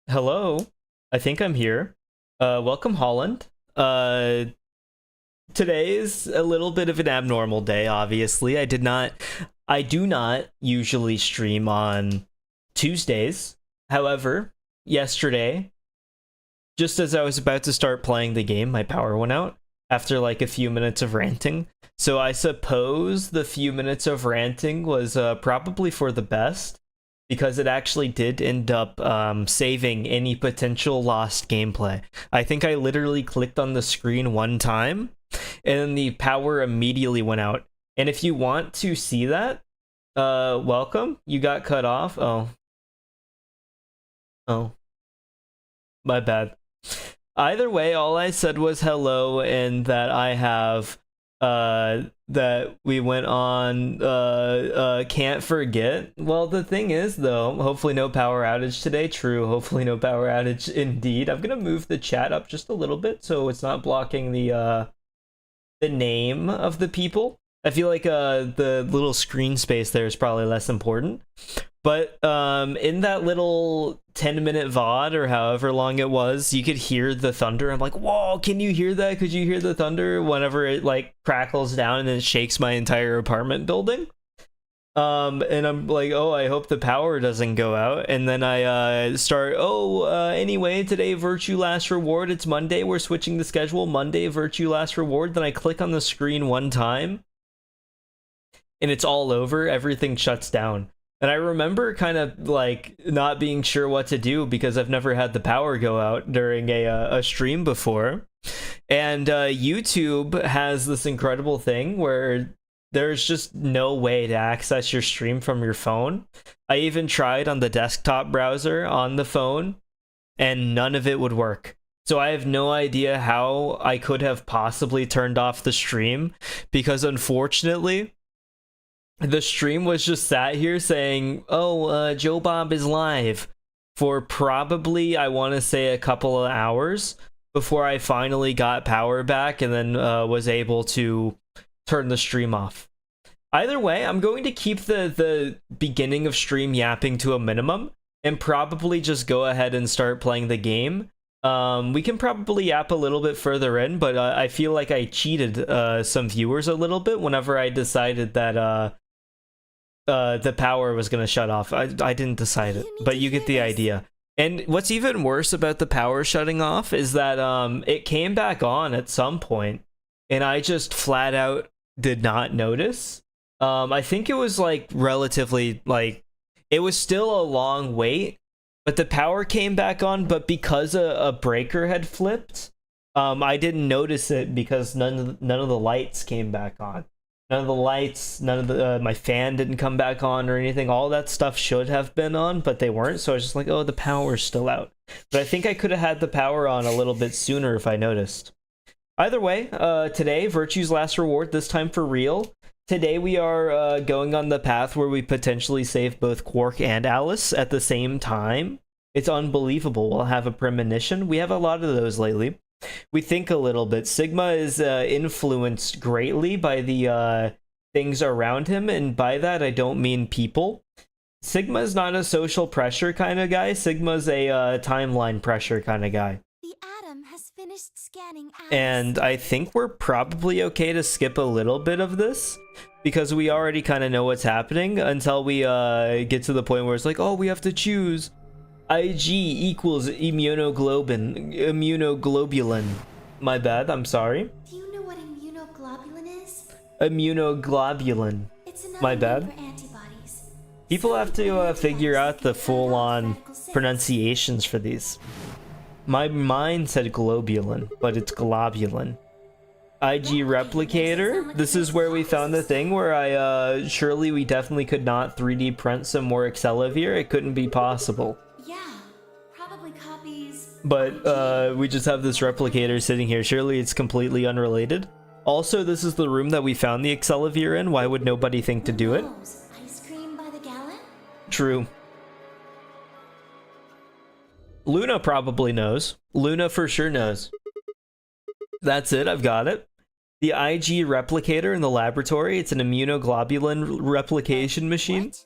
Hello, I think I'm here. Welcome, Holland. Uh, Today is a little bit of an abnormal day, obviously. I do not usually stream on Tuesdays. However, yesterday, just as I was about to start playing the game, my power went out after like a few minutes of ranting. So I suppose the few minutes of ranting was probably for the best because it actually did end up saving any potential lost gameplay. I think I literally clicked on the screen one time and then the power immediately went out. And if you want to see that, welcome. You got cut off. Oh, my bad. Either way, all I said was hello and that I have that we went on can't forget. Well, the thing is though, hopefully no power outage today. True, hopefully no power outage indeed. I'm gonna move the chat up just a little bit so it's not blocking the name of the people. I feel like the little screen space there is probably less important. But in that little 10-minute VOD or however long it was, you could hear the thunder. I'm like, whoa, can you hear that? Could you hear the thunder? Whenever it like crackles down and then shakes my entire apartment building. And I'm like, oh, I hope the power doesn't go out. And then I start, anyway, today Virtue Last Reward. It's Monday. We're switching the schedule. Monday, Virtue Last Reward. Then I click on the screen one time and it's all over. Everything shuts down. And I remember kind of like not being sure what to do because I've never had the power go out during a stream before. And YouTube has this incredible thing where there's just no way to access your stream from your phone. I even tried on the desktop browser on the phone and none of it would work. So I have no idea how I could have possibly turned off the stream because unfortunately the stream was just sat here saying, Joe Bob is live for probably, I want to say, a couple of hours before I finally got power back and then was able to turn the stream off. Either way, I'm going to keep the beginning of stream yapping to a minimum and probably just go ahead and start playing the game. We can probably yap a little bit further in, but I feel like I cheated some viewers a little bit whenever I decided that the power was going to shut off. I didn't decide it, but you get the idea. And what's even worse about the power shutting off is that it came back on at some point, and I just flat out did not notice. I think it was like relatively like it was still a long wait, but the power came back on. But because a breaker had flipped, I didn't notice it because none of the lights came back on. None of the lights, none of the my fan didn't come back on or anything. All that stuff should have been on, but they weren't. So I was just like, oh, the power's still out. But I think I could have had the power on a little bit sooner if I noticed. Either way, today, Virtue's Last Reward, this time for real. Today we are going on the path where we potentially save both Quark and Alice at the same time. It's unbelievable. We'll have a premonition. We have a lot of those lately. We think a little bit. Sigma is influenced greatly by the things around him, and by that I don't mean people. Sigma's not a social pressure kind of guy. Sigma's a timeline pressure kind of guy. The atom has finished scanning Alice. And I think we're probably okay to skip a little bit of this because we already kind of know what's happening until we get to the point where it's like, oh, we have to choose. IG equals immunoglobulin. My bad, I'm sorry. Do you know what immunoglobulin is? Immunoglobulin. It's My another bad. name for antibodies. People have to figure out the full-on pronunciations for these. My mind said globulin, but it's globulin. IG replicator. This is where we found the thing where I surely we definitely could not 3D print some more Excelavir. It couldn't be possible. Yeah, probably copies. But we just have this replicator sitting here. Surely it's completely unrelated. Also, this is the room that we found the Excelavir in. Why would nobody think to do it? Ice cream by the gallon? True. Luna probably knows. Luna for sure knows. That's it, I've got it. The IG replicator in the laboratory, it's an immunoglobulin replication machine. What?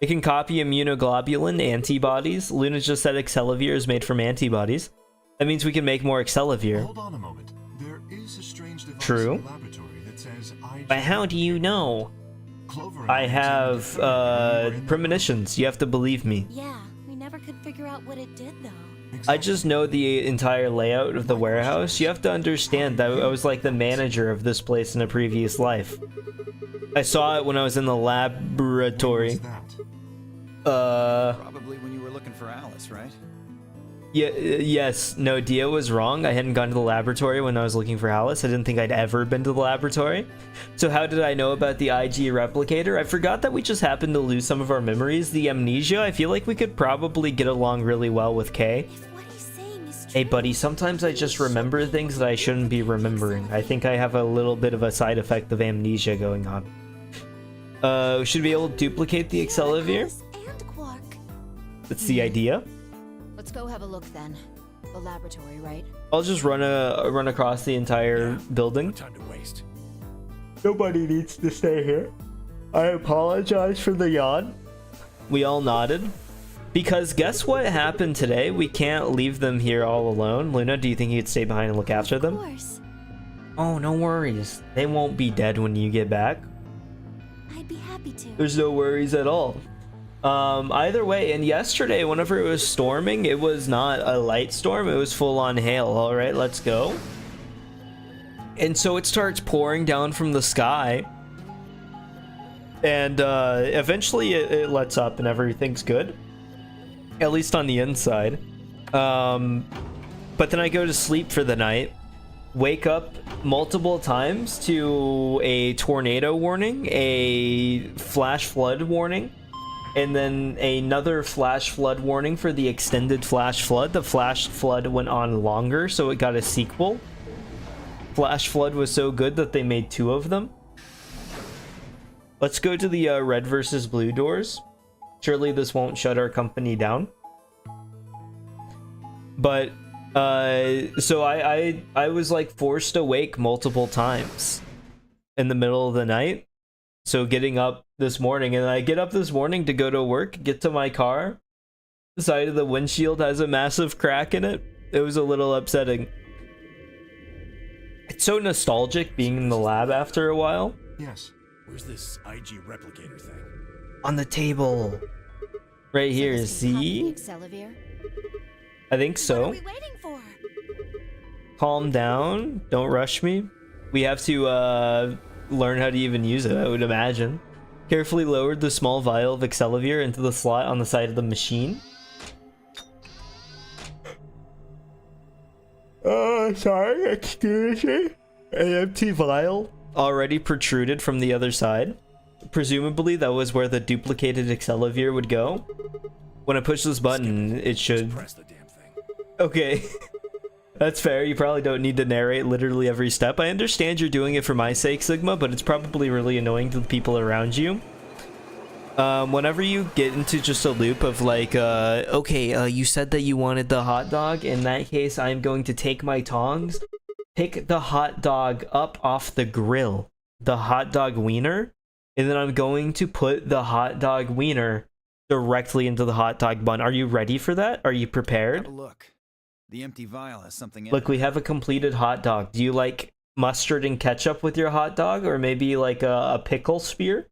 It can copy immunoglobulin antibodies. Luna just said Excelavir is made from antibodies. That means we can make more Excelavir. Hold on a moment. There is a strange device True. in the laboratory that says But how do you know? Clover I have premonitions. You have to believe me. Yeah, we never could figure out what it did though. I just know the entire layout of the warehouse. You have to understand that I was like the manager of this place in a previous life. I saw it when I was in the laboratory. Probably when you were looking for Alice, right? Yeah, yes. No, Dia was wrong. I hadn't gone to the laboratory when I was looking for Alice. I didn't think I'd ever been to the laboratory. So how did I know about the IG replicator? I forgot that we just happened to lose some of our memories. The amnesia, I feel like we could probably get along really well with Kay. If what he's saying is true, Hey buddy, sometimes I just remember things that I shouldn't be remembering. I think I have a little bit of a side effect of amnesia going on. Should we be able to duplicate the Excelavir? Alice and Quark. That's the idea. Let's go have a look then. The laboratory, right? I'll just run across the entire building. Time to waste. Nobody needs to stay here. I apologize for the yawn. We all nodded. Because guess what happened today? We can't leave them here all alone. Luna, do you think you'd stay behind and look after Of them? course. Oh, no worries. They won't be dead when you get back. I'd be happy to. There's no worries at all. Either way, and yesterday, whenever it was storming, it was not a light storm, it was full-on hail. All right, let's go. And so it starts pouring down from the sky. And eventually it lets up and everything's good. At least on the inside. But then I go to sleep for the night. Wake up multiple times to a tornado warning, a flash flood warning, and then another flash flood warning for the extended flash flood. The flash flood went on longer, so it got a sequel. Flash flood was so good that they made 2 of them. Let's go to the red versus blue doors. Surely this won't shut our company down. But so I was like forced awake multiple times in the middle of the night. So getting up this morning, and I get up this morning to go to work, get to my car. The side of the windshield has a massive crack in it. It was a little upsetting. It's so nostalgic being in the lab after a while. Yes. Where's this IG replicator thing? On the table. Right here, see? Excelavir? I think What are so. we waiting for? Calm down. Don't rush me. We have to learn how to even use it, I would imagine. Carefully lowered the small vial of Excelavir into the slot on the side of the machine. Sorry, excuse me. An empty vial already protruded from the other side. Presumably that was where the duplicated Excelavir would go. When I push this button, it should... Press the damn thing. Okay. That's fair. You probably don't need to narrate literally every step. I understand you're doing it for my sake, Sigma, but it's probably really annoying to the people around you. Whenever you get into just a loop of like, okay, you said that you wanted the hot dog. In that case, I'm going to take my tongs, pick the hot dog up off the grill, the hot dog wiener, and then I'm going to put the hot dog wiener directly into the hot dog bun. Are you ready for that? Are you prepared? Have a look. The empty vial has something in Look, it. we have a completed hot dog. Do you like mustard and ketchup with your hot dog, or maybe like a pickle spear?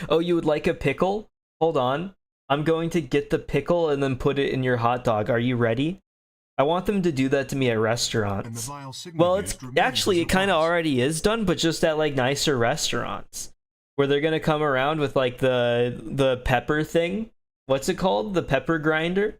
Oh, you would like a pickle? Hold on. I'm going to get the pickle and then put it in your hot dog. Are you ready? I want them to do that to me at restaurants. Well, it's actually, it kind of already is done, but just at like nicer restaurants. Where they're going to come around with like the pepper thing. What's it called? The pepper grinder?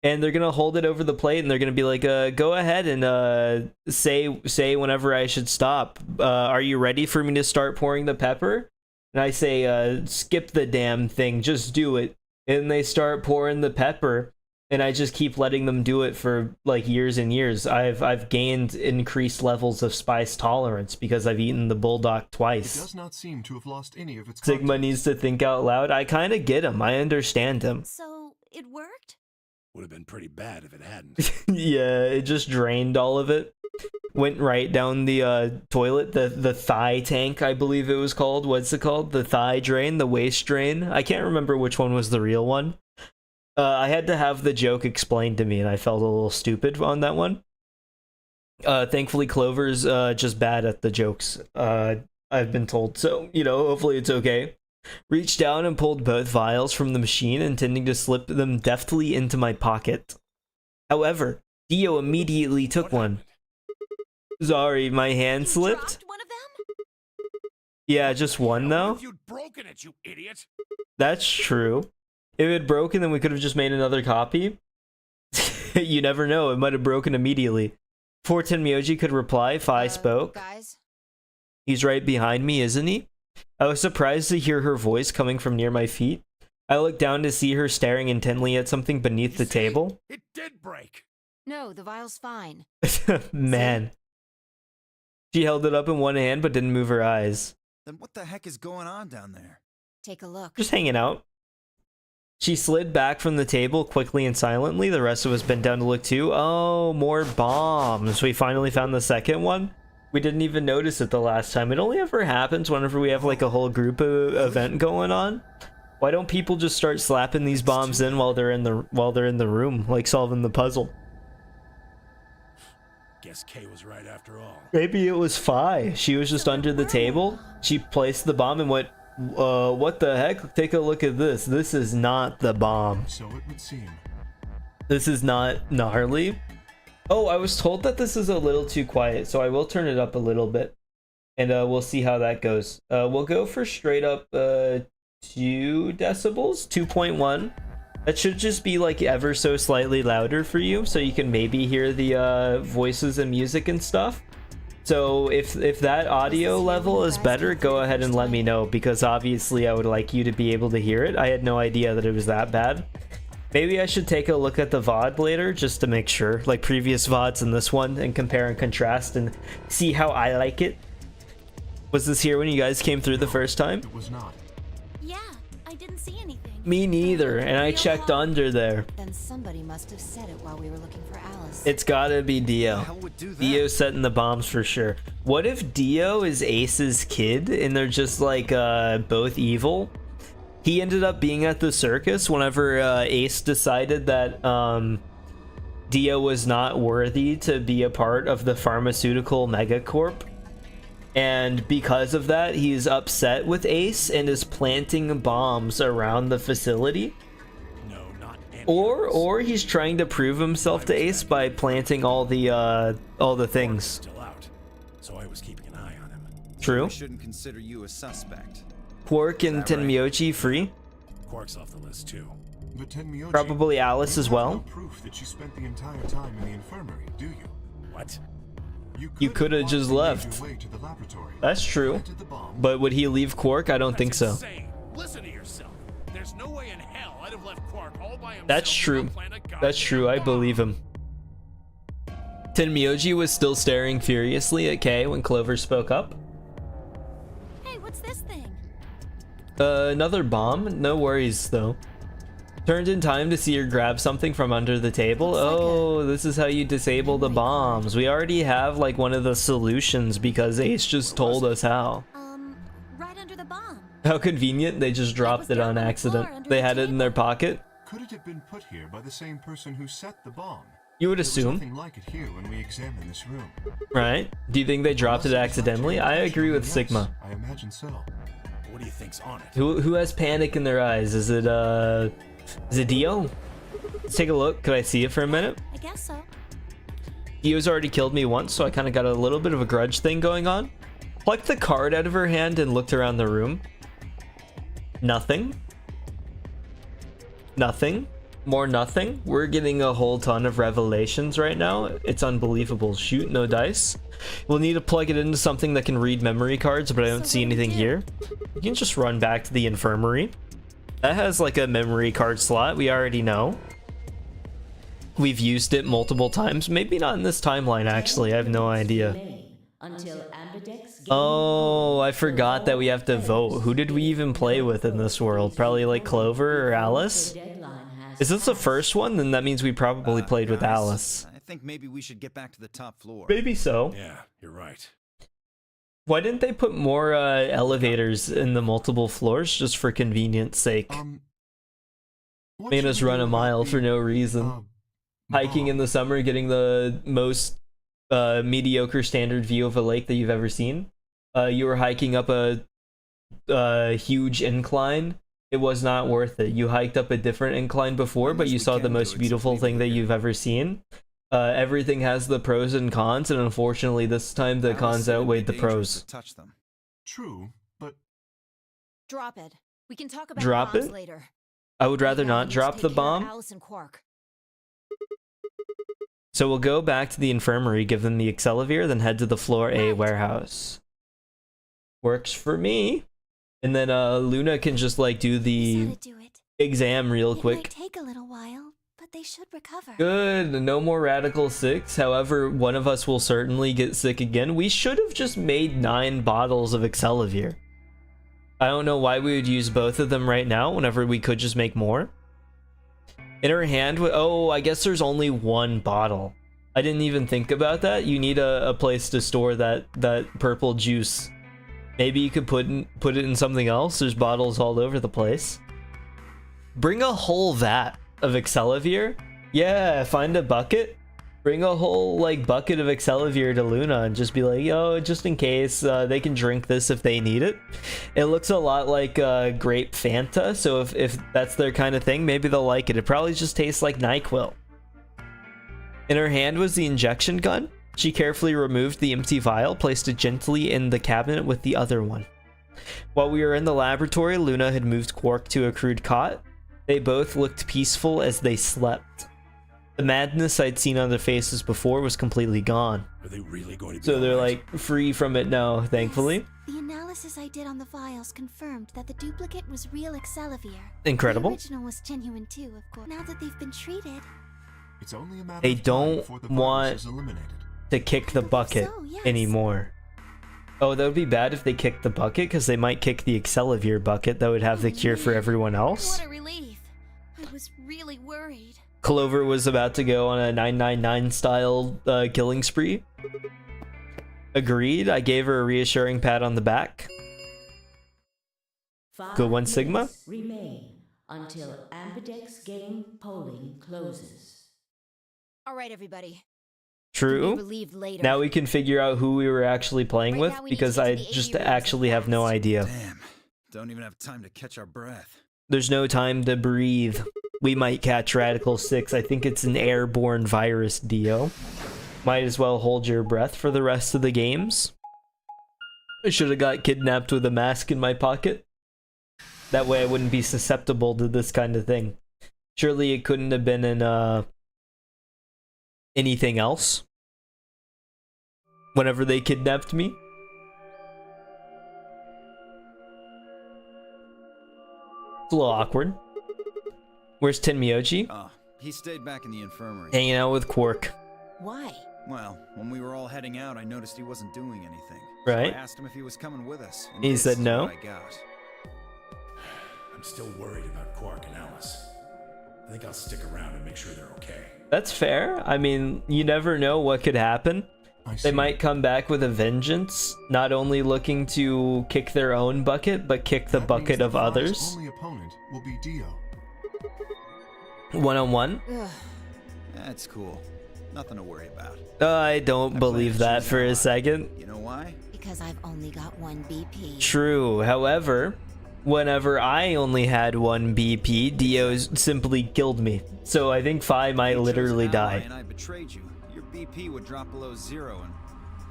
And they're gonna hold it over the plate, and they're gonna be like, "Go ahead and say whenever I should stop. Are you ready for me to start pouring the pepper?" And I say, "Skip the damn thing, just do it." And they start pouring the pepper, and I just keep letting them do it for like years and years. I've gained increased levels of spice tolerance because I've eaten the bulldog It twice. does not seem to have lost any of its Sigma contents. needs to think out loud. I kind of get him. I understand him. So, it worked? Would have been pretty bad if it hadn't. Yeah, it just drained all of it. Went right down the toilet, the thigh tank, I believe it was called. What's it called? The thigh drain, the waist drain. I can't remember which one was the real one. I had to have the joke explained to me, and I felt a little stupid on that one. Thankfully, Clover's just bad at the jokes. I've been told, so, you know, hopefully it's okay. Reached down and pulled both vials from the machine, intending to slip them deftly into my pocket. However, Dio immediately took one. Sorry, my hand slipped. Dropped one of them? Yeah, just one though. If you'd broken it, you idiot. That's true. If it had broken, then we could have just made another copy. You never know, it might have broken immediately. Before Tenmyoji could reply, Fi spoke. Guys? He's right behind me, isn't he? I was surprised to hear her voice coming from near my feet. I looked down to see her staring intently at something beneath the table. It did break. No, the vial's fine. Man. She held it up in one hand but didn't move her eyes. Then what the heck is going on down there? Take a look. Just hanging out. She slid back from the table quickly and silently. The rest of us bent down to look too. Oh, more bombs. We finally found the second one. We didn't even notice it the last time. It only ever happens whenever we have like a whole group event going on. Why don't people just start slapping these bombs in while they're in the room, like solving the puzzle? Guess Kay was right after all. Maybe it was Fi. She was just under the table. She placed the bomb and went, what the heck? Take a look at this. This is not the bomb. So it would seem. This is not gnarly. Oh, I was told that this is a little too quiet, so I will turn it up a little bit. And we'll see how that goes. We'll go for straight up 2 decibels, 2.1. That should just be like ever so slightly louder for you, so you can maybe hear the voices and music and stuff. So if that audio level is better, go ahead and let me know, because obviously I would like you to be able to hear it. I had no idea that it was that bad. Maybe I should take a look at the VOD later just to make sure, like previous VODs and this one, and compare and contrast and see how I like it. Was this here when you guys came through the first time? It was not. Yeah, I didn't see anything. Me neither, and I checked under there. Then somebody must have said it while we were looking for Alice. It's gotta be Who the Dio. hell would do that? Dio setting the bombs for sure. What if Dio is Ace's kid and they're just like both evil? He ended up being at the circus whenever Ace decided that Dio was not worthy to be a part of the pharmaceutical megacorp. And because of that, he's upset with Ace and is planting bombs around the facility. No, not any. Or he's trying to prove himself to Ace by planting all the things. Still out, so I was keeping an eye on him. True. We shouldn't consider you a suspect. Quark and Is that right? Tenmyoji free. Quark's off the list too. But Tenmyoji, Probably Alice you as have well. no proof that she spent the entire time in the infirmary, do you? What? You could have just left. Your way to the laboratory, That's true. planted the bomb, But would he leave Quark? I don't think so. Insane. Listen to yourself. There's no way in hell I'd have left Quark all by himself. That's to true. go plant a goddamn That's true. I bomb. believe him. Tenmyoji was still staring furiously at Kay when Clover spoke up. Hey, what's this thing? Another bomb? No worries, though. Turned in time to see her grab something from under the table. Looks like Oh, this is how you disable the bombs. We already have, like, one of the solutions because Ace just told us how. Right under the bomb. How convenient, they just dropped it on accident. They had it in their pocket. could it have been put here by the same person who set the bomb? You would There was assume, nothing like it here when we examined this room. right? Do you think they dropped it Unless was left accidentally? here I agree with intentionally, Sigma. yes, I imagine so. What do you think's on it? Who has panic in their eyes? Is it Dio? Let's take a look. Could I see it for a minute? I guess so. Dio's already killed me once, so I kind of got a little bit of a grudge thing going on. Plucked the card out of her hand and looked around the room. Nothing. Nothing. More nothing. We're getting a whole ton of revelations right now. It's unbelievable. Shoot, no dice. We'll need to plug it into something that can read memory cards, but I don't So see what do we anything do? here. You can just run back to the infirmary. That has like a memory card slot. We already know. We've used it multiple times. Maybe not in this timeline, actually. I have no idea. Oh, I forgot that we have to vote. Who did we even play with in this world? Probably like Clover or Alice? Is this the first one? Then that means we probably played with Guys, Alice. I think maybe we should get back to the top floor. Maybe so. Yeah, you're right. Why didn't they put more elevators in the multiple floors just for convenience sake? What Made should us we run do a about mile for the, no reason. Hiking in the summer, getting the most mediocre standard view of a lake that you've ever seen. You were hiking up a huge incline. It was not worth it. You hiked up a different incline before, but you saw the most beautiful thing that you've ever seen. Everything has the pros and cons, and unfortunately this time the Alice cons said it'd be outweighed the dangerous pros. to touch them. True, but Drop it. We can talk about Drop bombs it? later. I would rather Right now, not we need to drop take the care of bomb. Alice and Quark. So we'll go back to the infirmary, give them the Accelavir, then head to the floor A Right. warehouse. Works for me. And then Luna can just like do the Gotta do it. exam real It quick. might take a little while, but they should recover. Good, no more Radical 6. However, one of us will certainly get sick again. We should have just made 9 bottles of Accelavir. I don't know why we would use both of them right now whenever we could just make more. In her hand, oh, I guess there's only 1 bottle. I didn't even think about that. You need a place to store that purple juice. Maybe you could put it in something else. There's bottles all over the place. Bring a whole vat of Accelavir. Yeah, find a bucket. Bring a whole like bucket of Accelavir to Luna and just be like, yo, just in case they can drink this if they need it. It looks a lot like grape Fanta, so if that's their kind of thing, maybe they'll like it. It probably just tastes like NyQuil. In her hand was the injection gun. She carefully removed the empty vial, placed it gently in the cabinet with the other one. While we were in the laboratory, Luna had moved Quark to a crude cot. They both looked peaceful as they slept. The madness I'd seen on their faces before was completely gone. Are they really going to be So they're all right? like free from it now, thankfully. Yes, the analysis I did on the vials confirmed that the duplicate was real Accelavir. Incredible. The original was genuine too, of course. Now that they've been treated, it's only a matter They of time don't before the want- virus is eliminated. To kick the believe bucket so, yes. anymore. Oh, that would be bad if they kicked the bucket, because they might kick the Accelavir bucket that would have the cure for everyone else. what a relief. I was really worried. Clover was about to go on a 999 style killing spree. Agreed. I gave her a reassuring pat on the back. Good one, Sigma. minutes Remain until Ambidex game polling closes. All right, everybody. Be True. relieved later. Now we can figure out who we were actually playing Right with, now we need to because get to I the just AV rooms actually have no fast. idea. Damn. Don't even have time to catch our breath. There's no time to breathe. We might catch Radical 6. I think it's an airborne virus, Dio. Might as well hold your breath for the rest of the games. I should have got kidnapped with a mask in my pocket. That way I wouldn't be susceptible to this kind of thing. Surely it couldn't have been in anything else whenever they kidnapped me. It's a little awkward. Where's Tenmyoji? Oh, he stayed back in the infirmary. Hanging out with Quark. Why? Well, when we were all heading out, I noticed he wasn't doing anything. So Right. I asked him if he was coming with us. and He this said is no. what I got. I'm still worried about Quark and Alice. I think I'll stick around and make sure they're okay. That's fair. I mean, you never know what could happen. I They see. might come back with a vengeance, not only looking to kick their own bucket, but kick the That bucket means of the virus' others. only opponent will be Dio. One-on-one. Ugh. That's cool. Nothing to worry about. I don't I believe plan to that choose for a ally. second. You know why? Because I've only got one BP. True. However, whenever I only had one BP, Dio simply killed me. So I think Phi might If you chose literally an ally die. And I betrayed you. Your BP would drop below 0 and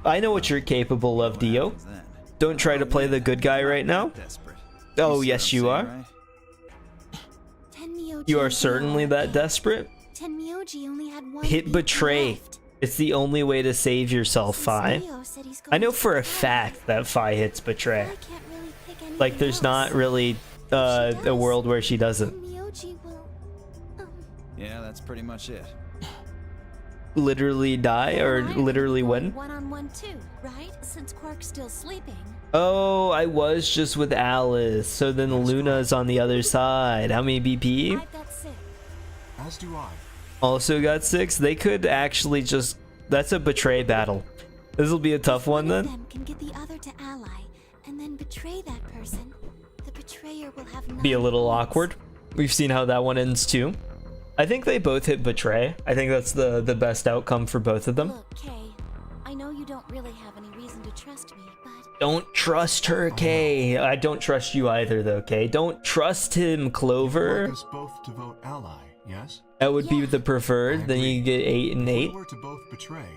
I know what you're capable of, what Dio. happens then? Don't try to Oh, play yeah, the good guy I'm right not now. that desperate. Oh, see yes, what you I'm are. saying, right? Tenmyoji You are and Dio certainly that okay. desperate. Tenmyoji only had one Hit BP betray. left. It's the only way to save yourself, Since Phi. Dio said he's I going know to for a Accelavir, fact that Phi hits betray. I can't really pick anything Like, there's not else. really a world where she doesn't. Tenmyoji will, Yeah, that's pretty much it. Literally die or and I are literally going win. one-on-one too, right? Since Quark's still sleeping. Oh, I was just with Alice, so then Luna's on the other side. How many BP? I've got 6. As do I. also got 6. They could actually just... That's a betray battle. This will be a tough one One of then. them can get the other to ally and then betray that person. The betrayer will have Be a 9 little points. awkward. We've seen how that one ends too. I think they both hit betray. I think that's the best outcome for both of them. Look, Kay, I know you don't really have any reason to trust me, but Don't trust her, Kay. I don't trust you either, though, Kay. Don't trust him, You'd Clover. like us both to vote ally, yes? That would be Yeah. the preferred. I Then you agree. get 8 and If 8. we were to both betray,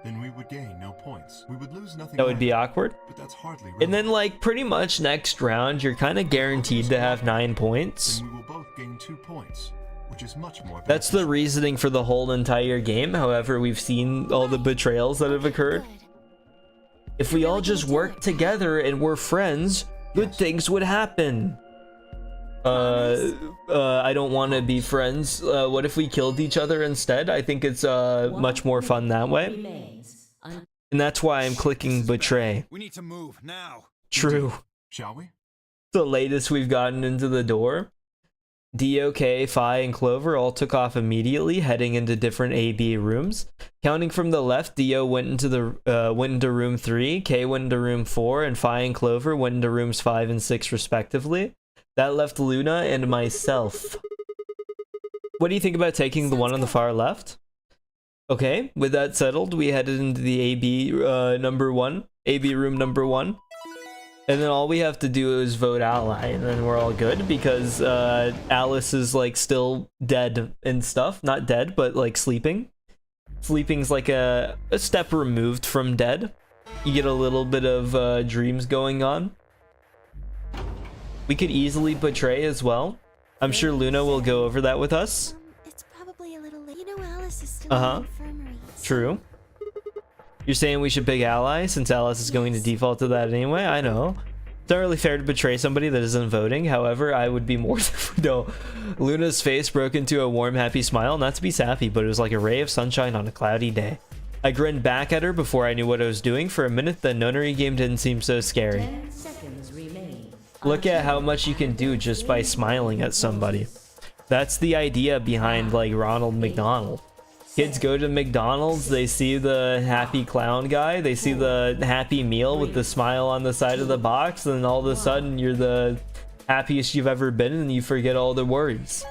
then we would gain no points. We would lose nothing. That would be either, awkward. But that's hardly And then, relevant. like, pretty much next round, you're kind of guaranteed to have 9 points. Then we will both gain 2 points, which is much more. That's the reasoning for the whole entire game. However, we've seen all the betrayals that have occurred. good. If we all just work together and we're friends, good Yes. things would happen. I don't want to be friends. What if we killed each other instead? I think it's much more fun that way. Remains. And that's why I'm clicking betray. We need to move now. True. Shall we? The latest we've gotten into the door. DOK, Phi, and Clover all took off immediately, heading into different AB rooms. Counting from the left, Dio went into room 3, K went into room 4, and Phi and Clover went into rooms 5 and 6 respectively. That left Luna and myself. What do you think about taking the one on the far left? Okay, with that settled, we headed into the AB number 1, AB room number 1. And then all we have to do is vote ally, and then we're all good, because Alice is like still dead and stuff. Not dead, but like sleeping. Sleeping's like a step removed from dead. You get a little bit of dreams going on. We could easily betray as well. I'm sure Luna will go over that with us. It's probably a little late. You know Alice is still Uh-huh. in the infirmary. so- True. You're saying we should pick ally since Alice is going to default to that anyway? I know. It's not really fair to betray somebody that isn't voting. However, I would be more... No. Luna's face broke into a warm, happy smile. Not to be sappy, but it was like a ray of sunshine on a cloudy day. I grinned back at her before I knew what I was doing. For a minute, the nunnery game didn't seem so scary. 10 seconds remain. Look at how much you can do just by smiling at somebody. That's the idea behind, like, Ronald McDonald. Kids go to McDonald's, they see the happy clown guy, they see the happy meal with the smile on the side of the box, and then all of a sudden you're the happiest you've ever been and you forget all the worries.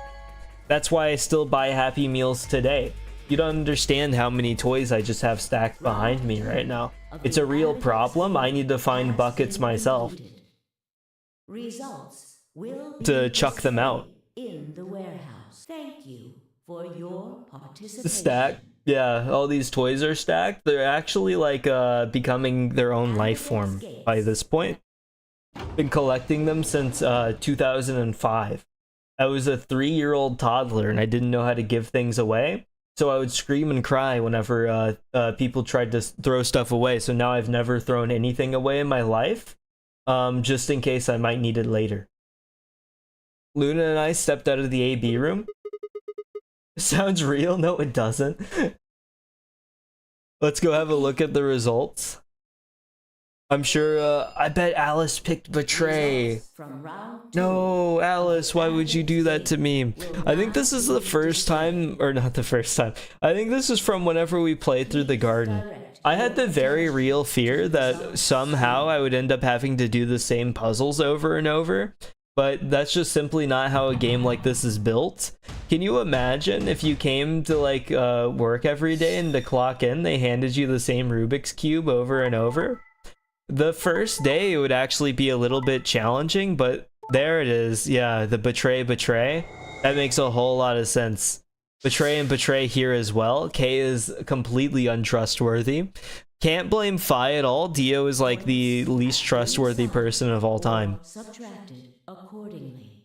That's why I still buy Happy Meals today. You don't understand how many toys I just have stacked behind me right now. It's a real problem. I need to find buckets myself Results will be to chuck them out. in the warehouse. Thank you for your participation. Stack. Yeah, all these toys are stacked. They're actually like becoming their own life form by this point. Been collecting them since 2005. I was a 3-year-old toddler and I didn't know how to give things away. So I would scream and cry whenever people tried to throw stuff away. So now I've never thrown anything away in my life, just in case I might need it later. Luna and I stepped out of the AB room. Sounds real? No, it doesn't. Let's go have a look at the results. I'm sure, I bet Alice picked Betray. Results from round 2. No, Alice, why would you do that to me? I think this is the first time, or not the first time. I think this is from whenever we played through the garden. I had the very real fear that somehow I would end up having to do the same puzzles over and over. But that's just simply not how a game like this is built. Can you imagine if you came to like work every day and to clock in, they handed you the same Rubik's Cube over and over? The first day it would actually be a little bit challenging, but there it is. Yeah, the betray. That makes a whole lot of sense. Betray and betray here as well. K is completely untrustworthy. Can't blame Phi at all. Dio is like the least trustworthy person of all time. Subtracted accordingly.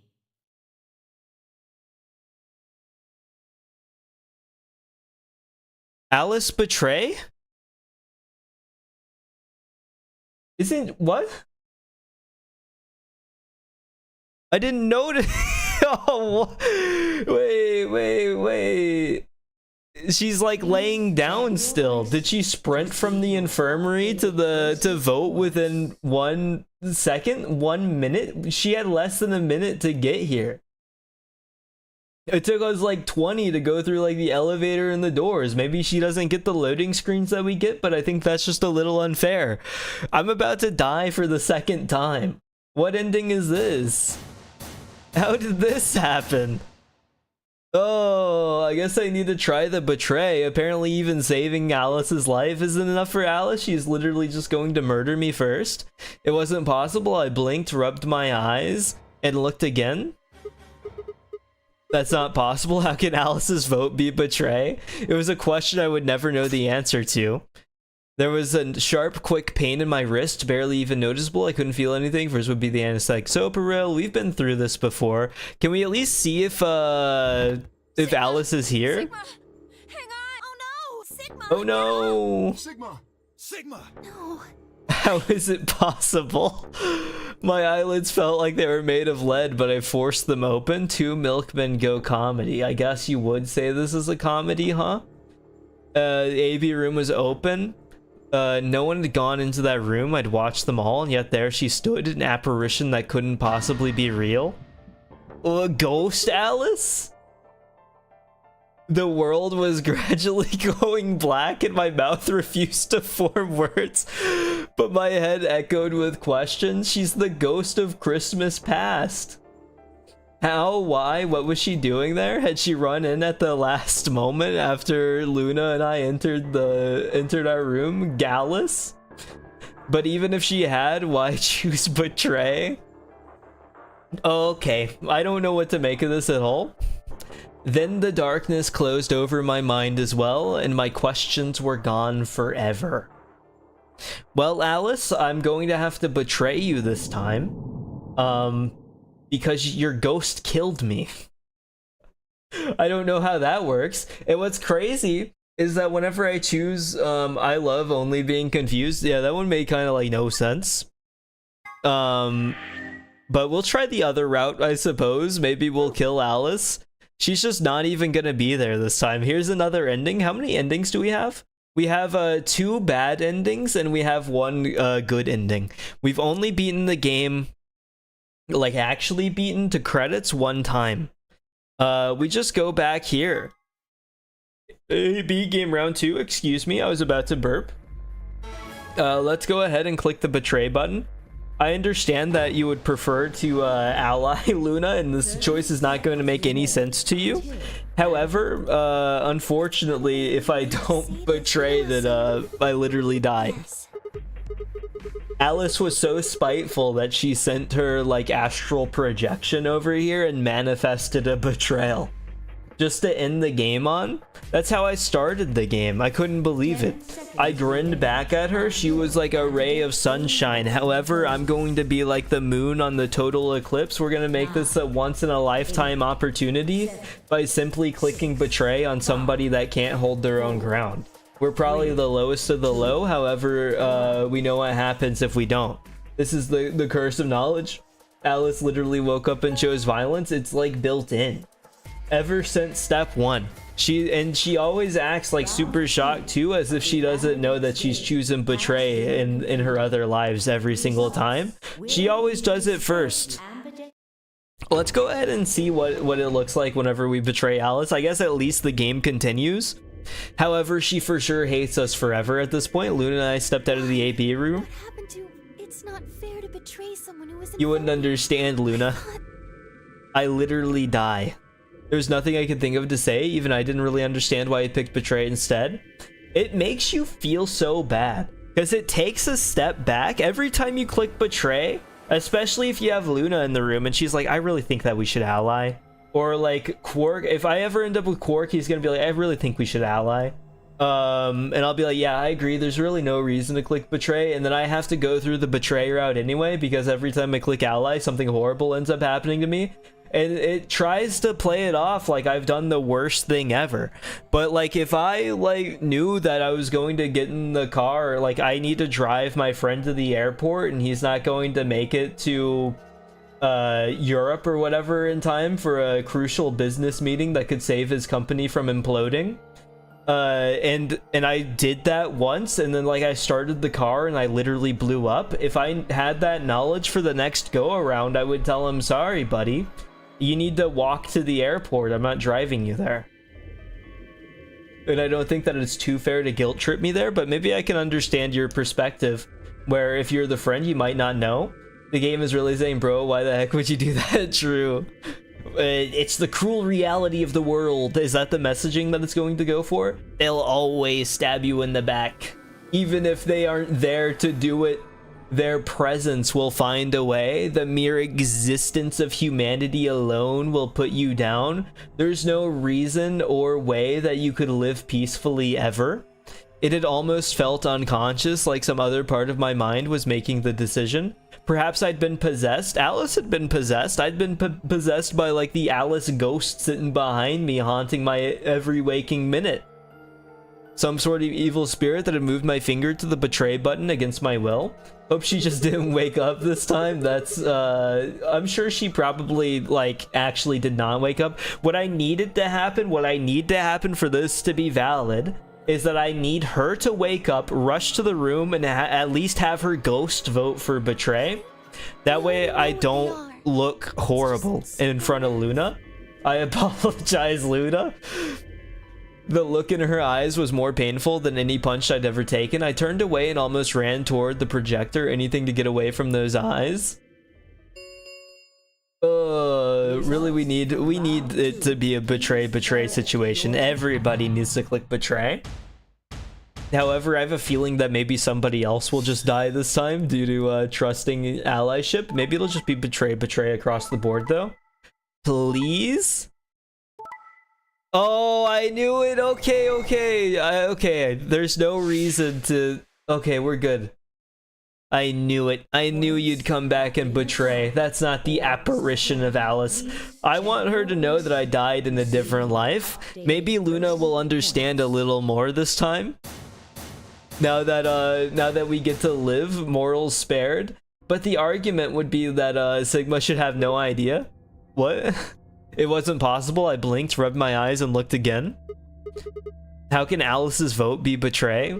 Alice betray? Isn't what? I didn't notice. Oh, wait. She's like laying down still. Did she sprint from the infirmary to vote within 1 second? 1 minute? She had less than a minute to get here. It took us like 20 to go through like the elevator and the doors. Maybe she doesn't get the loading screens that we get, but I think that's just a little unfair. I'm about to die for the second time. What ending is this? How did this happen? Oh, I guess I need to try the betray. Apparently even saving Alice's life isn't enough for Alice. She's literally just going to murder me first. It wasn't possible. I blinked, rubbed my eyes, and looked again. That's not possible. How can Alice's vote be betray? It was a question I would never know the answer to. There was a sharp, quick pain in my wrist, barely even noticeable. I couldn't feel anything. First would be the anesthetic. So, Peril, we've been through this before. Can we at least see if Alice is here? Sigma! Hang on! Oh no! Sigma! Oh no! Sigma! Sigma! No. How is it possible? My eyelids felt like they were made of lead, but I forced them open. Two milkmen go comedy. I guess you would say this is a comedy, huh? The AB room was open. No one had gone into that room. I'd watched them all, and yet there she stood, an apparition that couldn't possibly be real. A ghost, Alice? The world was gradually going black and my mouth refused to form words, but my head echoed with questions. She's the ghost of Christmas past. How? Why? What was she doing there? Had she run in at the last moment after Luna and I entered our room? Gallus? But even if she had, why choose betray? Okay, I don't know what to make of this at all. Then the darkness closed over my mind as well, and my questions were gone forever. Well, Alice, I'm going to have to betray you this time. Because your ghost killed me. I don't know how that works. And what's crazy is that whenever I choose I love only being confused, yeah, that one made kind of like no sense. But we'll try the other route, I suppose. Maybe we'll kill Alice. She's just not even gonna be there this time. Here's another ending. How many endings do we have? We have 2 bad endings and we have 1 good ending. We've only beaten the game, like actually beaten to credits 1 time. We just go back here. AB game round 2, excuse me, I was about to burp. Let's go ahead and click the betray button. I understand that you would prefer to ally Luna, and this choice is not going to make any sense to you. However, unfortunately, if I don't betray, that I literally die. Alice was so spiteful that she sent her like astral projection over here and manifested a betrayal just to end the game on. That's how I started the game. I couldn't believe it. I grinned back at her. She was like a ray of sunshine. However, I'm going to be like the moon on the total eclipse. We're going to make this a once-in-a-lifetime opportunity by simply clicking betray on somebody that can't hold their own ground. We're probably the lowest of the low. However, we know what happens if we don't. This is the curse of knowledge. Alice literally woke up and chose violence. It's like built in. Ever since step 1. She always acts like super shocked too, as if she doesn't know that she's choosing betray in her other lives every single time. She always does it first. Let's go ahead and see what it looks like whenever we betray Alice. I guess at least the game continues. However, she for sure hates us forever at this point. Luna and I stepped out of the AB room. What happened to... It's not fair to betray someone who isn't... You wouldn't understand, Luna. I literally die. There's nothing I could think of to say. Even I didn't really understand why I picked betray instead. It makes you feel so bad because it takes a step back every time you click betray, especially if you have Luna in the room and she's like, I really think that we should ally. Or like Quark, if I ever end up with Quark, he's gonna be like, I really think we should ally. And I'll be like, yeah, I agree, there's really no reason to click betray, and then I have to go through the betray route anyway, because every time I click ally, something horrible ends up happening to me. And it tries to play it off like I've done the worst thing ever. But like if I like knew that I was going to get in the car, like I need to drive my friend to the airport and he's not going to make it to Europe or whatever in time for a crucial business meeting that could save his company from imploding. And I did that once, and then like I started the car and I literally blew up. If I had that knowledge for the next go around, I would tell him, sorry buddy, You need to walk to the airport. I'm not driving you there. And I don't think that it's too fair to guilt trip me there, but maybe I can understand your perspective, where if you're the friend, you might not know. The game is really saying, bro, why the heck would you do that? True. It's the cruel reality of the world. Is that the messaging that it's going to go for? They'll always stab you in the back. Even if they aren't there to do it, their presence will find a way. The mere existence of humanity alone will put you down. There's no reason or way that you could live peacefully ever. It had almost felt unconscious, like some other part of my mind was making the decision. Perhaps I'd been possessed. Alice had been possessed. I'd been possessed by like the Alice ghost sitting behind me, haunting my every waking minute. Some sort of evil spirit that had moved my finger to the betray button against my will. Hope she just didn't wake up this time. That's I'm sure she probably like actually did not wake up. What I need to happen for this to be valid is that I need her to wake up, rush to the room, and at least have her ghost vote for betray. That way I don't look horrible in front of Luna. I apologize, Luna. The look in her eyes was more painful than any punch I'd ever taken. I turned away and almost ran toward the projector, anything to get away from those eyes. Really, we need it to be a betray situation. Everybody needs to click betray. However, I have a feeling that maybe somebody else will just die this time due to trusting allyship. Maybe it'll just be betray across the board though. Please? Oh, I knew it. Okay. There's no reason to... Okay, we're good. I knew it. I knew you'd come back and betray. That's not the apparition of Alice. I want her to know that I died in a different life. Maybe Luna will understand a little more this time. Now that we get to live, morals spared. But the argument would be that Sigma should have no idea. What? It wasn't possible. I blinked, rubbed my eyes, and looked again. How can Alice's vote be betray?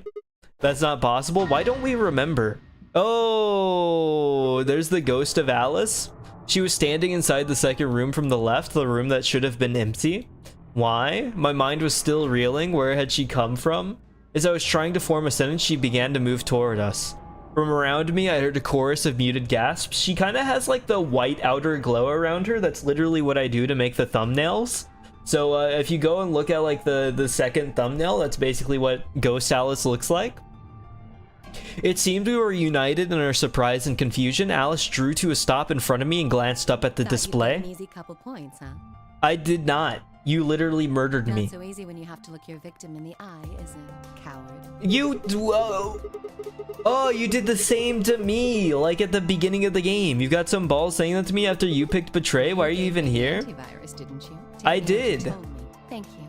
That's not possible. Why don't we remember? Oh, there's the ghost of Alice. She was standing inside the second room from the left, the room that should have been empty. Why? My mind was still reeling. Where had she come from? As I was trying to form a sentence, she began to move toward us. From around me, I heard a chorus of muted gasps. She kind of has like the white outer glow around her. That's literally what I do to make the thumbnails. So if you go and look at like the second thumbnail, that's basically what Ghost Alice looks like. It seemed we were united in our surprise and confusion. Alice drew to a stop in front of me and glanced up at the display. An easy couple points, huh? I did not. You literally murdered me. Not so easy when you have to look your victim in the eye, is it, coward? You... Oh, you did the same to me, like at the beginning of the game. You got some balls saying that to me after you picked betray? Why are you even here? Antivirus, didn't you? I did. Thank you.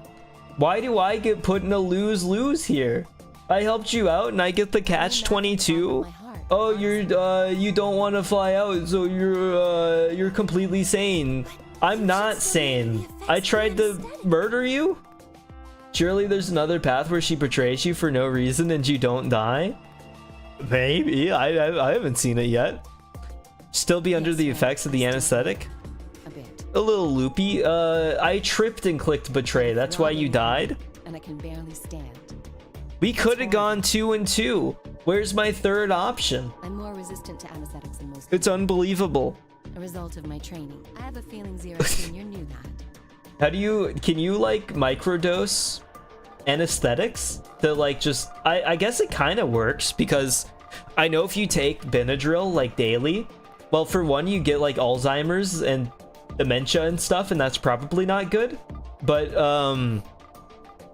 Why do I get put in a lose-lose here? I helped you out and I get the catch-22? Oh, you don't want to fly out, so you're completely sane. I'm not sane. I tried to murder you? Surely there's another path where she betrays you for no reason and you don't die? Maybe. I haven't seen it yet. Still be under the effects of the anesthetic? A bit. A little loopy. I tripped and clicked betray. That's why you died? And I can barely stand. We could have gone 2 and 2. Where's my third option? I'm more resistant to anesthetics than most It's unbelievable. A result of my training. I have a feeling Zero Senior knew that. Can you like microdose anesthetics to like just, I guess it kind of works because I know if you take Benadryl like daily, well, for one, you get like Alzheimer's and dementia and stuff, and that's probably not good. But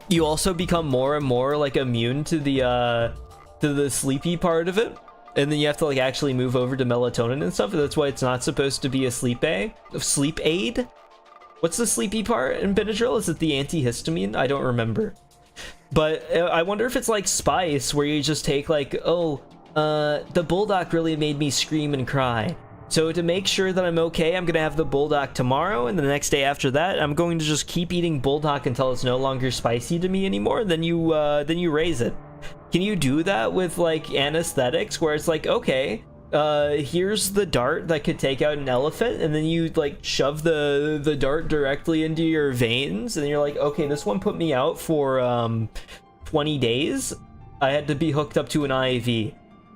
you also become more and more like immune to the sleepy part of it. And then you have to like actually move over to melatonin and stuff. And that's why it's not supposed to be a sleep aid. What's the sleepy part in Benadryl? Is it the antihistamine? I don't remember. But I wonder if it's like Spice, where you just take like, oh, the Bulldog really made me scream and cry. So to make sure that I'm okay, I'm gonna have the Bulldog tomorrow, and the next day after that, I'm going to just keep eating Bulldog until it's no longer spicy to me anymore. Then you raise it. Can you do that with like anesthetics, where it's like, okay, here's the dart that could take out an elephant, and then you like shove the dart directly into your veins, and you're like, okay, this one put me out for 20 days. I had to be hooked up to an IV.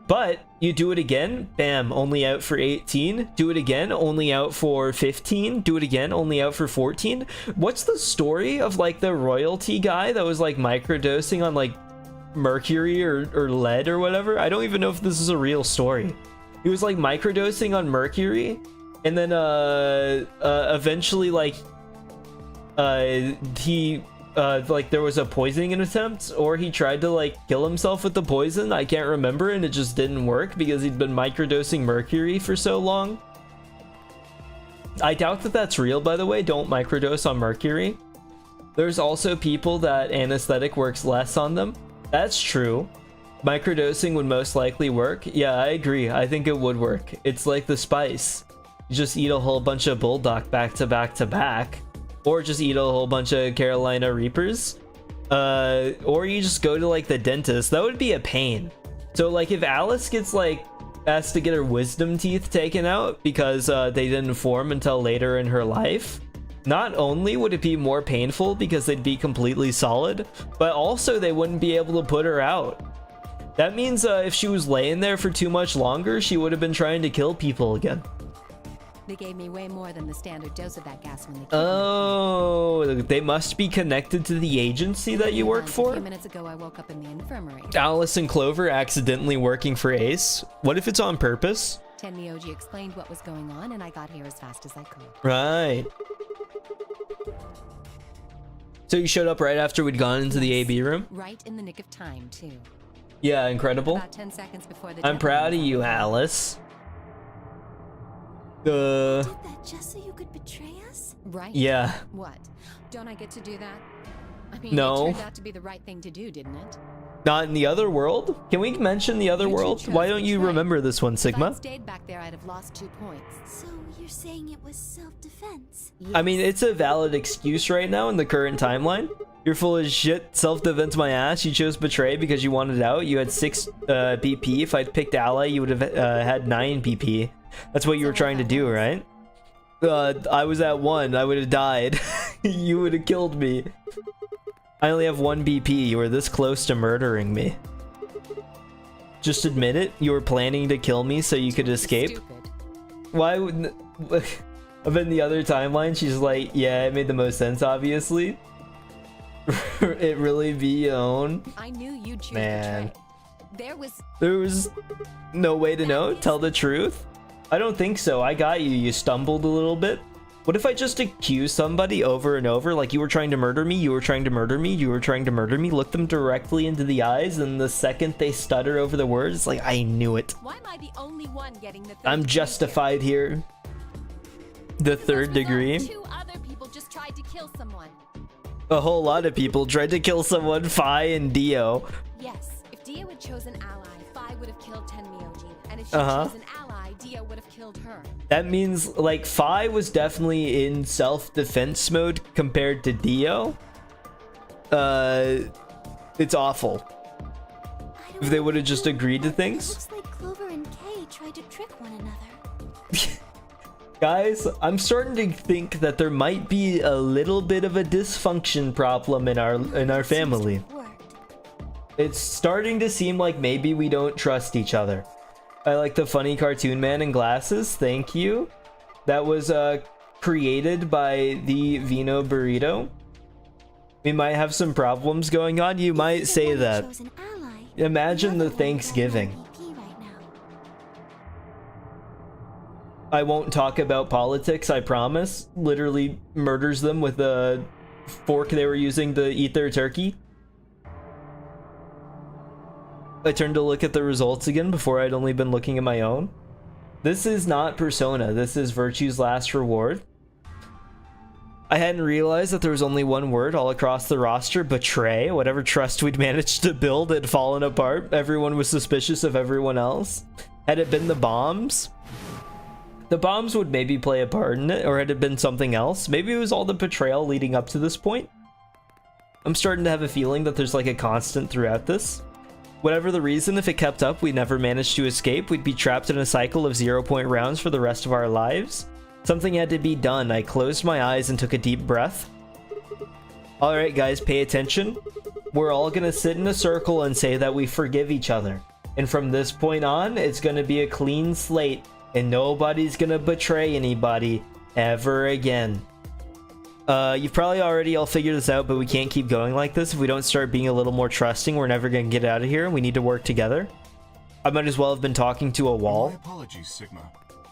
But you do it again, bam, only out for 18. Do it again, only out for 15. Do it again, only out for 14. What's the story of like the royalty guy that was like microdosing on like mercury or lead or whatever? I don't even know if this is a real story. He was like microdosing on mercury, and then eventually like he like there was a poisoning attempt, or he tried to like kill himself with the poison. I can't remember, and it just didn't work because he'd been microdosing mercury for so long. I doubt that that's real, by the way. Don't microdose on mercury. There's also people that anesthetic works less on them. That's true. Microdosing would most likely work. Yeah, I agree. I think it would work. It's like the spice. You just eat a whole bunch of bulldog back to back to back, or just eat a whole bunch of Carolina Reapers, or you just go to like the dentist. That would be a pain. So like if Alice gets like asked to get her wisdom teeth taken out because they didn't form until later in her life, not only would it be more painful because they'd be completely solid, but also they wouldn't be able to put her out. That means if she was laying there for too much longer, she would have been trying to kill people again. They gave me way more than the standard dose of that gas when they killed Oh, they must be connected to the agency that you work A for? few minutes ago, I woke up in the infirmary. Alice and Clover accidentally working for Ace? What if it's on purpose? Tenmyoji explained what was going on, and I got here as fast as I could. Right. So you showed up right after we'd gone into the AB room? Right in the nick of time, too. Yeah, incredible. About 10 seconds before the I'm proud of you, Alice. Did that just so you could betray us? Right? Yeah. What? Don't I get to do that? I mean, No. it turned out to be the right thing to do, didn't it? Not in the other world? Can we mention the other You two world? chose Why don't you betray. remember this one, If Sigma? I'd stayed back there, I'd have lost 2 points. So you're saying it was self-defense? I mean, it's a valid excuse right now in the current timeline. You're full of shit. Self-defense my ass. You chose betray because you wanted out. You had 6 BP. If I'd picked ally, you would have had 9 BP. That's what you were trying to do, right? I was at 1. I would have died. You would have killed me. I only have 1 BP. You were this close to murdering me. Just admit it. You were planning to kill me so you could escape. Stupid. Why wouldn't... But in the other timeline, she's like, yeah, it made the most sense, obviously. It really be your own. I knew you'd choose Man. betray. There was no way to know. Tell the truth. I don't think so. I got you. You stumbled a little bit. What if I just accuse somebody over and over? Like, you were trying to murder me, you were trying to murder me, you were trying to murder me. Look them directly into the eyes, and the second they stutter over the words, it's like, I knew it. Why am I the only one getting the third I'm degree justified here. The third degree. 2 other people just tried to kill someone. A whole lot of people tried to kill someone, Fi and Dio. Yes, if Dio had chosen ally, Fi would have killed Tenmyoji, and if she Uh-huh. chose an ally, Dio would have killed her. That means, like, Fi was definitely in self-defense mode compared to Dio. It's awful. I don't If they know would have what just to agreed to do. things. It looks like Clover and Kay tried to trick one another. Guys, I'm starting to think that there might be a little bit of a dysfunction problem in our family. Seems to have worked. It's starting to seem like maybe we don't trust each other. I like the funny cartoon man in glasses. Thank you. That was created by the Vino Burrito. We might have some problems going on. You might This is say one who that. chose an ally. Imagine The the other one has Thanksgiving. 1 BP right now. I won't talk about politics, I promise. Literally murders them with a fork they were using to eat their turkey. I turned to look at the results again before I'd only been looking at my own. This is not Persona, this is Virtue's Last Reward. I hadn't realized that there was only one word all across the roster, betray. Whatever trust we'd managed to build had fallen apart. Everyone was suspicious of everyone else. Had it been the bombs? The bombs would maybe play a part in it, or had it been something else? Maybe it was all the betrayal leading up to this point? I'm starting to have a feeling that there's like a constant throughout this. Whatever the reason, if it kept up, we'd never manage to escape. We'd be trapped in a cycle of 0-point rounds for the rest of our lives. Something had to be done. I closed my eyes and took a deep breath. Alright guys, pay attention. We're all gonna sit in a circle and say that we forgive each other. And from this point on, it's gonna be a clean slate. And nobody's gonna betray anybody ever again. You've probably already all figured this out, but we can't keep going like this. If we don't start being a little more trusting, we're never gonna get out of here. We need to work together. I might as well have been talking to a wall. My apologies, Sigma,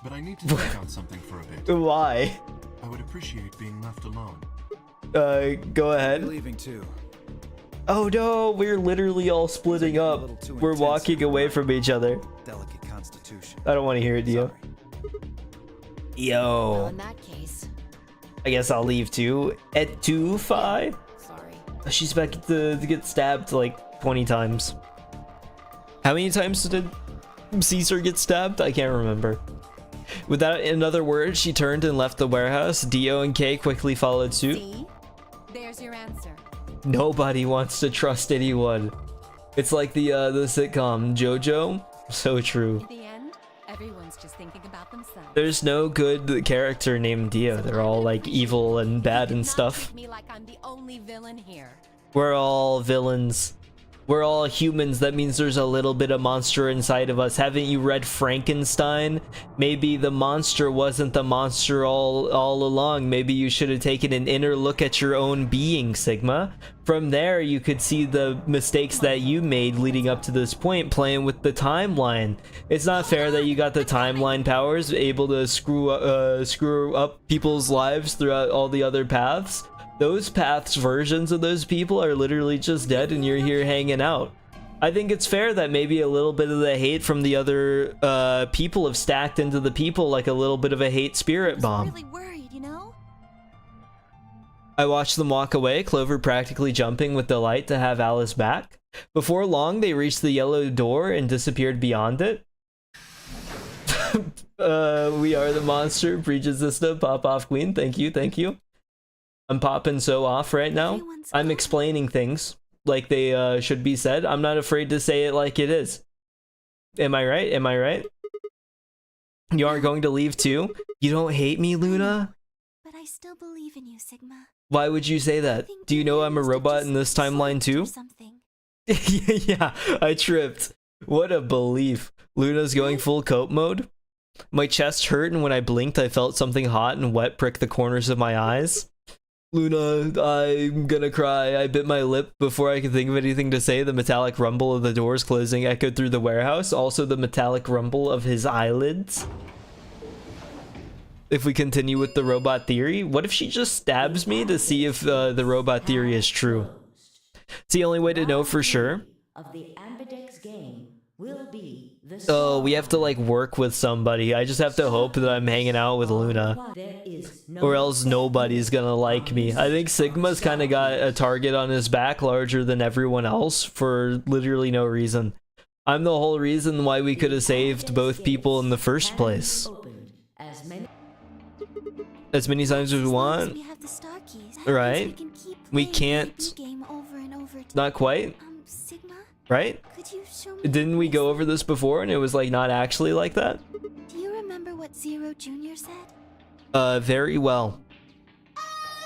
but I need to think on something for a bit. Why? I would appreciate being left alone. Go ahead. I'm leaving too. Oh no, we're literally all splitting up. We're walking away from each other. Delicate constitution. I don't want to hear it, Dio. Well, Yo. in that case, I guess I'll leave too. At 2-5? sorry. She's back to get stabbed like 20 times. How many times did Caesar get stabbed? I can't remember. Without another word, she turned and left the warehouse. Dio and Kay quickly followed suit. See? There's your answer. Nobody wants to trust anyone. It's like the sitcom JoJo. So true. In the end, everyone's just thinking about themselves. There's no good character named Dio. They're all like evil and bad and Do not stuff. treat me like I'm the only villain here. We're all villains. We're all humans. That means there's a little bit of monster inside of us. Haven't you read Frankenstein? Maybe the monster wasn't the monster all along. Maybe you should have taken an inner look at your own being, Sigma. From there, you could see the mistakes that you made leading up to this point, playing with the timeline. It's not fair that you got the timeline powers, able to screw up people's lives throughout all the other paths. Those paths versions of those people are literally just dead and you're here hanging out. I think it's fair that maybe a little bit of the hate from the other people have stacked into the people like a little bit of a hate spirit bomb. I'm really worried, you know? I watched them walk away, Clover practically jumping with delight to have Alice back. Before long, they reached the yellow door and disappeared beyond it. We are the monster, preaches Zista, pop off queen, thank you, thank you. I'm popping so off right now. Everyone's I'm gone. explaining things like they should be said. I'm not afraid to say it like it is. Am I right? Am I right? You aren't going to leave too? You don't hate me, Luna? But I still believe in you, Sigma. Why would you say I that? think Do you know I'm a must have robot just in this timeline slipped or too? something. Yeah, I tripped. What a belief. Luna's going full cope mode. My chest hurt, and when I blinked, I felt something hot and wet prick the corners of my eyes. Luna, I'm gonna cry. I bit my lip before I could think of anything to say. The metallic rumble of the doors closing echoed through the warehouse. Also the metallic rumble of his eyelids. If we continue with the robot theory, what if she just stabs me to see if the robot theory is true? It's the only way to know for sure. Of the Ambidex game will be the Oh, we have to like work with somebody. I just have to hope that I'm hanging out with Luna. There is no Or else nobody's gonna like me. I think Sigma's kind of got a target on his back larger than everyone else for literally no reason. I'm the whole reason why we could have saved both people in the first place. opened as many As many times as we As long as want. we have the star keys, that Right. means we can keep We playing the can't- AB game over and over to- Not quite, Sigma, right? could you show me? Didn't we go over this before and it was like not actually like that? Do you remember what Zero Jr. said? Very well.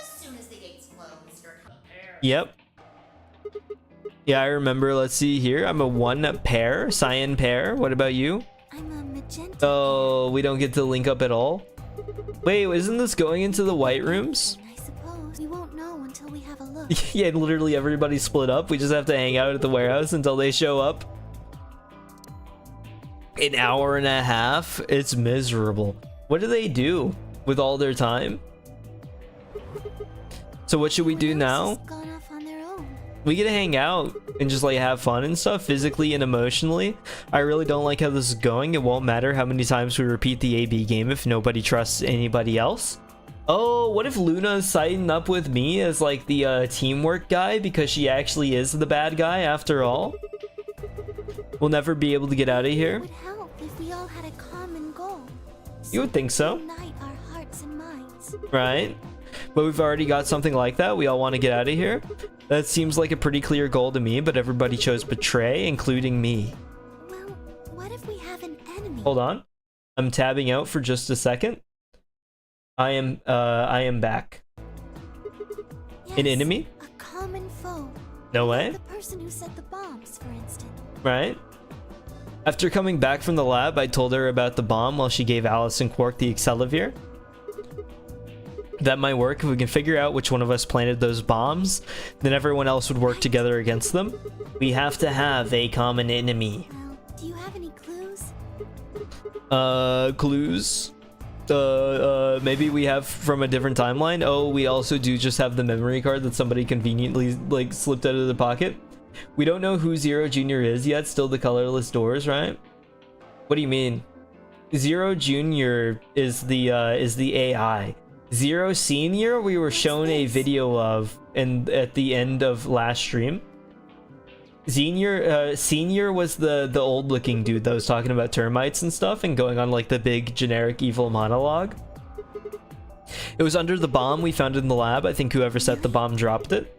As soon as the gates close, you're Yep. Yeah, I remember. Let's see here. I'm a 1 pair, cyan pair. What about you? I'm a magenta. Oh, we don't get to link up at all? Wait, isn't this going into the white rooms? I suppose we won't know until we have a look. Yeah, literally everybody split up. We just have to hang out at the warehouse until they show up. An hour and a half? It's miserable. What do they do with all their time? So what should we do Everyone else now? has gone off on their own. We get to hang out and just like have fun and stuff physically and emotionally. I really don't like how this is going. It won't matter how many times we repeat the AB game if nobody trusts anybody else. Oh, what if Luna's siding up with me as like the teamwork guy because she actually is the bad guy after all? We'll never be able to get out of It here. would help if we all had a common goal. You would think so. Unite our hearts and minds. Right? but we've already got something like that. We all want to get out of here. That seems like a pretty clear goal to me, but everybody chose betray, including me. Well, what if we have an enemy? Hold on. I'm tabbing out for just a second. I am back. An Yes, enemy? a common foe. No way. The person who set the bombs, for instance. Right? After coming back from the lab, I told her about the bomb while she gave Alice and Quark the Accelavir. That might work if we can figure out which one of us planted those bombs, then everyone else would work together against them. We have to have a common enemy. Well, do you have any clues? Clues? Maybe we have from a different timeline. Oh, we also do just have the memory card that somebody conveniently, like, slipped out of the pocket. We don't know who Zero Jr. is yet, still the colorless doors, right? What do you mean? Zero Jr. is the AI. Zero Senior, we were shown a video of at the end of last stream. Senior was the old looking dude that was talking about termites and stuff and going on like the big generic evil monologue. It was under the bomb we found in the lab. I think whoever set the bomb dropped it.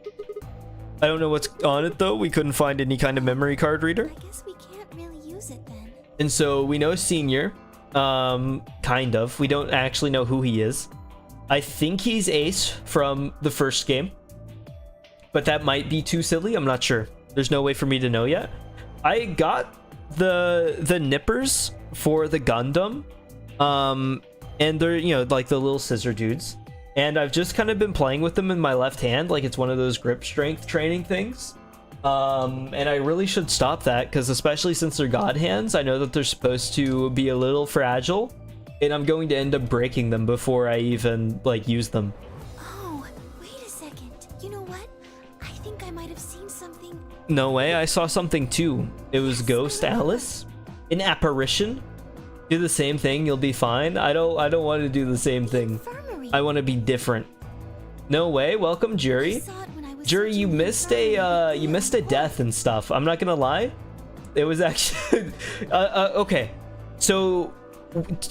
I don't know what's on it though. We couldn't find any kind of memory card reader. I guess we can't really use it then. And so we know Senior, kind of. We don't actually know who he is. I think he's Ace from the first game, but that might be too silly. I'm not sure. There's no way for me to know yet. I got the nippers for the Gundam, and they're, you know, like the little scissor dudes, and I've just kind of been playing with them in my left hand, like it's one of those grip strength training things. And I really should stop that, because especially since they're god hands, I know that they're supposed to be a little fragile, and I'm going to end up breaking them before I even like use them. Oh, wait a second. You know what? I think I might have seen something. No way, I saw something too. It was Ghost Alice, an apparition. Do the same thing, you'll be fine. I don't want to do the same thing. Infirmary. I want to be different. No way. Welcome, I Jury. saw it when I was Jury, you searching the missed infirmary. you missed a death and stuff. I'm not gonna lie. It was actually okay. So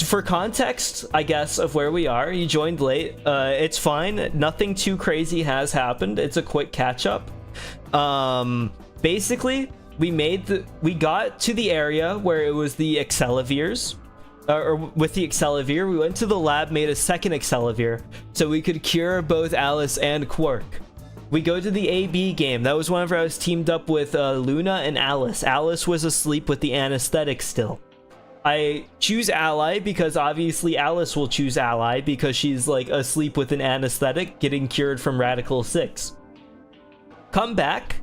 for context, I guess, of where we are, you joined late. It's fine. Nothing too crazy has happened. It's a quick catch up. Basically, we got to the area where it was the Accelavirs. Or with the Accelavir, we went to the lab, made a second Accelavir, so we could cure both Alice and Quark. We go to the AB game. That was whenever I was teamed up with Luna and Alice. Alice was asleep with the anesthetic still. I choose Ally because obviously Alice will choose Ally because she's like asleep with an anesthetic getting cured from Radical 6. Come back.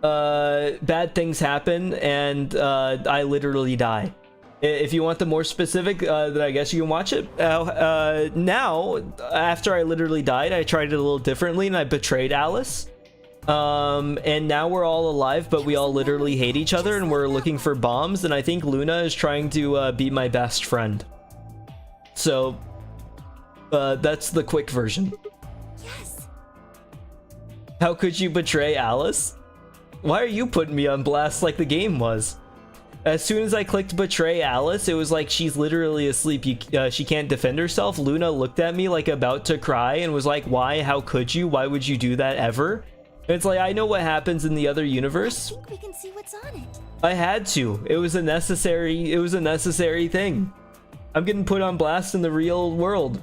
Bad things happen and I literally die. If you want the more specific, then I guess you can watch it. Now, after I literally died, I tried it a little differently and I betrayed Alice. And now we're all alive, but we all literally hate each other and we're looking for bombs. And I think Luna is trying to be my best friend. So, that's the quick version. Yes. How could you betray Alice? Why are you putting me on blast like the game was? As soon as I clicked betray Alice, it was like she's literally asleep. She can't defend herself. Luna looked at me like about to cry and was like, why? How could you? Why would you do that ever? And it's like, I know what happens in the other universe. I think we can see what's on it. I had to. It was a necessary thing. I'm getting put on blast in the real world.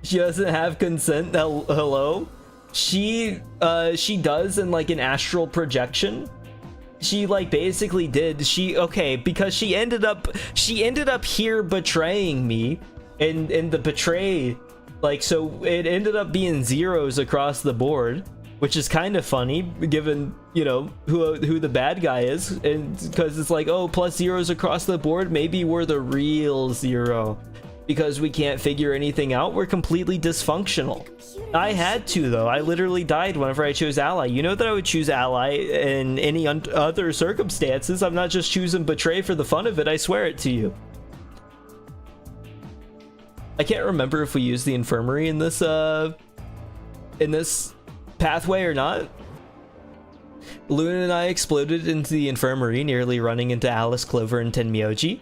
She doesn't have consent. Hello? She does in like an astral projection. She like basically did. Because she ended up here betraying me, and the betray, like, so it ended up being zeros across the board, which is kind of funny given, you know, who the bad guy is, and because it's like, oh, plus zeros across the board, maybe we're the real zero because we can't figure anything out. We're completely dysfunctional. I had to, though. I literally died whenever I chose Ally. You know that I would choose Ally in any other circumstances. I'm not just choosing Betray for the fun of it. I swear it to you. I can't remember if we used the infirmary in this pathway or not. Luna and I exploded into the infirmary, nearly running into Alice, Clover, and Tenmyoji.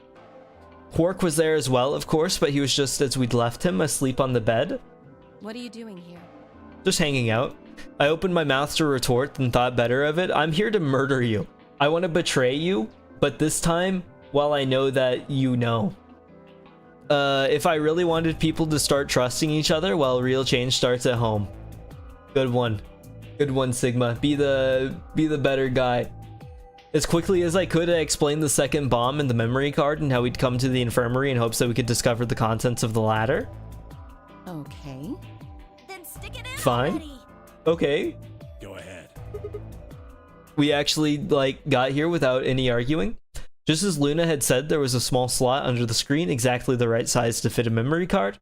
Quark was there as well, of course, but he was just as we'd left him, asleep on the bed. What are you doing here? Just hanging out. I opened my mouth to retort and thought better of it. I'm here to murder you. I want to betray you, but this time, while I know that you know. If I really wanted people to start trusting each other, well, real change starts at home. Good one. Good one, Sigma. Be the better guy. As quickly as I could, I explained the second bomb and the memory card and how we'd come to the infirmary in hopes that we could discover the contents of the latter. Okay. Then stick it in Fine. already. Okay. Go ahead. We actually, like, got here without any arguing. Just as Luna had said, there was a small slot under the screen, exactly the right size to fit a memory card.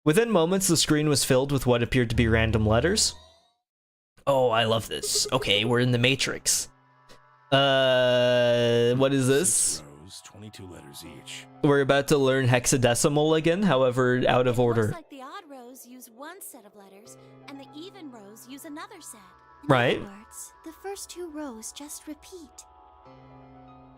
Within moments, the screen was filled with what appeared to be random letters. Oh, I love this. Okay, we're in the Matrix. What is this? 6 rows, 22 letters each. We're about to learn hexadecimal again, however, out of order. Looks like the odd rows use one set of letters, and the even rows use another set. In Right. other words, the first 2 rows just repeat.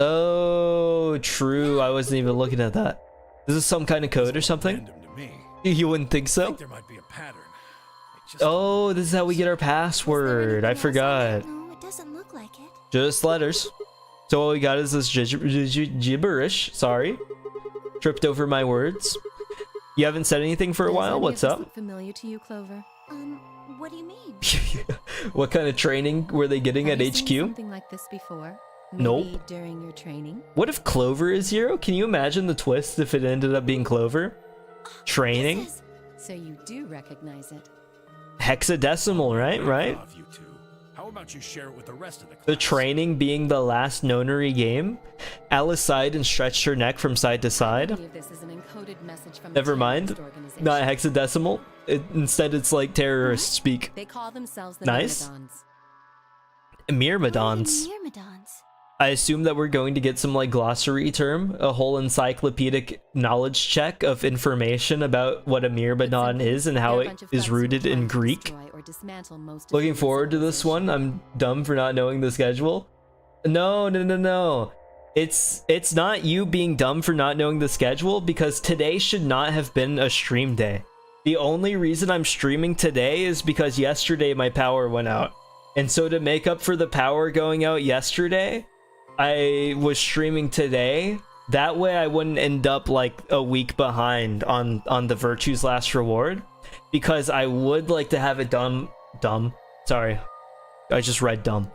Oh, true. I wasn't even looking at that. Is this some kind of code or something? Random to me. You wouldn't think I so? think there might be a pattern. It just Oh, this is how we get our password. I forgot. No, it doesn't look like it. Just letters. So all we got is this gibberish. Sorry. Tripped over my words. You haven't said anything for a Does while? any What's of this up? look familiar to you, Clover? What do you mean? What kind of training were they getting Have at you seen HQ? something like this before? Nope. Maybe during your training? What if Clover is Zero? Can you imagine the twist if it ended up being Clover? Training? This is- So you do recognize it. Hexadecimal, right? Right? Off you two. How about you share it with the rest of the class? The training being the last nonary game? Alice sighed and stretched her neck from side to I side. believe this is an encoded message from a Never mind. terrorist organization. Not hexadecimal. Instead, it's like terrorist speak. They call themselves the Nice. Myrmidons. Myrmidons. Myrmidons. I assume that we're going to get some like glossary term, a whole encyclopedic knowledge check of information about what a Myrmidon is and how They're a it bunch of is thugs rooted who in plan to Greek. destroy or dismantle most of Looking human forward to this one. civilization. I'm dumb for not knowing the schedule. No. It's not you being dumb for not knowing the schedule, because today should not have been a stream day. The only reason I'm streaming today is because yesterday my power went out. And so to make up for the power going out yesterday, I was streaming today. That way I wouldn't end up like a week behind on the Virtue's Last Reward, because I would like to have it dumb. Sorry. I just read dumb.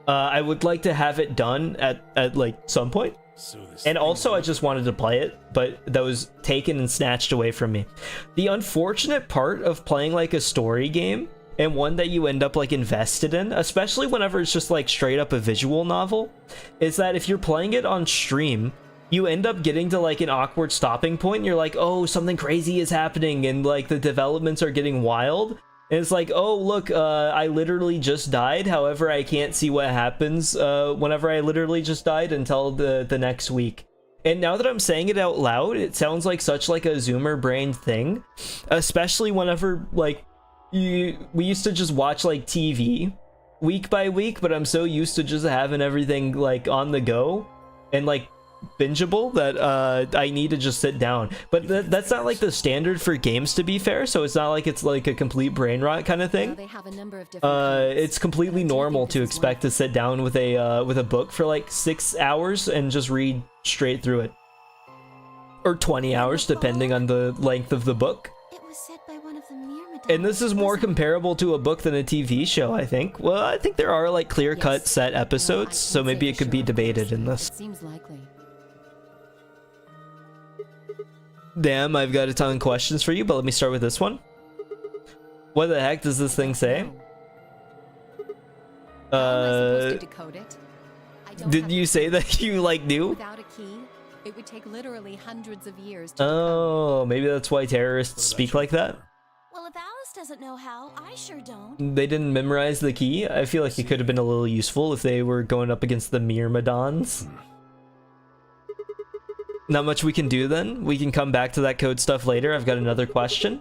I would like to have it done at like some point. So this And thing also I works. just wanted to play it, but that was taken and snatched away from me. The unfortunate part of playing like a story game, and one that you end up like invested in, especially whenever it's just like straight up a visual novel, is that if you're playing it on stream, you end up getting to like an awkward stopping point and you're like, oh, something crazy is happening and like the developments are getting wild. And it's like, oh, look, I literally just died. However, I can't see what happens whenever I literally just died until the next week. And now that I'm saying it out loud, it sounds like such like a Zoomer brain thing, especially whenever like we used to just watch like TV week by week, but I'm so used to just having everything like on the go and like bingeable that I need to just sit down. But that's not like the standard for games, to be fair, so it's not like it's like a complete brain rot kind of Well, thing. they have a number of different kinds. It's completely But I do normal think to this is expect to one. sit down with a book for like 6 hours and just read straight through it, or 20 hours depending on the length of the book. It was said by one of the Myrmidons. And this is more wasn't it? comparable to a book than a TV show, I think. Well, I think there are like clear-cut Yes. set No, I episodes, so can't maybe say it for could be sure, of debated course. in this. It seems likely. Damn, I've got a ton of questions for you, but let me start with this one. What the heck does this thing say? No. How am I supposed to decode it? I don't Did have you a say key. that you like knew? Without a key, it would take literally hundreds of years to decode. Oh, maybe that's why terrorists speak like that. Well, if Alice doesn't know how, I sure don't. They didn't memorize the key. I feel like it could have been a little useful if they were going up against the Myrmidons. Not much we can do then. We can come back to that code stuff later. I've got another question.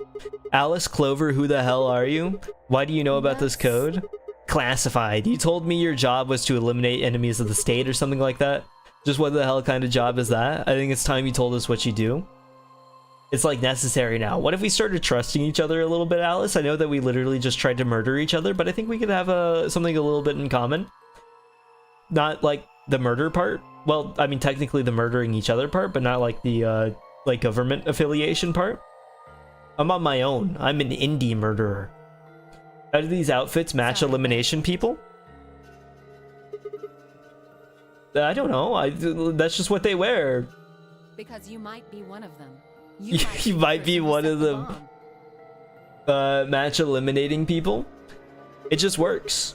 Alice Clover, who the hell are you? Why do you know about this code? Classified. You told me your job was to eliminate enemies of the state or something like that. Just what the hell kind of job is that? I think it's time you told us what you do. it's like necessary now. What if we started trusting each other a little bit, Alice? I know that we literally just tried to murder each other, but I think we could have something a little bit in common. Not like the murder part. Well, I mean, technically the murdering each other part, but not like the like government affiliation part. I'm on my own. I'm an indie murderer. How do these outfits match elimination people? I don't know. That's just what they wear. Because you might be one of them. You might be one of them. Match eliminating people? It just works.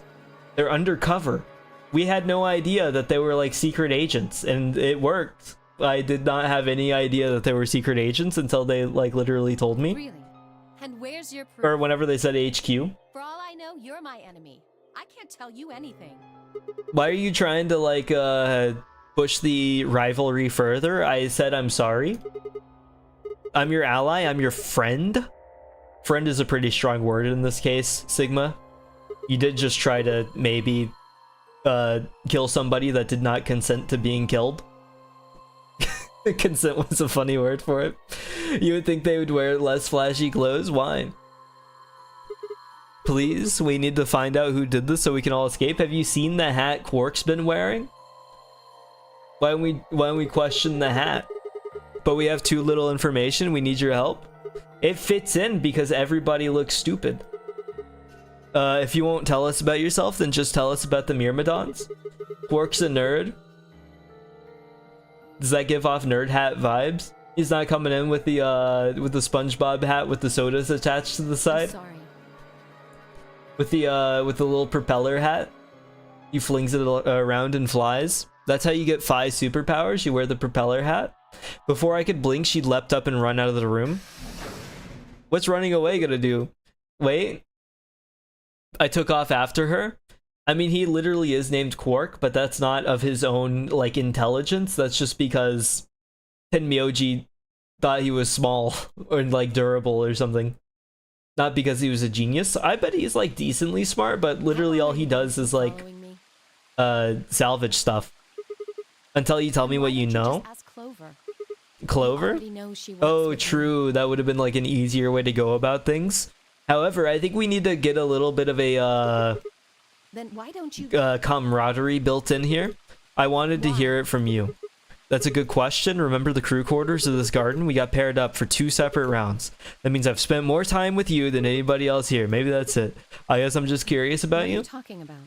They're undercover. We had no idea that they were like secret agents, and it worked. I did not have any idea that they were secret agents until they like literally told me. Really? And where's your proof? Or whenever they said HQ. For all I know, you're my enemy. I can't tell you anything. Why are you trying to like push the rivalry further? I said I'm sorry. I'm your ally. I'm your friend. Friend is a pretty strong word in this case, Sigma. You did just try to maybe kill somebody that did not consent to being killed. Consent was a funny word for it. You would think they would wear less flashy clothes? Why? Please, we need to find out who did this so we can all escape. Have you seen the hat Quark's been wearing? Why don't we question the hat? But we have too little information. We need your help. It fits in because everybody looks stupid. If you won't tell us about yourself, then just tell us about the Myrmidons. Quark's a nerd. Does that give off nerd hat vibes? He's not coming in with the SpongeBob hat with the sodas attached to the side. I'm sorry. With the little propeller hat. He flings it around and flies. That's how you get 5 superpowers. You wear the propeller hat. Before I could blink, she leapt up and run out of the room. What's running away gonna do? Wait. I took off after her. I mean, he literally is named Quark, but that's not of his own, like, intelligence. That's just because Tenmyoji thought he was small or, like, durable or something. Not because he was a genius. I bet he's, like, decently smart, but literally all he does is, like, salvage stuff. Until you tell me what you know. Clover? Oh, true. That would have been, like, an easier way to go about things. However, I think we need to get a little bit of a, then why don't you camaraderie built in here. I wanted to hear it from you. That's a good question. Remember the crew quarters of this garden? We got paired up for 2 separate rounds. That means I've spent more time with you than anybody else here. Maybe that's it. I guess I'm just curious about you. What are you talking about?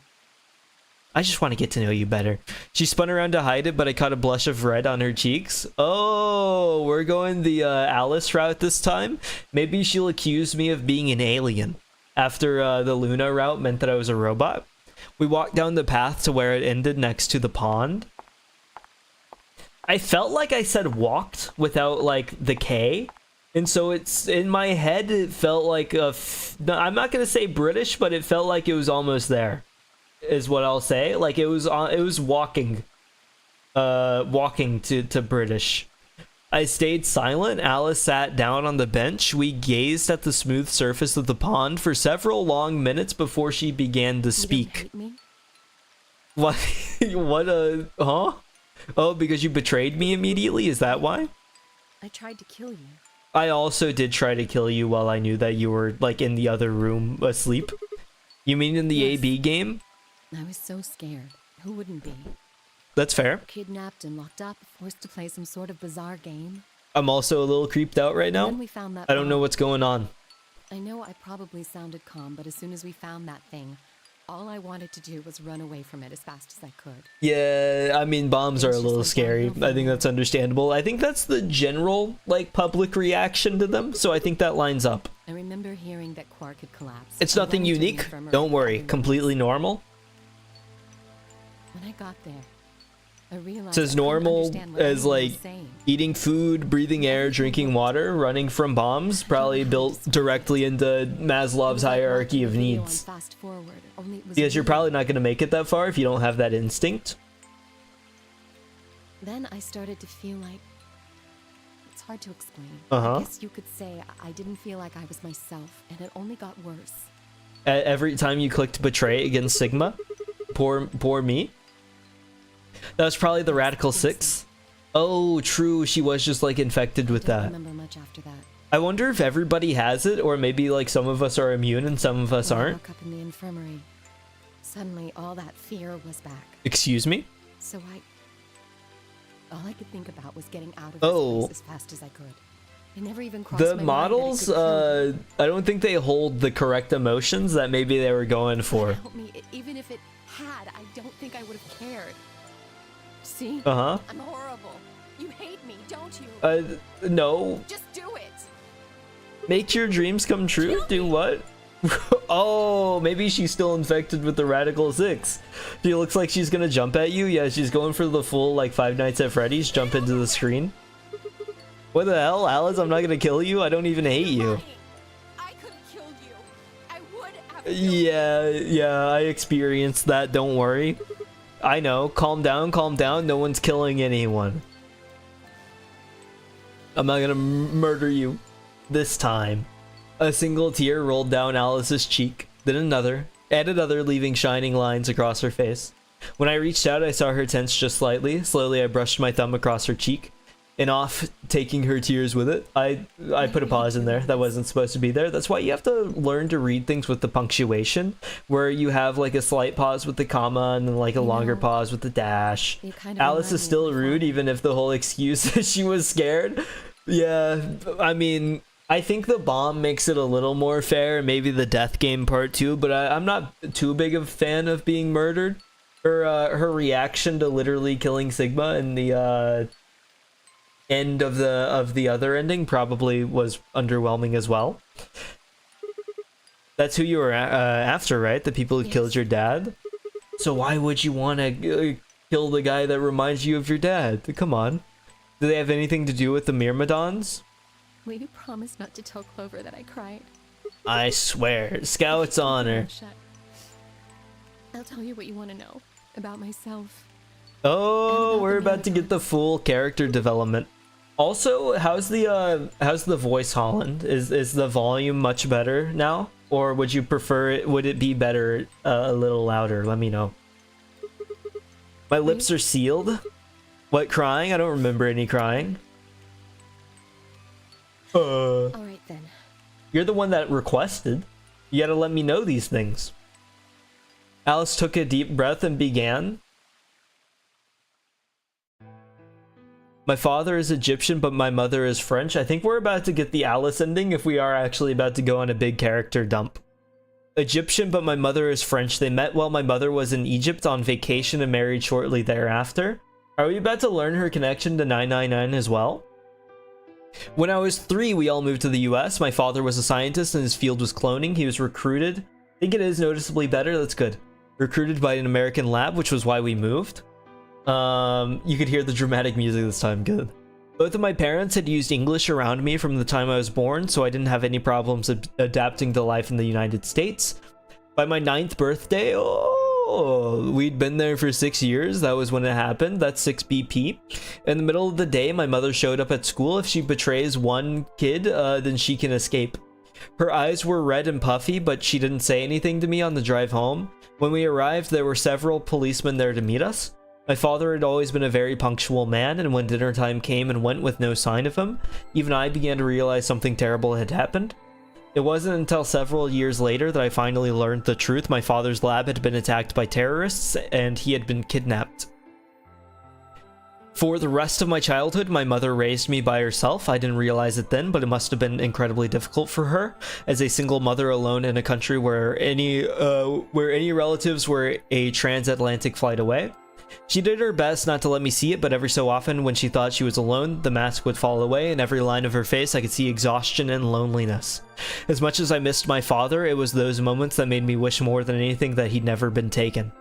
I just want to get to know you better. She spun around to hide it, but I caught a blush of red on her cheeks. Oh, we're going the Alice route this time. Maybe she'll accuse me of being an alien. After the Luna route meant that I was a robot. We walked down the path to where it ended next to the pond. I felt like I said walked without like the K. And so it's in my head, it felt like I'm not going to say British, but it felt like it was almost there. Is what I'll say. Like it was walking to British. I stayed silent. Alice sat down on the bench. We gazed at the smooth surface of the pond for several long minutes before she began to speak. What? Huh? Oh, because you betrayed me immediately? Is that why? I tried to kill you. I also did try to kill you while I knew that you were like in the other room asleep. You mean in the Yes. AB game? I was so scared. Who wouldn't be? That's fair. Kidnapped and locked up, forced to play some sort of bizarre game. I'm also a little creeped out right now. Then we found that I don't know what's going on. I know I probably sounded calm, but as soon as we found that thing, all I wanted to do was run away from it as fast as I could. Yeah, I mean, bombs are a little scary. I think that's understandable. I think that's the general, like, public reaction to them, so I think that lines up. I remember hearing that Quark had collapsed. It's nothing I went to the unique. infirmary Don't worry. everywhere. Completely normal. When I got there, I realized It's as I couldn't normal understand what as, anyone like, was saying. eating food, breathing air, drinking water, running from bombs, probably built directly into Maslow's hierarchy of needs. Fast forward, only it was Because you're real. probably not going to make it that far if you don't have that instinct. Then I started to feel like... It's hard to explain. Uh-huh. I guess you could say I didn't feel like I was myself, and it only got worse. Every time you clicked betray against Sigma, poor me. That was probably the Radical 6. Oh, true. She was just like infected with I don't that. remember much after that. I wonder if everybody has it, or maybe like some of us are immune and some of us When I aren't. woke up in the infirmary, suddenly all that fear was back. Excuse me? So all I could think about was getting out of Oh. this place as fast as I could. It never even crossed The my mind models, that it could kill me. I don't think they hold the correct emotions that maybe they were going for. Help me. Even if it had, I don't think I would have cared. See? Uh-huh. I'm horrible. You hate me, don't you? No. Just do it. Make your dreams come true? Do what? Oh, maybe she's still infected with the Radical 6. She looks like she's gonna jump at you. Yeah, she's going for the full, like, Five Nights at Freddy's jump into the screen. What the hell, Alice? I'm not gonna kill you. I don't even hate you. I could have killed you. I would have killed you. Yeah, I experienced that. Don't worry. I know. Calm down, calm down. No one's killing anyone. I'm not gonna murder you this time. A single tear rolled down Alice's cheek, then another, and another, leaving shining lines across her face. When I reached out, I saw her tense just slightly. Slowly, I brushed my thumb across her cheek, and off, taking her tears with it. I put a pause in there. That wasn't supposed to be there. That's why you have to learn to read things with the punctuation, where you have like a slight pause with the comma and then like a longer pause with the dash. Alice is still rude, even if the whole excuse is she was scared. Yeah, I mean, I think the bomb makes it a little more fair, maybe the death game part too, but I'm not too big of a fan of being murdered. Her reaction to literally killing Sigma in the end of the other ending probably was underwhelming as well. That's who you were after, right? The people who killed your dad? So why would you want to kill the guy that reminds you of your dad? Come on. Do they have anything to do with the Myrmidons? Will you promise not to tell Clover that I cried? I swear. Scout's honor. Shut. I'll tell you what you want to know about myself. Oh, we're about to get the full character development. Also, how's the voice, Holland? Is the volume much better now? Or would you prefer it, would it be better a little louder? Let me know. My lips are sealed. What, crying? I don't remember any crying. All right then. You're the one that requested. You gotta let me know these things. Alice took a deep breath and began. My father is Egyptian, but my mother is French. I think we're about to get the Alice ending if we are actually about to go on a big character dump. Egyptian, but my mother is French. They met while my mother was in Egypt on vacation and married shortly thereafter. Are we about to learn her connection to 999 as well? When I was 3, we all moved to the US. My father was a scientist and his field was cloning. He was recruited. I think it is noticeably better. That's good. Recruited by an American lab, which was why we moved. You could hear the dramatic music this time. Good. Both of my parents had used English around me from the time I was born, so I didn't have any problems adapting to life in the United States. By my 9th birthday, we'd been there for 6 years. That was when it happened. That's 6 BP. In the middle of the day, my mother showed up at school. If she betrays one kid, then she can escape. Her eyes were red and puffy, but she didn't say anything to me on the drive home. When we arrived, there were several policemen there to meet us. My father had always been a very punctual man, and when dinner time came and went with no sign of him, even I began to realize something terrible had happened. It wasn't until several years later that I finally learned the truth. My father's lab had been attacked by terrorists, and he had been kidnapped. For the rest of my childhood, my mother raised me by herself. I didn't realize it then, but it must have been incredibly difficult for her, as a single mother alone in a country where any relatives were a transatlantic flight away. She did her best not to let me see it, but every so often, when she thought she was alone, the mask would fall away, and every line of her face I could see exhaustion and loneliness. As much as I missed my father, it was those moments that made me wish more than anything that he'd never been taken.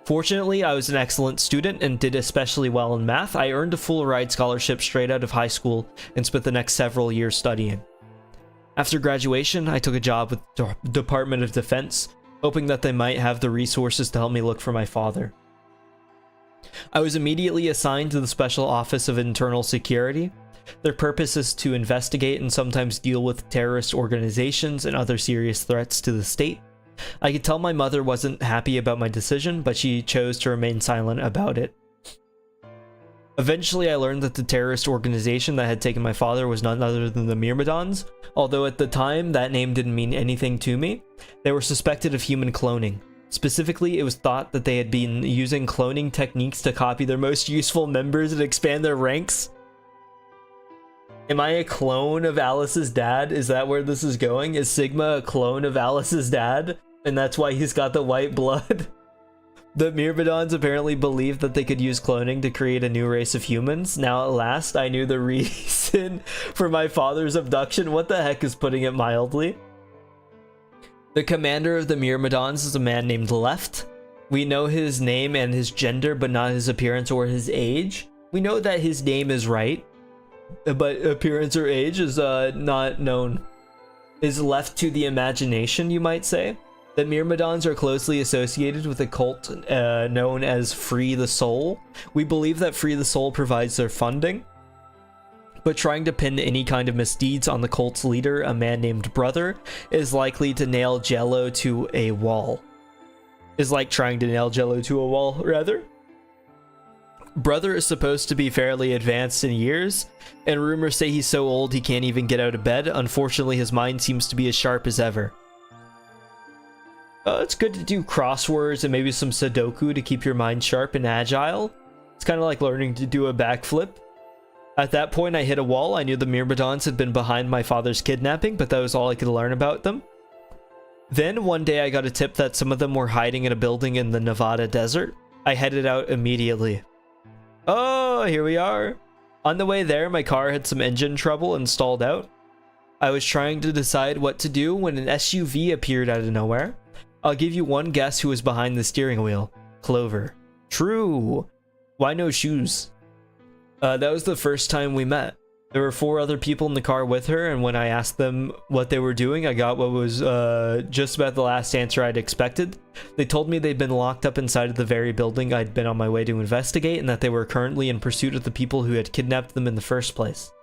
Fortunately, I was an excellent student and did especially well in math. I earned a full ride scholarship straight out of high school and spent the next several years studying. After graduation, I took a job with the Department of Defense, hoping that they might have the resources to help me look for my father. I was immediately assigned to the Special Office of Internal Security. Their purpose is to investigate and sometimes deal with terrorist organizations and other serious threats to the state. I could tell my mother wasn't happy about my decision, but she chose to remain silent about it. Eventually, I learned that the terrorist organization that had taken my father was none other than the Myrmidons, although at the time that name didn't mean anything to me. They were suspected of human cloning. Specifically, it was thought that they had been using cloning techniques to copy their most useful members and expand their ranks. Am I a clone of Alice's dad? Is that where this is going? Is Sigma a clone of Alice's dad? And that's why he's got the white blood? The Myrmidons apparently believed that they could use cloning to create a new race of humans. Now at last, I knew the reason for my father's abduction. What the heck is putting it mildly? The commander of the Myrmidons is a man named Left. We know his name and his gender, but not his appearance or his age. We know that his name is right, but appearance or age is not known. Is left to the imagination, you might say. The Myrmidons are closely associated with a cult known as Free the Soul. We believe that Free the Soul provides their funding, but trying to pin any kind of misdeeds on the cult's leader, a man named Brother, is likely to nail Jello to a wall. Is like trying to nail Jello to a wall, rather. Brother is supposed to be fairly advanced in years, and rumors say he's so old he can't even get out of bed. Unfortunately, his mind seems to be as sharp as ever. It's good to do crosswords and maybe some Sudoku to keep your mind sharp and agile. It's kind of like learning to do a backflip. At that point, I hit a wall. I knew the Myrmidons had been behind my father's kidnapping, but that was all I could learn about them. Then, one day, I got a tip that some of them were hiding in a building in the Nevada desert. I headed out immediately. Oh, here we are. On the way there, my car had some engine trouble and stalled out. I was trying to decide what to do when an SUV appeared out of nowhere. I'll give you one guess who was behind the steering wheel. Clover. True. Why no shoes? That was the first time we met. There were 4 other people in the car with her, and when I asked them what they were doing, I got what was just about the last answer I'd expected. They told me they'd been locked up inside of the very building I'd been on my way to investigate, and that they were currently in pursuit of the people who had kidnapped them in the first place.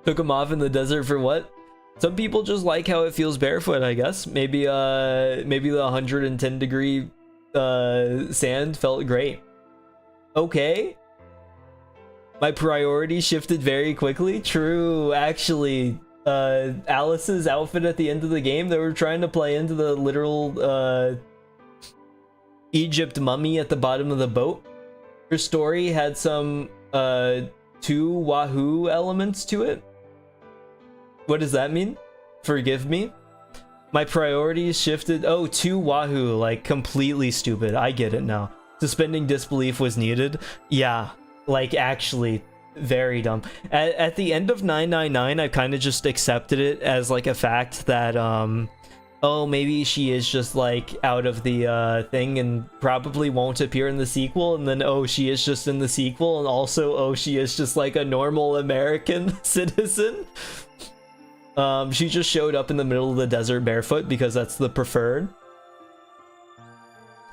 Took them off in the desert for what? Some people just like how it feels barefoot, I guess. Maybe the 110 degree sand felt great. Okay. My priorities shifted very quickly. True, actually. Alice's outfit at the end of the game, they were trying to play into the literal Egypt mummy at the bottom of the boat. Her story had some two Wahoo elements to it. What does that mean? Forgive me. My priorities shifted. Oh, to Wahoo, like completely stupid. I get it now. Suspending disbelief was needed. Yeah, like actually very dumb. At the end of 999, I kind of just accepted it as like a fact that oh, maybe she is just like out of the thing and probably won't appear in the sequel, and then oh, she is just in the sequel, and also oh, she is just like a normal American citizen. She just showed up in the middle of the desert barefoot because that's the preferred.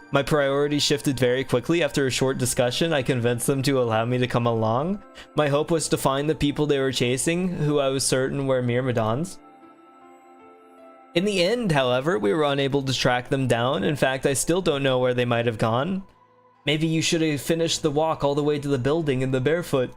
My priorities shifted very quickly. After a short discussion, I convinced them to allow me to come along. My hope was to find the people they were chasing, who I was certain were Myrmidons. In the end, however, we were unable to track them down. In fact, I still don't know where they might have gone. Maybe you should have finished the walk all the way to the building in the barefoot.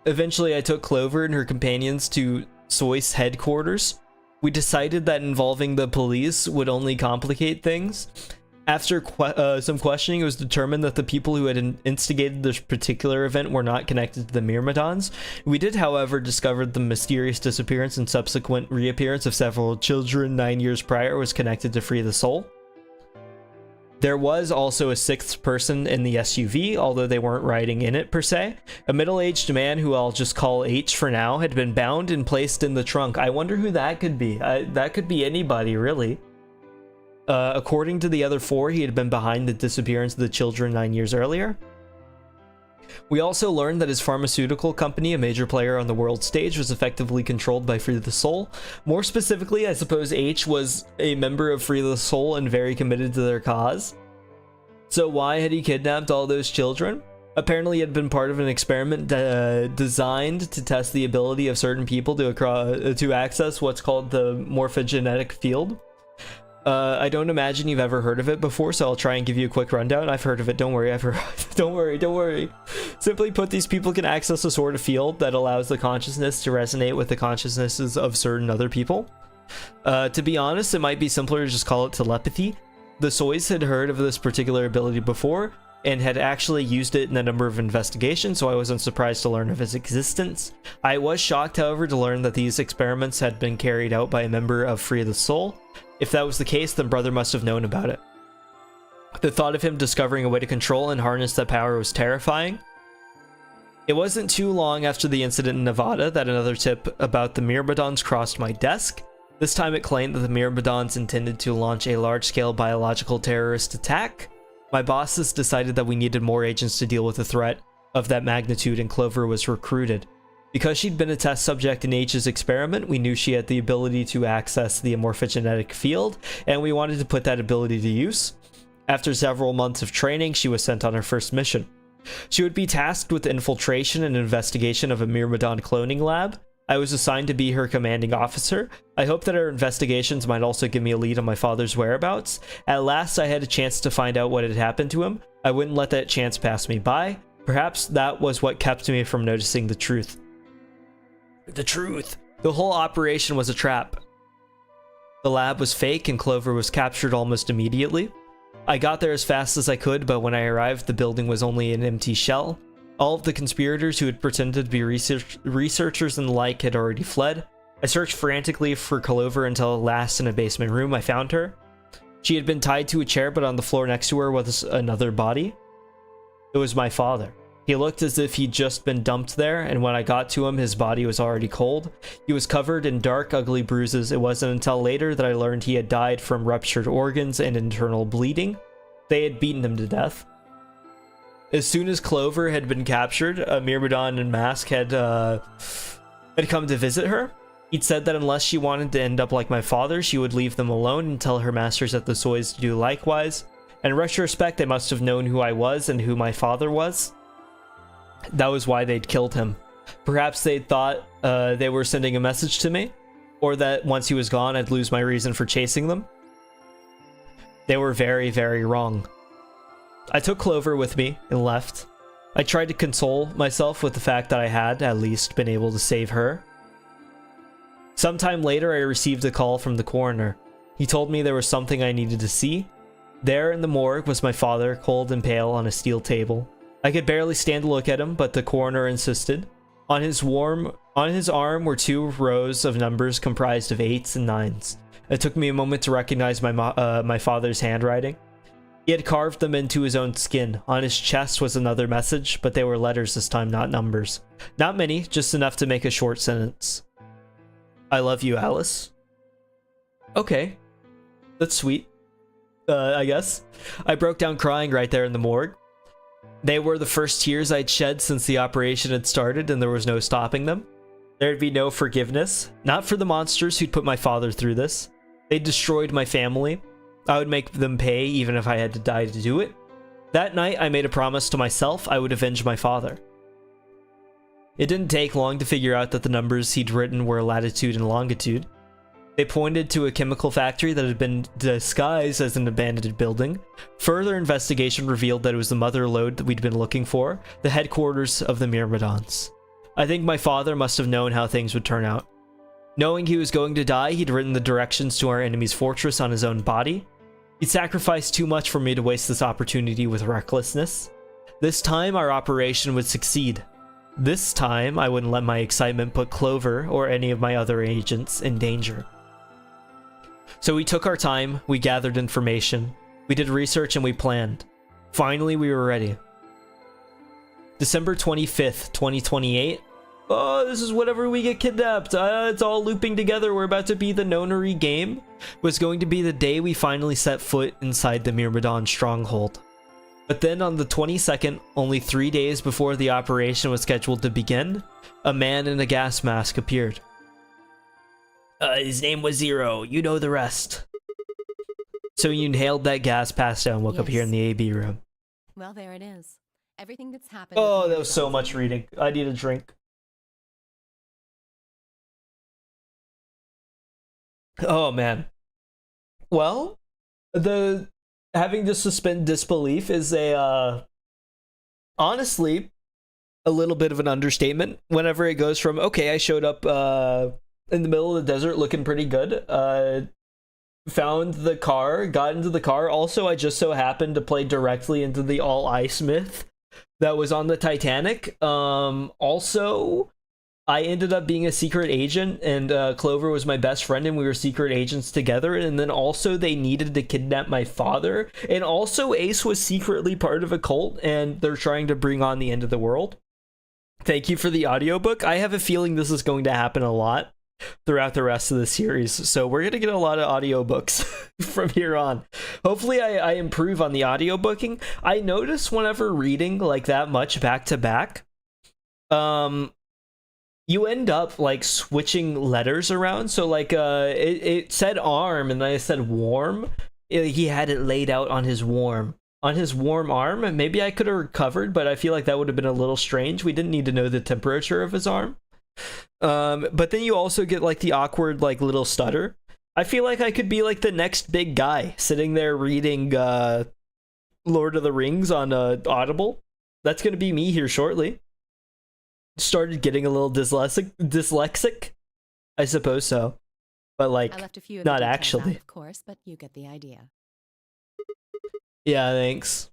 Eventually, I took Clover and her companions to Soyce headquarters. We decided that involving the police would only complicate things. After some questioning, it was determined that the people who had instigated this particular event were not connected to the Myrmidons. We did, however, discover the mysterious disappearance and subsequent reappearance of several children 9 years prior was connected to Free the Soul. There was also a 6th person in the SUV, although they weren't riding in it per se. A middle-aged man, who I'll just call H for now, had been bound and placed in the trunk. I wonder who that could be. That could be anybody, really. According to the other 4, he had been behind the disappearance of the children 9 years earlier. We also learned that his pharmaceutical company, a major player on the world stage, was effectively controlled by Free the Soul. More specifically, I suppose H was a member of Free the Soul and very committed to their cause. So why had he kidnapped all those children? Apparently he had been part of an experiment designed to test the ability of certain people to access what's called the morphogenetic field. I don't imagine you've ever heard of it before, so I'll try and give you a quick rundown. I've heard of it, don't worry, I've heard don't worry. Simply put, these people can access a sort of field that allows the consciousness to resonate with the consciousnesses of certain other people. To be honest, it might be simpler to just call it telepathy. The Soys had heard of this particular ability before, and had actually used it in a number of investigations, so I wasn't surprised to learn of its existence. I was shocked, however, to learn that these experiments had been carried out by a member of Free the Soul. If that was the case, then Brother must have known about it. The thought of him discovering a way to control and harness that power was terrifying. It wasn't too long after the incident in Nevada that another tip about the Myrmidons crossed my desk. This time it claimed that the Myrmidons intended to launch a large-scale biological terrorist attack. My bosses decided that we needed more agents to deal with a threat of that magnitude, and Clover was recruited. Because she'd been a test subject in H's experiment, we knew she had the ability to access the morphogenetic field, and we wanted to put that ability to use. After several months of training, she was sent on her first mission. She would be tasked with infiltration and investigation of a Myrmidon cloning lab. I was assigned to be her commanding officer. I hope that her investigations might also give me a lead on my father's whereabouts. At last, I had a chance to find out what had happened to him. I wouldn't let that chance pass me by. Perhaps that was what kept me from noticing the truth. The truth. The whole operation was a trap. The lab was fake and Clover was captured almost immediately. I got there as fast as I could, but when I arrived, the building was only an empty shell. All of the conspirators who had pretended to be researchers and the like had already fled. I searched frantically for Clover until at last in a basement room I found her. She had been tied to a chair, but on the floor next to her was another body. It was my father. He looked as if he'd just been dumped there, and when I got to him, his body was already cold. He was covered in dark, ugly bruises. It wasn't until later that I learned he had died from ruptured organs and internal bleeding. They had beaten him to death. As soon as Clover had been captured, a Myrmidon in mask had come to visit her. He'd said that unless she wanted to end up like my father, she would leave them alone and tell her masters at the Soys to do likewise. In retrospect, they must have known who I was and who my father was. That was why they'd killed him. Perhaps they thought they were sending a message to me, or that once he was gone, I'd lose my reason for chasing them. They were very, very wrong. I took Clover with me and left. I tried to console myself with the fact that I had, at least, been able to save her. Sometime later, I received a call from the coroner. He told me there was something I needed to see. There in the morgue was my father, cold and pale, on a steel table. I could barely stand to look at him, but the coroner insisted. On his arm were 2 rows of numbers comprised of 8s and 9s. It took me a moment to recognize my father's handwriting. He had carved them into his own skin. On his chest was another message, but they were letters this time, not numbers. Not many, just enough to make a short sentence. I love you, Alice. Okay. That's sweet. I guess. I broke down crying right there in the morgue. They were the first tears I'd shed since the operation had started, and there was no stopping them. There'd be no forgiveness. Not for the monsters who'd put my father through this. They destroyed my family. I would make them pay even if I had to die to do it. That night, I made a promise to myself I would avenge my father. It didn't take long to figure out that the numbers he'd written were latitude and longitude. They pointed to a chemical factory that had been disguised as an abandoned building. Further investigation revealed that it was the mother lode that we'd been looking for, the headquarters of the Myrmidons. I think my father must have known how things would turn out. Knowing he was going to die, he'd written the directions to our enemy's fortress on his own body. He'd sacrificed too much for me to waste this opportunity with recklessness. This time, our operation would succeed. This time, I wouldn't let my excitement put Clover or any of my other agents in danger. So we took our time, we gathered information, we did research, and we planned. Finally, we were ready. December 25th, 2028. Oh, this is whenever we get kidnapped. It's all looping together. We're about to be the nonary game. Was going to be the day we finally set foot inside the Myrmidon stronghold. But then on the 22nd, only 3 days before the operation was scheduled to begin, a man in a gas mask appeared. His name was Zero. You know the rest. So you inhaled that gas, passed out, and woke up here in the AB room. Well, there it is. Everything that's happened. Oh, that was so much reading. I need a drink. Oh, man. Well, the having to suspend disbelief is a honestly a little bit of an understatement. Whenever it goes from, okay, I showed up in the middle of the desert looking pretty good, found the car, got into the car. Also, I just so happened to play directly into the all ice myth that was on the Titanic. Also, I ended up being a secret agent, and Clover was my best friend, and we were secret agents together. And then also they needed to kidnap my father. And also Ace was secretly part of a cult, and they're trying to bring on the end of the world. Thank you for the audiobook. I have a feeling this is going to happen a lot throughout the rest of the series. So we're going to get a lot of audiobooks from here on. Hopefully I improve on the audiobooking. I notice whenever reading like that much back to back, you end up like switching letters around. So like it said arm and then it said warm. He had it laid out on his warm arm. Maybe I could have recovered, but I feel like that would have been a little strange. We didn't need to know the temperature of his arm. But then you also get like the awkward like little stutter. I feel like I could be like the next big guy sitting there reading Lord of the Rings on Audible. That's gonna be me here shortly. Started getting a little dyslexic, I suppose so, but like I left a few of not the details actually. out, of course, but you get the idea. Yeah, thanks.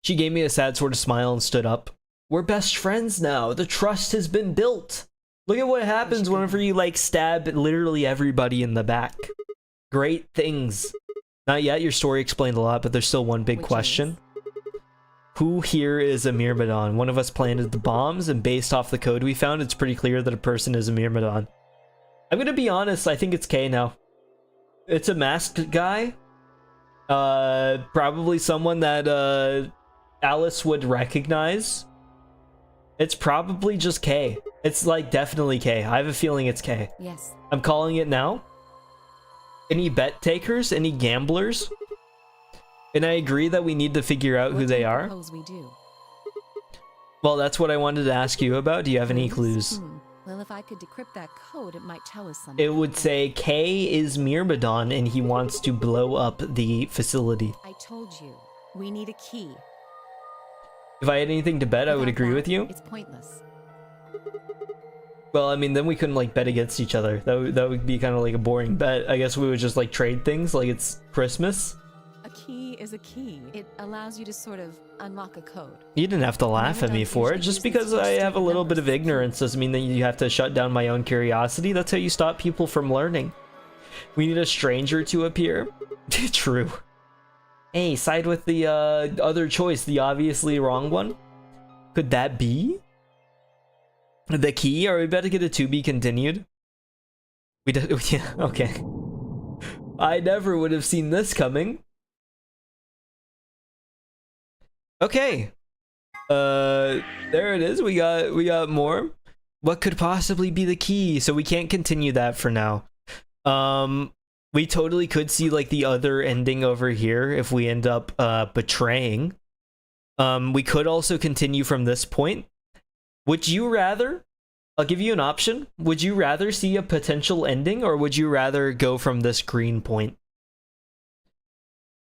She gave me a sad sort of smile and stood up. We're best friends now. The trust has been built. Look at what happens whenever you like stab literally everybody in the back. Great things. Not yet. Your story explained a lot, but there's still one big question. Who here is a Myrmidon? One of us planted the bombs, and based off the code we found, it's pretty clear that a person is a Myrmidon. I'm gonna be honest, I think it's K now. It's a masked guy. Probably someone that Alice would recognize. It's probably just K. It's like definitely K. I have a feeling it's K. Yes. I'm calling it now. Any bet takers? Any gamblers? And I agree that we need to figure out who they are. We do? Well, that's what I wanted to ask you about. Do you have any clues? Well, if I could decrypt that code, it might tell us something. It would say K is Myrmidon and he wants to blow up the facility. I told you, we need a key. If I had anything to bet, I would agree with you. It's pointless. Well, I mean, then we couldn't like bet against each other. That would be kind of like a boring bet. I guess we would just like trade things like it's Christmas. A key is a key. It allows you to sort of unlock a code. You didn't have to laugh at me for it. Just because I have a little bit of ignorance doesn't mean that you have to shut down my own curiosity. That's how you stop people from learning. We need a stranger to appear. True. Hey, side with the other choice, the obviously wrong one. Could that be the key? Are we about to get a to be continued? We did. Yeah. Okay. I never would have seen this coming. Okay. There it is. We got more. What could possibly be the key? So we can't continue that for now. We totally could see like the other ending over here if we end up betraying. We could also continue from this point. Would you rather? I'll give you an option. Would you rather see a potential ending, or would you rather go from this green point?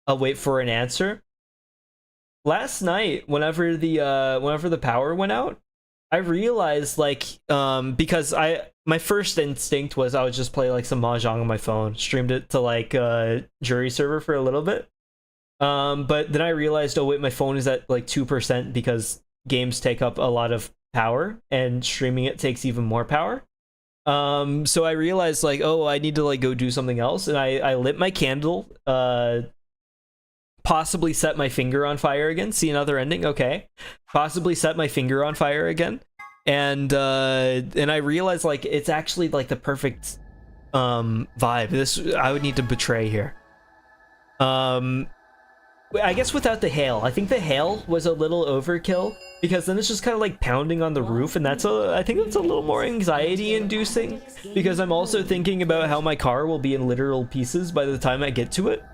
I'll wait for an answer. Last night, whenever the power went out, I realized like because my first instinct was I would just play like some mahjong on my phone, streamed it to like jury server for a little bit. But then I realized, oh wait, my phone is at like 2% because games take up a lot of power and streaming it takes even more power. So I realized like, oh, I need to like go do something else, and I lit my candle, possibly set my finger on fire again. See another ending? Okay. Possibly set my finger on fire again. And I realized like it's actually like the perfect vibe. This I would need to betray here. I guess without the hail. I think the hail was a little overkill because then it's just kind of like pounding on the roof, and I think that's a little more anxiety inducing because I'm also thinking about how my car will be in literal pieces by the time I get to it.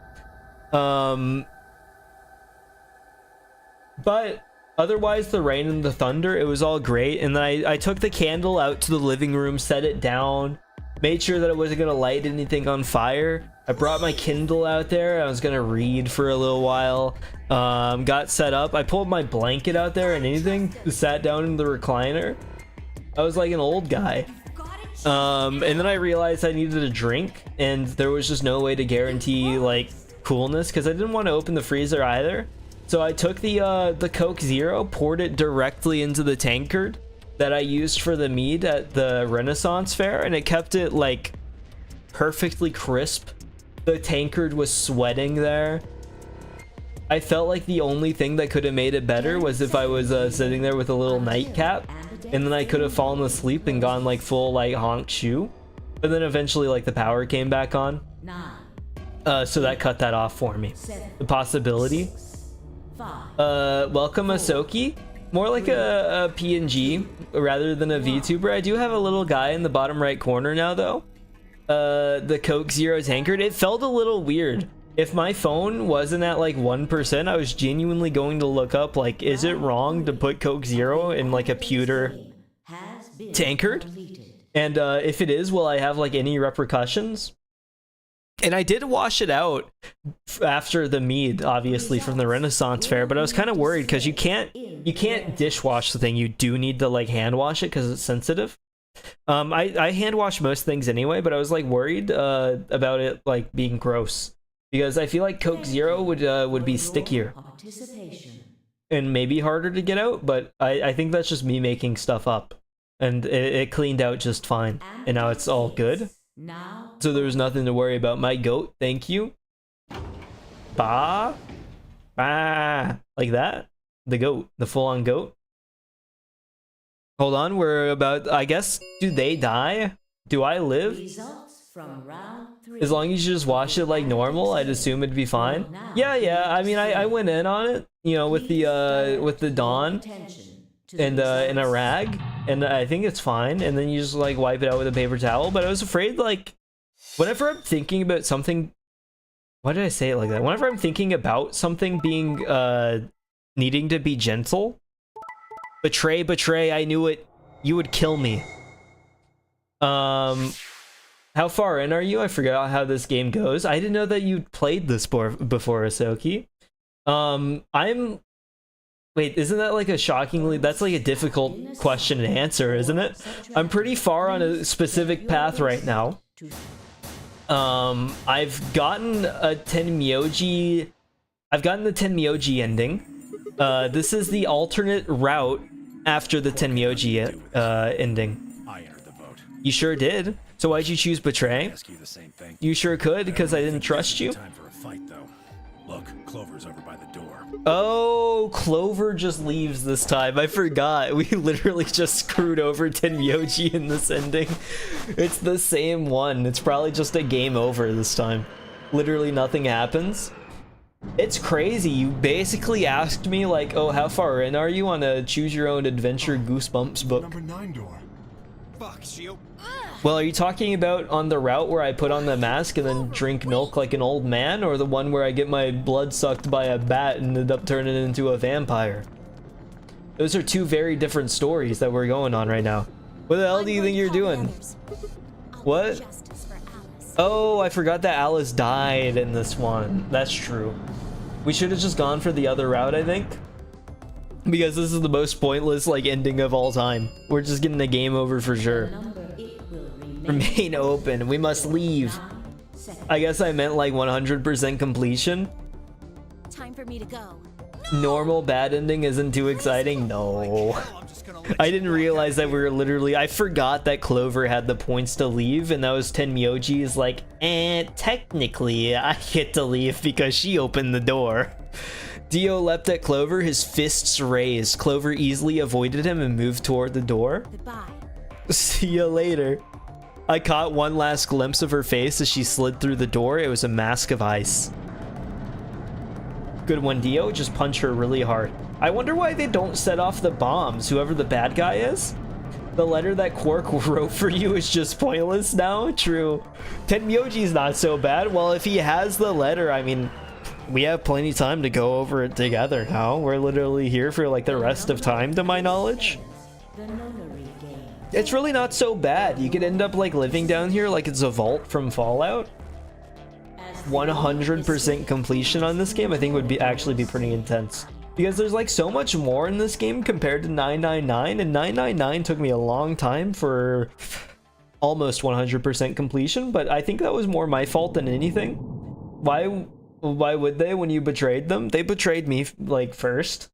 But otherwise, the rain and the thunder, it was all great. And then I took the candle out to the living room, set it down, Made sure that I wasn't gonna light anything on fire. I brought my Kindle out there. I was gonna read for a little while. Got set up. I pulled my blanket out there and anything. Sat down in the recliner. I was like an old guy. And then I realized I needed a drink, and there was just no way to guarantee like coolness because I didn't want to open the freezer either. So I took the Coke Zero, poured it directly into the tankard that I used for the mead at the Renaissance Fair, and it kept it like perfectly crisp. The tankard was sweating there. I felt like the only thing that could have made it better was if I was sitting there with a little nightcap, and then I could have fallen asleep and gone like full like honk shoe. But then eventually like the power came back on. So that cut that off for me. The possibility. Welcome Asoki. More like a PNG rather than a VTuber. I do have a little guy in the bottom right corner now though. The Coke Zero tankard. It felt a little weird. If my phone wasn't at like 1%, I was genuinely going to look up like, is it wrong to put Coke Zero in like a pewter tankard? And if it is, will I have like any repercussions? And I did wash it out after the mead, obviously from the Renaissance Fair, but I was kind of worried because you can't dishwash the thing. You do need to like hand wash it because it's sensitive. I hand wash most things anyway, but I was like worried about it like being gross because I feel like Coke Zero would be stickier and maybe harder to get out. But I think that's just me making stuff up, and it cleaned out just fine, and now it's all good. So there was nothing to worry about. My goat, thank you. Bah, like that. The goat, the full-on goat. Hold on, we're about, I guess, do they die? Do I live? As long as you just wash it like normal, I'd assume it'd be fine. Yeah, I mean, I went in on it, you know, with the Dawn and in a rag, and I think it's fine. And then you just like wipe it out with a paper towel. But I was afraid, like, whenever I'm thinking about something, why did I say it like that? Whenever I'm thinking about something being needing to be gentle, betray, I knew it. You would kill me. How far in are you? I forgot how this game goes. I didn't know that you'd played this before, Asoki. Wait, isn't that like a shockingly... That's like a difficult question to answer, isn't it? I'm pretty far on a specific path right now. I've gotten a Tenmyoji... I've gotten the Tenmyoji ending. This is the alternate route after the Tenmyoji ending. I entered the vote. You sure did. So why'd you choose Betray? Ask you the same thing. You sure could, because I didn't trust you. Time for a fight, though. Look, Clover's over by the door. Oh, Clover just leaves this time. I forgot. We literally just screwed over Tenmyoji in this ending. It's the same one. It's probably just a game over this time. Literally nothing happens. It's crazy. You basically asked me like, oh, how far in are you on a choose your own adventure Goosebumps book? Number 9 door. Fuck, Shield. Well, are you talking about on the route where I put on the mask and then drink milk like an old man, or the one where I get my blood sucked by a bat and end up turning into a vampire? Those are two very different stories that we're going on right now. What the hell do you think you're doing? What? Oh, I forgot that Alice died in this one. That's true. We should have just gone for the other route, I think. Because this is the most pointless, like, ending of all time. We're just getting a game over for sure. Remain open. We must leave. I guess I meant, like, 100% completion. Time for me to go. Normal bad ending isn't too exciting? No. I didn't realize that we were literally... I forgot that Clover had the points to leave, and that was Tenmyoji's like, technically, I get to leave because she opened the door. Dio leapt at Clover, his fists raised. Clover easily avoided him and moved toward the door. Goodbye. See ya later. I caught one last glimpse of her face as she slid through the door. It was a mask of ice. Good one, Dio. Just punch her really hard. I wonder why they don't set off the bombs, whoever the bad guy is. The letter that Quark wrote for you is just pointless now? True. Tenmyoji's not so bad. Well, if he has the letter, I mean, we have plenty of time to go over it together now. We're literally here for like the rest of time, to my knowledge. it's really not so bad. You could end up like living down here like it's a vault from Fallout. 100% completion on this game I think would be actually be pretty intense, because there's like so much more in this game compared to 999, and 999 took me a long time for almost 100% completion, but I think that was more my fault than anything. Why would they? When you betrayed them, they betrayed me like first.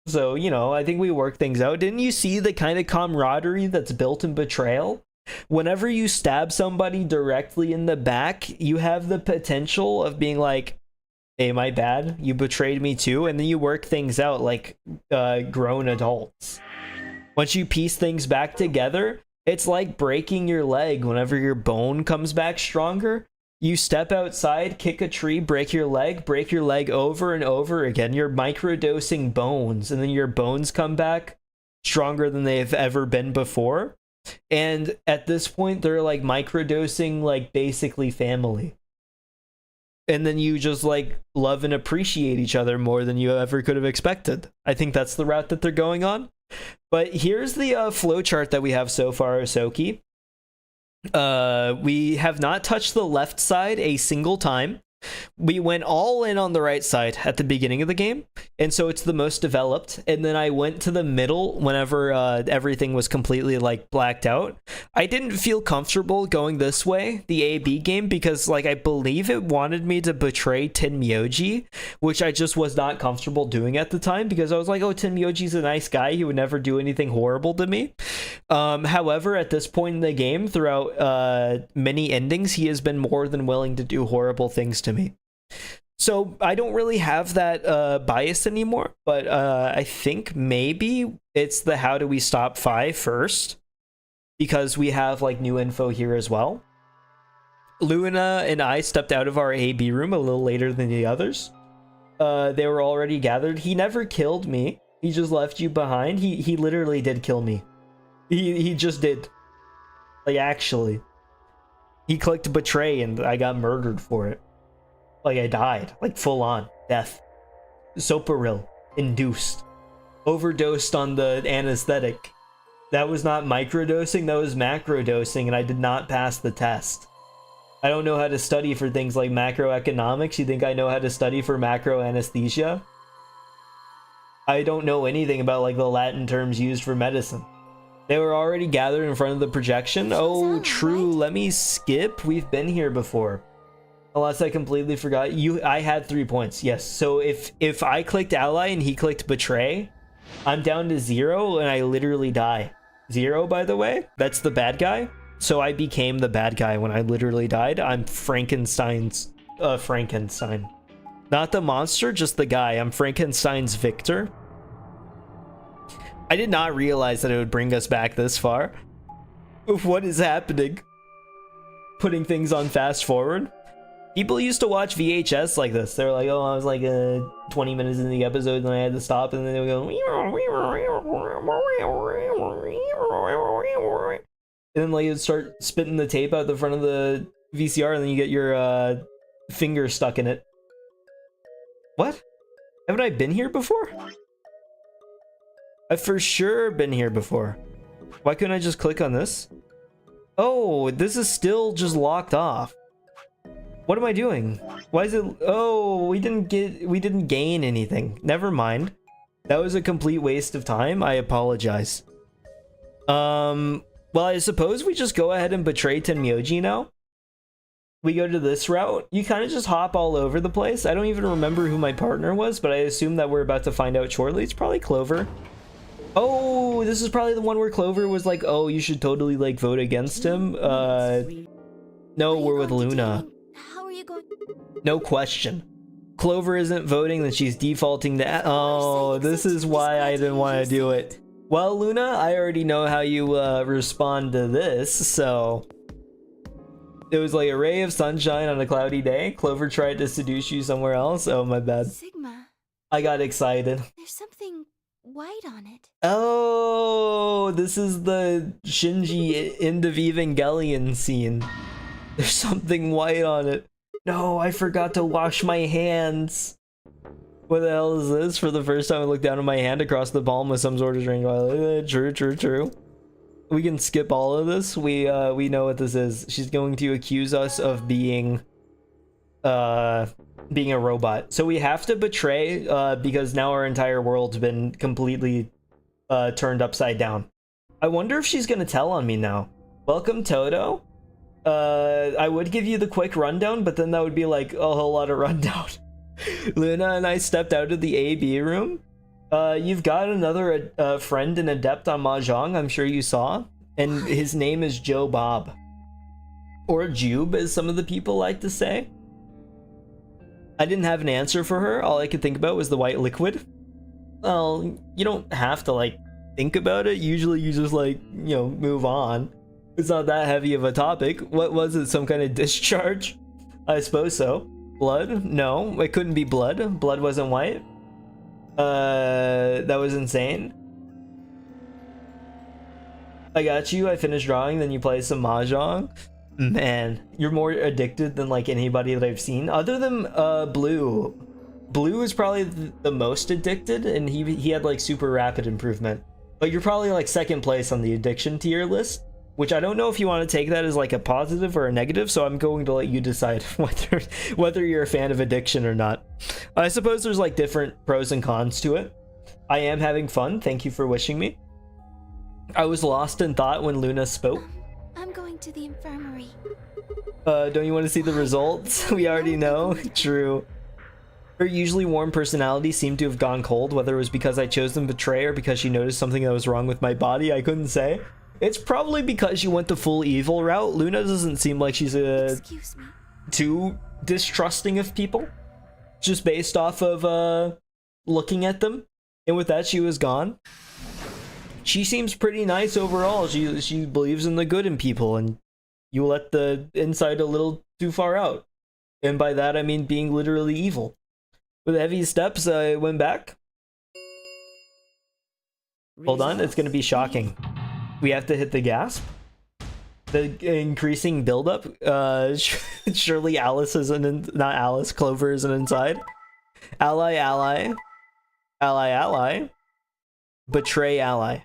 So, you know, I think we worked things out. Didn't you see the kind of camaraderie that's built in betrayal? Whenever you stab somebody directly in the back, you have the potential of being like, hey, my bad, you betrayed me too, and then you work things out like grown adults. Once you piece things back together, it's like breaking your leg. Whenever your bone comes back stronger, you step outside, kick a tree, break your leg over and over again. You're microdosing bones, and then your bones come back stronger than they've ever been before. And at this point, they're like microdosing like basically family. And then you just like love and appreciate each other more than you ever could have expected. I think that's the route that they're going on. But here's the flowchart that we have so far, Ahsoki. We have not touched the left side a single time. We went all in on the right side at the beginning of the game, and so it's the most developed. And then I went to the middle whenever everything was completely like blacked out. I didn't feel comfortable going this way, the AB game, because like I believe it wanted me to betray Tenmyoji, which I just was not comfortable doing at the time, because I was like, oh, Tenmyoji's a nice guy, he would never do anything horrible to me. However, at this point in the game, throughout many endings, he has been more than willing to do horrible things to me. So I don't really have that bias anymore, but I think maybe it's the how do we stop Phi first, because we have like new info here as well. Luna and I stepped out of our AB room a little later than the others. They were already gathered. He never killed me. He just left you behind. He literally did kill me. He just did. Like, actually. He clicked betray and I got murdered for it. Like, I died. Like, full on. Death. Soparil. Induced. Overdosed on the anesthetic. That was not microdosing, that was macrodosing, and I did not pass the test. I don't know how to study for things like macroeconomics. You think I know how to study for macro anesthesia? I don't know anything about like the Latin terms used for medicine. They were already gathered in front of the projection. Oh, true. Let me skip. We've been here before. Unless I completely forgot. I had 3 points. Yes. So if I clicked ally and he clicked betray, I'm down to 0 and I literally die. 0, by the way. That's the bad guy. So I became the bad guy when I literally died. I'm Frankenstein's Frankenstein. Not the monster, just the guy. I'm Frankenstein's Victor. I did not realize that it would bring us back this far. What is happening? Putting things on fast forward. People used to watch VHS like this. They were like, oh, I was like 20 minutes in the episode and I had to stop, and then they would go, and then like you'd start spitting the tape out the front of the VCR, and then you get your finger stuck in it. What? Haven't I been here before? I've for sure been here before. Why couldn't I just click on this? Oh, this is still just locked off. What am I doing? Why is it? Oh, we didn't gain anything. Never mind. That was a complete waste of time. I apologize. Well, I suppose we just go ahead and betray Tenmyoji now. We go to this route. You kind of just hop all over the place. I don't even remember who my partner was, but I assume that we're about to find out shortly. It's probably Clover. Oh, this is probably the one where Clover was like, oh, you should totally like vote against him. No, we're with Luna. How are you going? No question. Clover isn't voting, then she's defaulting to... Oh, this is why I didn't want to do it. Well, Luna, I already know how you respond to this, so... It was like a ray of sunshine on a cloudy day. Clover tried to seduce you somewhere else. Oh, my bad. Sigma. I got excited. There's something white on it. Oh, this is the Shinji end of Evangelion scene. There's something white on it. No, I forgot to wash my hands. What the hell is this? For the first time I looked down at my hand across the palm with some sort of drink. True. We can skip all of this. We know what this is. She's going to accuse us of being a robot. So we have to betray because now our entire world's been completely turned upside down. I wonder if she's gonna tell on me now. Welcome, Toto. I would give you the quick rundown, but then that would be like a whole lot of rundown. Luna and I stepped out of the AB room. You've got another friend and adept on Mahjong, I'm sure you saw, and his name is Joe Bob. Or Jube, as some of the people like to say. I didn't have an answer for her. All I could think about was the white liquid. Well, you don't have to, like, think about it. Usually you just, like, you know, move on. It's not that heavy of a topic. What was it, some kind of discharge? I suppose so. Blood? No, it couldn't be blood. Blood wasn't white. That was insane. I got you. I finished drawing, then you play some Mahjong. Man, you're more addicted than like anybody that I've seen. Other than Blue. Blue is probably the most addicted, and he had like super rapid improvement. But you're probably like second place on the addiction tier list, which I don't know if you want to take that as like a positive or a negative, so I'm going to let you decide whether you're a fan of addiction or not. I suppose there's like different pros and cons to it. I am having fun. Thank you for wishing me. I was lost in thought when Luna spoke. I'm going to the infirmary. Don't you want to see the results? We already know. True. Her usually warm personality seemed to have gone cold, whether it was because I chose them to betray or because she noticed something that was wrong with my body. I couldn't say. It's probably because you went the full evil route. Luna doesn't seem like she's Excuse me. too distrusting of people, just based off of looking at them. And with that, she was gone. She seems pretty nice overall. She believes in the good in people, and you let the inside a little too far out. And by that I mean being literally evil. With heavy steps, I went back. Hold on, it's gonna be shocking. We have to hit the gas. The increasing buildup. Surely Alice isn't not Alice. Clover isn't inside. Ally, ally, ally, ally. Betray ally.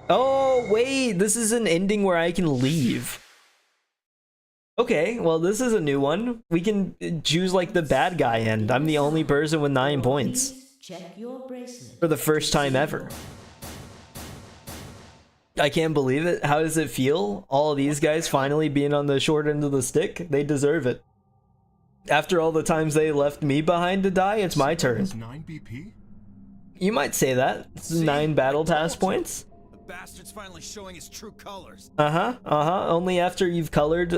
Oh wait, this is an ending where I can leave. Okay, well this is a new one. We can choose like the bad guy end. I'm the only person with 9 points. Check your bracelet. For the first time ever. I can't believe it. How does it feel? All of these guys finally being on the short end of the stick? They deserve it. After all the times they left me behind to die, it's my turn. 9 BP? You might say that. It's 9 battle task points. The bastard's finally showing his true colors. Only after you've colored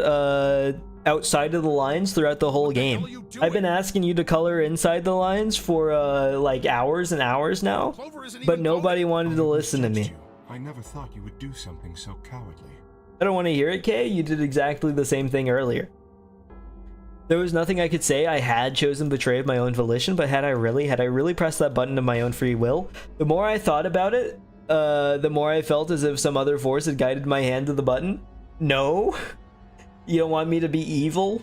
outside of the lines throughout the whole game. I've been asking you to color inside the lines for like hours and hours now, but nobody wanted to listen to me. I never thought you would do something so cowardly. I don't want to hear it, Kay. You did exactly the same thing earlier. There was nothing I could say. I had chosen betray of my own volition, but had I really pressed that button of my own free will? The more I thought about it, the more I felt as if some other force had guided my hand to the button. No? You don't want me to be evil?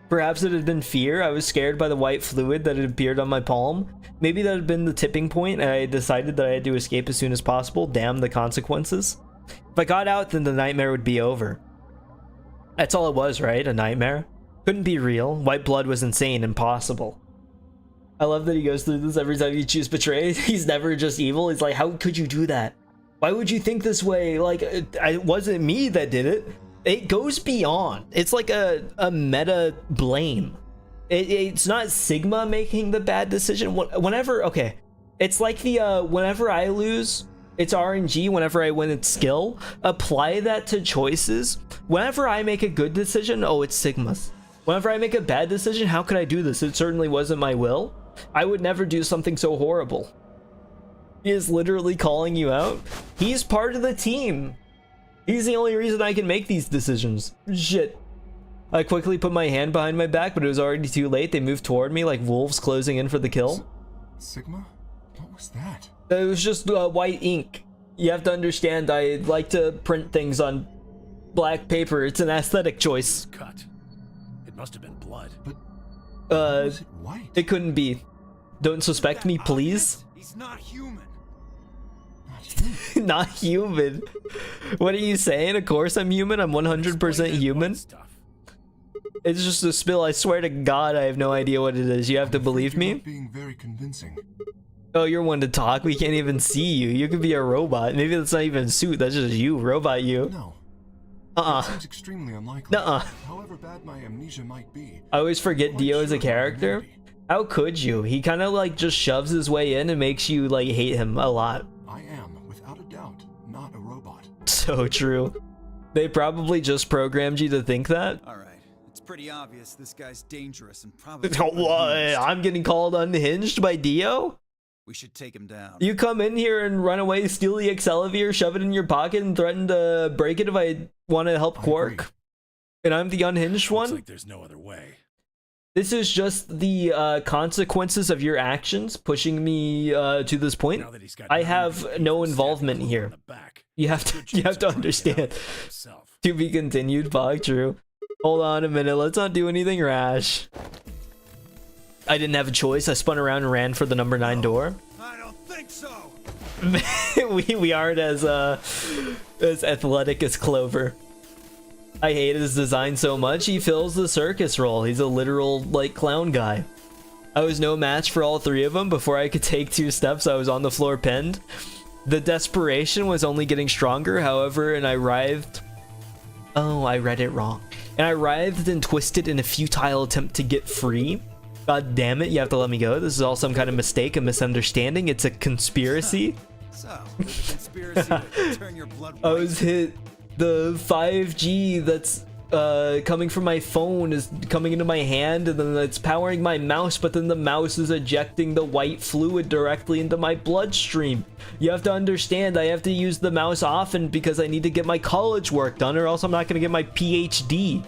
Perhaps it had been fear. I was scared by the white fluid that had appeared on my palm. Maybe that had been the tipping point, and I decided that I had to escape as soon as possible. Damn the consequences. If I got out, then the nightmare would be over. That's all it was, right? A nightmare? Couldn't be real. White blood was insane, impossible. I love that he goes through this every time you choose betray. He's never just evil. He's like, how could you do that? Why would you think this way? Like, it wasn't me that did it. It goes beyond. It's like a meta blame. It's not Sigma making the bad decision. Whenever, okay, it's like the whenever I lose, it's RNG. Whenever I win, it's skill. Apply that to choices. Whenever I make a good decision, oh, it's Sigma's. Whenever I make a bad decision, how could I do this? It certainly wasn't my will. I would never do something so horrible. He is literally calling you out. He's part of the team. He's the only reason I can make these decisions. Shit. I quickly put my hand behind my back, but it was already too late. They moved toward me like wolves closing in for the kill. Sigma? What was that? It was just white ink. You have to understand, I like to print things on black paper. It's an aesthetic choice. Cut. It must have been blood. But was it white? It couldn't be. Don't suspect me, please. He's not human. Not human. What are you saying? Of course I'm human. I'm 100% human. It's just a spill. I swear to God, I have no idea what it is. You have to believe me. Being very convincing. Oh, you're one to talk. We can't even see you. You could be a robot. Maybe that's not even a suit. That's just you, robot you. No. Uh-uh. It seems extremely unlikely. Nuh-uh. However bad my amnesia might be, I always forget Dio as a character. How could you? He kind of like just shoves his way in and makes you like hate him a lot. I am, without a doubt, not a robot. So true. They probably just programmed you to think that. All right. It's pretty obvious this guy's dangerous and probably What? unhinged. I'm getting called unhinged by Dio? We should take him down. You come in here and run away, steal the Excelsior, shove it in your pocket, and threaten to break it if I want to help I Quark. agree. And I'm the unhinged Looks one? like there's no other way. This is just the consequences of your actions pushing me to this point. Now that he's got I 9 have people no stabbing involvement Clover here. in the back, You have good to chance of trying understand. it out for himself. To be continued, Bog. True. Hold on a minute. Let's not do anything rash. I didn't have a choice. I spun around and ran for the number 9 door. I don't think so. we aren't as athletic as Clover. I hate his design so much. He fills the circus role. He's a literal like clown guy. I was no match for all 3 of them. Before I could take 2 steps, I was on the floor pinned. The desperation was only getting stronger, however, and I writhed. Oh, I read it wrong. And I writhed and twisted in a futile attempt to get free. God damn it, you have to let me go. This is all some kind of mistake, a misunderstanding. It's a conspiracy. So, there's a conspiracy to turn your blood I white. was hit. The 5G that's coming from my phone is coming into my hand, and then it's powering my mouse, but then the mouse is ejecting the white fluid directly into my bloodstream. You have to understand, I have to use the mouse often because I need to get my college work done, or else I'm not going to get my PhD.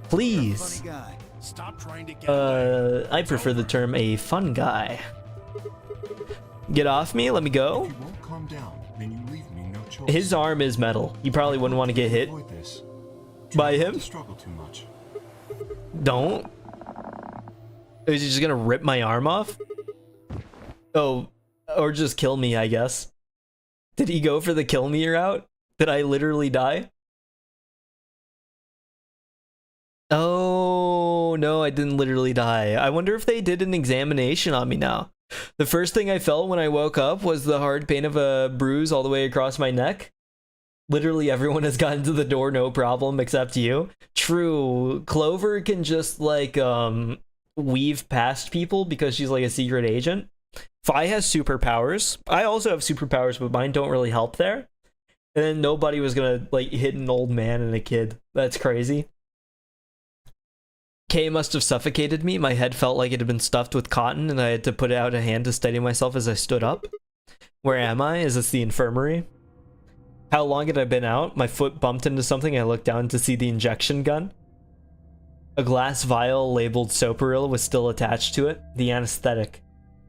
Please. Funny guy. Stop trying to get away. I prefer the term a fun guy. Get off me, let me go. If you won't calm down, then you leave me no choice. His arm is metal. You probably wouldn't want to get hit Avoid this. by Try not him. to struggle too much. Don't. Is he just gonna rip my arm off? Oh, or just kill me, I guess. Did he go for the kill me route? Did I literally die? Oh, no, I didn't literally die. I wonder if they did an examination on me now. The first thing I felt when I woke up was the hard pain of a bruise all the way across my neck. Literally everyone has gotten to the door, no problem, except you. True, Clover can just, like, weave past people because she's, like, a secret agent. Vi has superpowers. I also have superpowers, but mine don't really help there. And then nobody was gonna, like, hit an old man and a kid. That's crazy. Kay must have suffocated me. My head felt like it had been stuffed with cotton, and I had to put out a hand to steady myself as I stood up. Where am I? Is this the infirmary? How long had I been out? My foot bumped into something. I looked down to see the injection gun. A glass vial labeled Soperil was still attached to it. The anesthetic.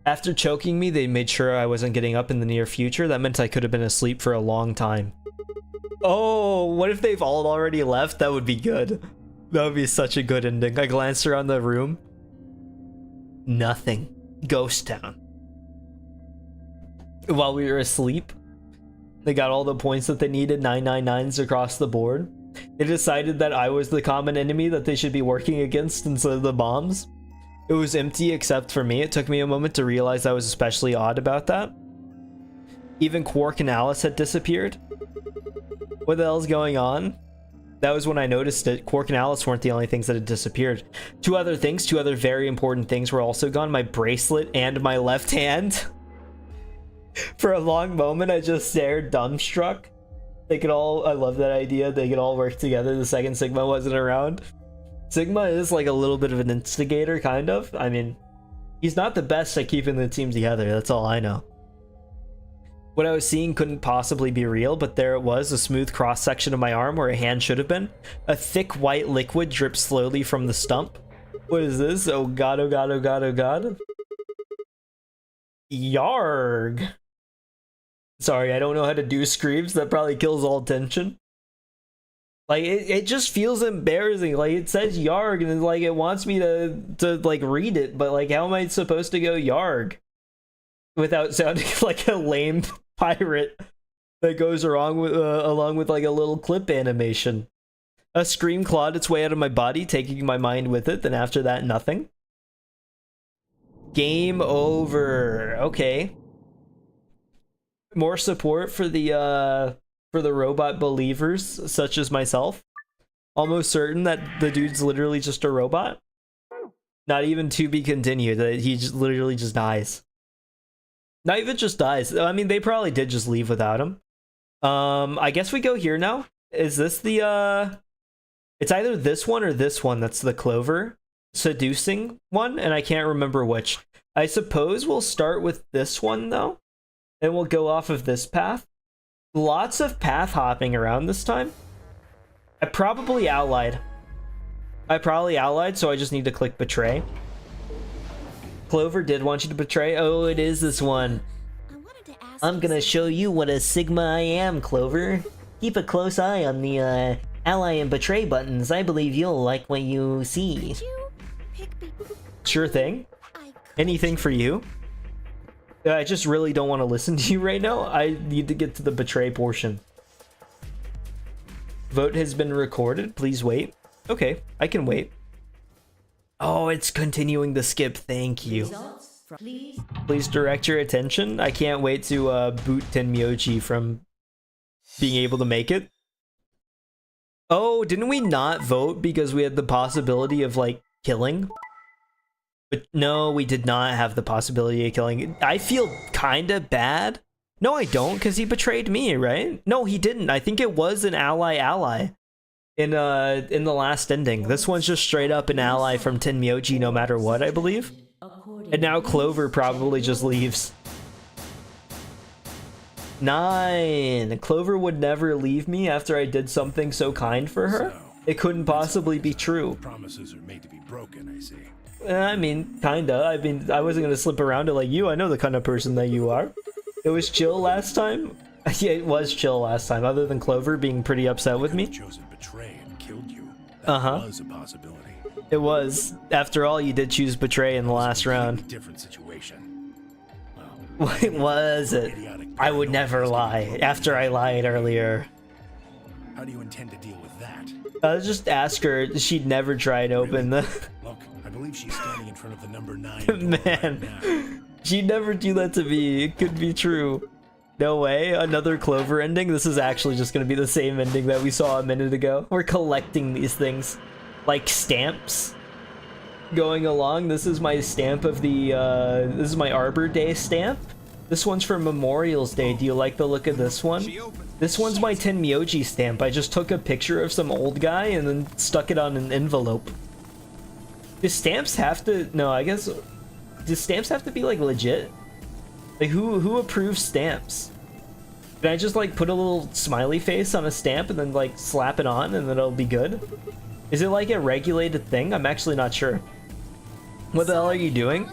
After choking me, they made sure I wasn't getting up in the near future. That meant I could have been asleep for a long time. Oh, what if they've all already left? That would be good. That would be such a good ending. I glanced around the room. Nothing. Ghost town. While we were asleep, they got all the points that they needed, 999s across the board. They decided that I was the common enemy that they should be working against instead of the bombs. It was empty except for me. It took me a moment to realize I was especially odd about that. Even Quark and Alice had disappeared. What the hell's going on? That was when I noticed it. Quark and Alice weren't the only things that had disappeared. Two other very important things were also gone. My bracelet and my left hand. For a long moment, I just stared dumbstruck. They could all, I love that idea. They could all work together the second Sigma wasn't around. Sigma is like a little bit of an instigator, kind of. I mean, he's not the best at keeping the team together. That's all I know. What I was seeing couldn't possibly be real, but there it was, a smooth cross-section of my arm where a hand should have been. A thick white liquid dripped slowly from the stump. What is this? Oh god, oh god, oh god, oh god. Yarg. Sorry, I don't know how to do screams. That probably kills all tension. Like, it just feels embarrassing. Like, it says Yarg, and like it wants me to like read it, but like how am I supposed to go Yarg without sounding like a lame pirate that goes along with like a little clip animation. A scream clawed its way out of my body, taking my mind with it. Then after that, nothing. Game over. Okay. More support for the robot believers, such as myself. Almost certain that the dude's literally just a robot. Not even to be continued. That he just literally just dies. Not even just dies. I mean, they probably did just leave without him. I guess we go here now. Is this the it's either this one or this one that's the Clover seducing one, and I can't remember which. I suppose we'll start with this one though, and we'll go off of this path. Lots of path hopping around this time. I probably outlied, so I just need to click betray. Clover did want you to betray. Oh, it is this one. I'm gonna show you what a Sigma I am, Clover. Keep a close eye on the ally and betray buttons. I believe you'll like what you see. Sure thing. Anything for you. I just really don't want to listen to you right now. I need to get to the betray portion. Vote has been recorded. Please wait. Okay, I can wait. Oh, it's continuing the skip. Thank you. Please direct your attention. I can't wait to boot Tenmyoji from being able to make it. Oh, didn't we not vote because we had the possibility of like killing? But no, we did not have the possibility of killing. I feel kind of bad. No, I don't, because he betrayed me, right? No, he didn't. I think it was an ally in the last ending. This one's just straight up an ally from Tenmyoji no matter what, I believe. And now Clover probably just leaves. 9. Clover would never leave me after I did something so kind for her. It couldn't possibly be true. Promises are made to be broken, I see. I mean, kinda. I mean, I wasn't gonna slip around it like you. I know the kind of person that you are. It was chill last time. Yeah, it was chill last time. Other than Clover being pretty upset with me. Chosen betray and killed you. That was a possibility. It was. After all, you did choose betray in the last round. Different situation. What was it? I would never lie. After I lied earlier. How do you intend to deal with that? I'll just ask her. She'd never try and open the. Look, I believe she's standing in front of the number 9. Man, she'd never do that to me. It could be true. No way. Another Clover ending. This is actually just going to be the same ending that we saw a minute ago. We're collecting these things like stamps going along. This is my stamp of the this is my Arbor Day stamp. This one's for Memorial's Day. Do you like the look of this one? This one's my Tenmyoji stamp. I just took a picture of some old guy and then stuck it on an envelope. Do stamps have to... No, I guess... Do stamps have to be, like, legit? Like, who approves stamps? Can I just, like, put a little smiley face on a stamp and then, like, slap it on and then it'll be good? Is it, like, a regulated thing? I'm actually not sure. What the hell are you doing?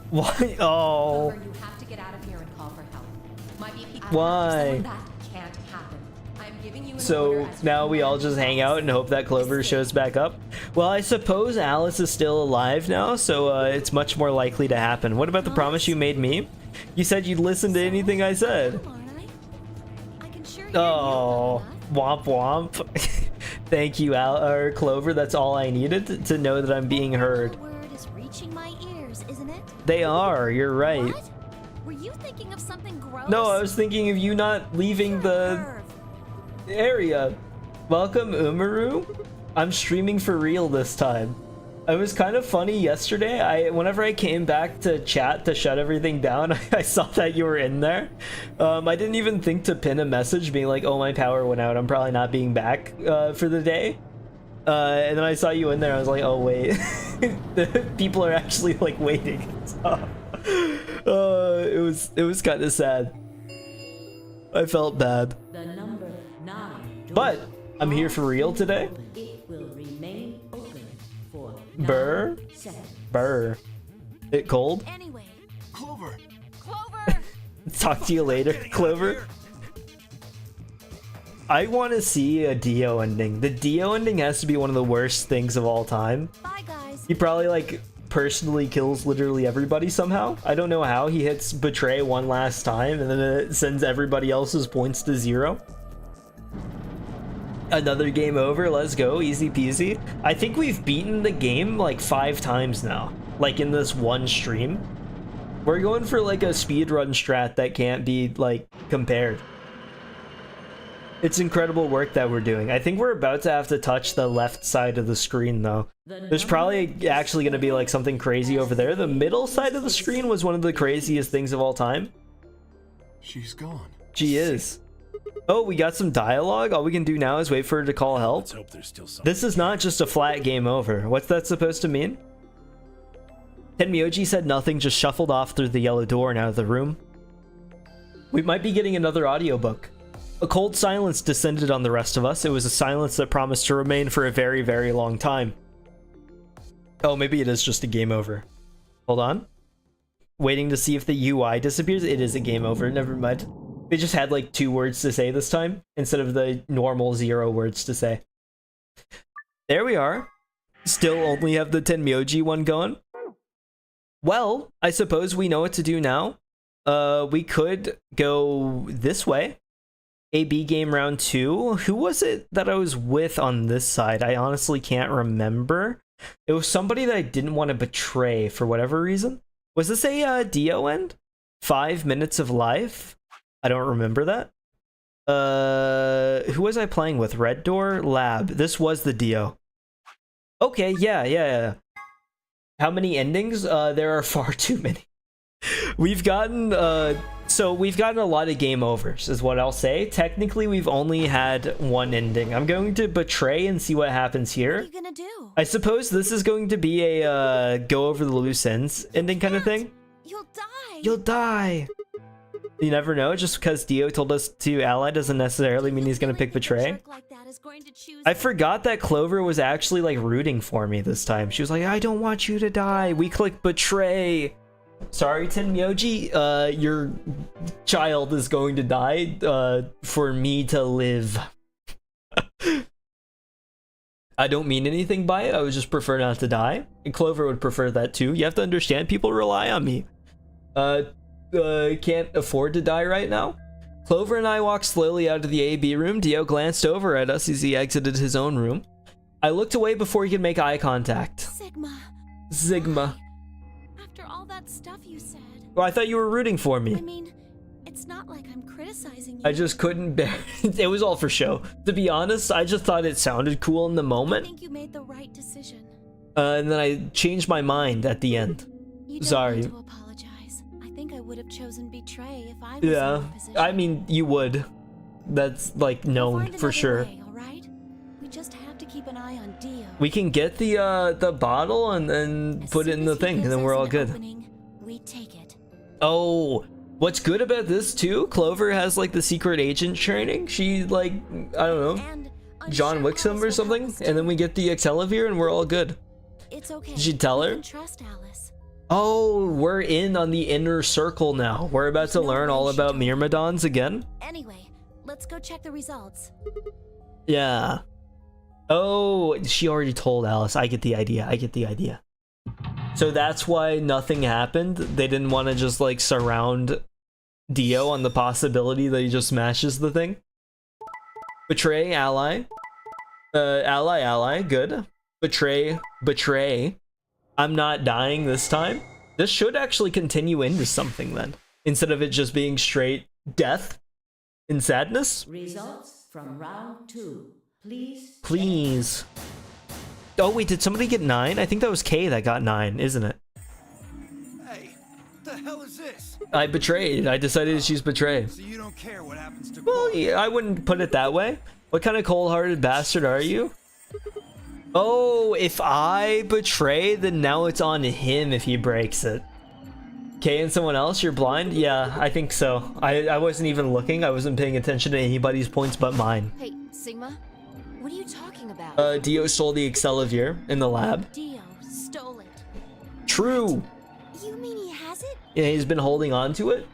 Why? Oh. You have to get out of here and call for help. Might be people Why? that can't happen. I'm giving you an So order as now we all just hang out and hope that Clover shows back up. Well, I suppose Alice is still alive now, so it's much more likely to happen. What about the promise you made me? You said you'd listen to anything I said. Oh, womp womp. Thank you, Clover. That's all I needed to know that I'm being heard. They are. You're right. What? Were you thinking of something gross? No, I was thinking of you not leaving the area. Welcome, Umaru. I'm streaming for real this time. It was kind of funny yesterday. Whenever I came back to chat to shut everything down, I saw that you were in there. I didn't even think to pin a message being like, oh, my power went out. I'm probably not being back for the day. And then I saw you in there. I was like, oh, wait. The people are actually like waiting. It was kind of sad. I felt bad. The number 9. But I'm here for real today. It will remain open for Burr. 9 seconds. Burr. It cold? Anyway, Clover! Clover! Talk to you later, Clover. I want to see a Dio ending. The Dio ending has to be one of the worst things of all time. Bye, guys. He probably like personally kills literally everybody somehow. I don't know how. He hits Betray one last time and then it sends everybody else's points to 0. Another game over. Let's go. Easy peasy. I think we've beaten the game like 5 times now, like in this one stream. We're going for like a speedrun strat that can't be like compared. It's incredible work that we're doing. I think we're about to have to touch the left side of the screen though. There's probably actually going to be like something crazy over there. The middle side of the screen was one of the craziest things of all time. She's gone. She is. Oh, we got some dialogue. All we can do now is wait for her to call help. Let's hope there's still some. This is not just a flat game over. What's that supposed to mean? Tenmyoji said nothing, just shuffled off through the yellow door and out of the room. We might be getting another audiobook. A cold silence descended on the rest of us. It was a silence that promised to remain for a very, very long time. Oh, maybe it is just a game over. Hold on. Waiting to see if the UI disappears. It is a game over. Never mind. They just had like 2 words to say this time instead of the normal 0 words to say. There we are. Still only have the Tenmyoji one going. Well, I suppose we know what to do now. We could go this way. AB game round 2. Who was it that I was with on this side? I honestly can't remember. It was somebody that I didn't want to betray for whatever reason. Was this a Dio end? 5 minutes of life? I don't remember that. Who was I playing with? Red Door? Lab. This was the Dio. Okay, yeah. How many endings? There are far too many. We've gotten a lot of game overs is what I'll say. Technically, we've only had 1 ending. I'm going to betray and see what happens here. What are you gonna do? I suppose this is going to be a go over the loose ends ending kind of thing. You'll die. You'll die. You never know. Just because Dio told us to ally doesn't necessarily mean he's going to pick betray. I forgot that Clover was actually like rooting for me this time. She was like, I don't want you to die. We click betray. Sorry, Tenmyoji. Your child is going to die for me to live. I don't mean anything by it. I would just prefer not to die. And Clover would prefer that too. You have to understand, people rely on me. Can't afford to die right now. Clover and I walked slowly out of the AB room. Dio glanced over at us as he exited his own room. I looked away before he could make eye contact. Sigma. After all that stuff you said. Well, I thought you were rooting for me. I mean, it's not like I'm criticizing you. I just couldn't bear it. It was all for show. To be honest, I just thought it sounded cool in the I moment. think you made the right decision. And then I changed my mind at the end. You don't Sorry. need to apologize. I think I would have chosen betray if I was in Yeah, your position. I mean, you would. That's like We'll known find for another sure. way, all right? We just have to keep an eye on Dio. We can get the bottle and then As put it soon in the as he thing, and gives then us we're all an good. opening, we take it. Oh, what's good about this too? Clover has like the secret agent training. She like, I don't know, And I'm John sure Wicks him Alice or will something, help us and then too. we get the Excelivir and we're all good. It's okay. Did you tell We her? can trust Alice. Oh, we're in on the inner circle now. We're about to No learn way all she about told me. Myrmidons again. Anyway, let's go check the results. Yeah. Oh, she already told Alice. I get the idea. So that's why nothing happened. They didn't want to just like surround Dio on the possibility that he just smashes the thing. Betray, ally. Ally, good. Betray. I'm not dying this time. This should actually continue into something then, instead of it just being straight death and sadness. Results from round 2. Please. Please. Oh wait, did somebody get 9? I think that was Kay that got 9, isn't it? Hey, what the hell is this? I betrayed. I decided to choose betray. So you don't care what happens to Well, yeah, I wouldn't put it that way. What kind of cold-hearted bastard are you? Oh, if I betray, then now it's on him if he breaks it. Kay and someone else, you're blind? Yeah, I think so. I wasn't even looking. I wasn't paying attention to anybody's points but mine. Hey, Sigma, what are you talking about? Dio stole the Excelivir in the lab. Dio stole it. True. You mean he has it? Yeah, he's been holding on to it.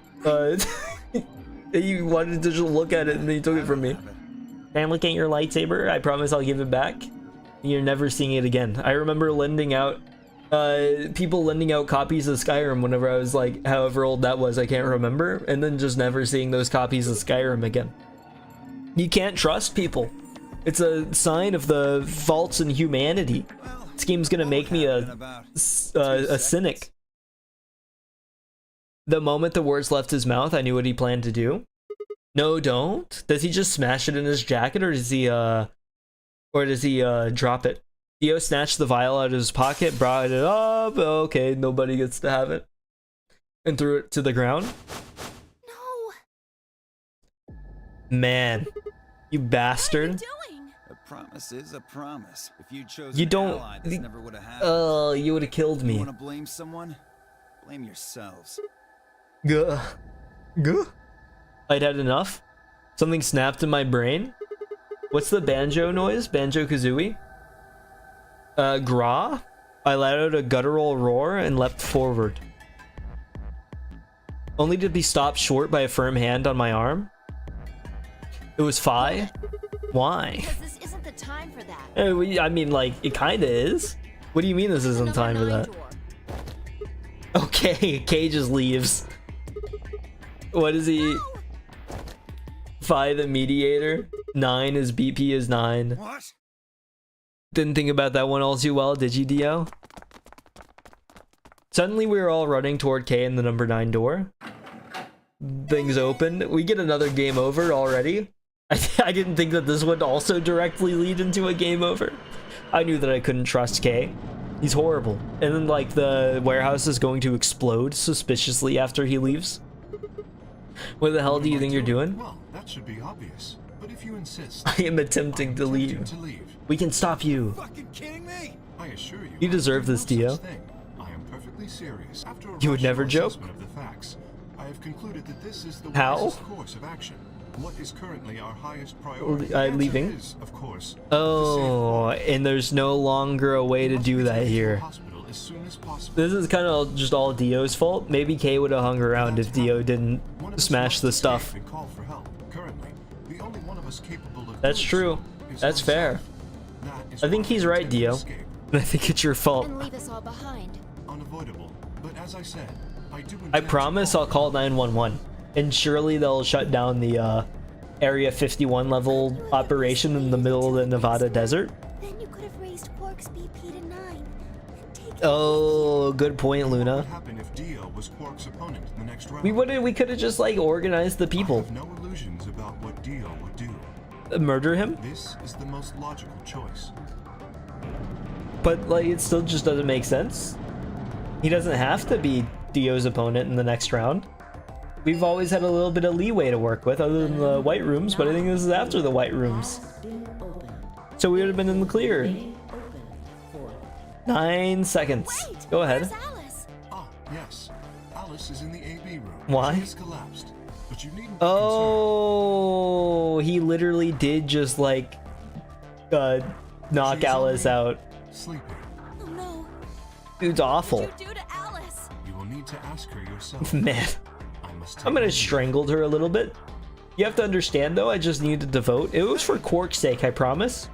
He wanted to just look at it and then he took it from me. Can I look at your lightsaber? I promise I'll give it back. You're never seeing it again. I remember lending out people lending out copies of Skyrim whenever I was like, however old that was, I can't remember, and then just never seeing those copies of Skyrim again. You can't trust people. It's a sign of the faults in humanity. This game's gonna make me a cynic. The moment the words left his mouth, I knew what he planned to do. No, don't. Does he just smash it in his jacket, or does he drop it? Dio snatched the vial out of his pocket, brought it up. Okay, nobody gets to have it, and threw it to the ground. No. Man, you bastard. What are you doing? A promise is a promise. If you chose You an don't. ally, this never would have happened. Oh, you would have killed You me. want to blame someone? Blame yourselves. Guh. Guh. I'd had enough. Something snapped in my brain. What's the banjo noise? Banjo Kazooie? Gra? I let out a guttural roar and leapt forward, only to be stopped short by a firm hand on my arm. It was Fi. Why? Because this isn't the time for that. I mean, like, it kinda is. What do you mean this isn't time for that? Okay, Kay just leaves. What is he? Fi the mediator. 9 is BP is 9. What? Didn't think about that one all too well, did you, Dio? Suddenly we were all running toward Kay in the number 9 door. Things opened. We get another game over already. I didn't think that this would also directly lead into a game over. I knew that I couldn't trust Kay. He's horrible. And then, like, the warehouse is going to explode suspiciously after he leaves. What the hell do you think you're doing? Well, that should be obvious. But if you insist, I am attempting to leave. We can stop you. Fucking kidding me? I assure you, You deserve this, Dio. I am perfectly serious. After a You would never rational joke? assessment of the facts, I have concluded that this is the How? wisest course of action. What is currently our highest priority? The answer leaving? is, of course, Oh, and there's no longer a way to do that here. hospital as soon as possible. This is kind of just all Dio's fault. Maybe Kay would have hung around if Dio didn't One of us smash must the escape stuff. and call for help. Currently, the only one of us capable of That's doing true. so is That's fair. oneself. That is I think why he's I right, intend to Dio. escape. And I think it's your fault. And leave us all behind. Unavoidable, but as I said, I do I intend to promise I'll call 911. And surely they'll shut down the Area 51 level operation in the middle of the Nevada desert. Then you could have raised Quark's BP to 9 and taken Oh, good point, What Luna. would happen if Dio was Quark's opponent in the next round? We could have just like organized the I people. have no illusions about what Dio would do. Murder him? This is the most logical choice. But like it still just doesn't make sense. He doesn't have to be Dio's opponent in the next round. We've always had a little bit of leeway to work with other than the white rooms, but I think this is after the white rooms. Has been opened. So we would have been in the clear. Game open for 9 seconds. Wait, Go ahead. Where's Alice? Ah, yes. Alice is in the AB room. Why? She has collapsed. But you needn't be Oh, he literally did just like knock She's Alice already- out. concerned. Sleeping. Oh no. Dude's awful. What did you do to Alice? You will need to ask her yourself. Man, I must take I'm gonna leave. strangled her a little bit. You have to understand though, I just needed to vote. It was for Quark's sake, I promise.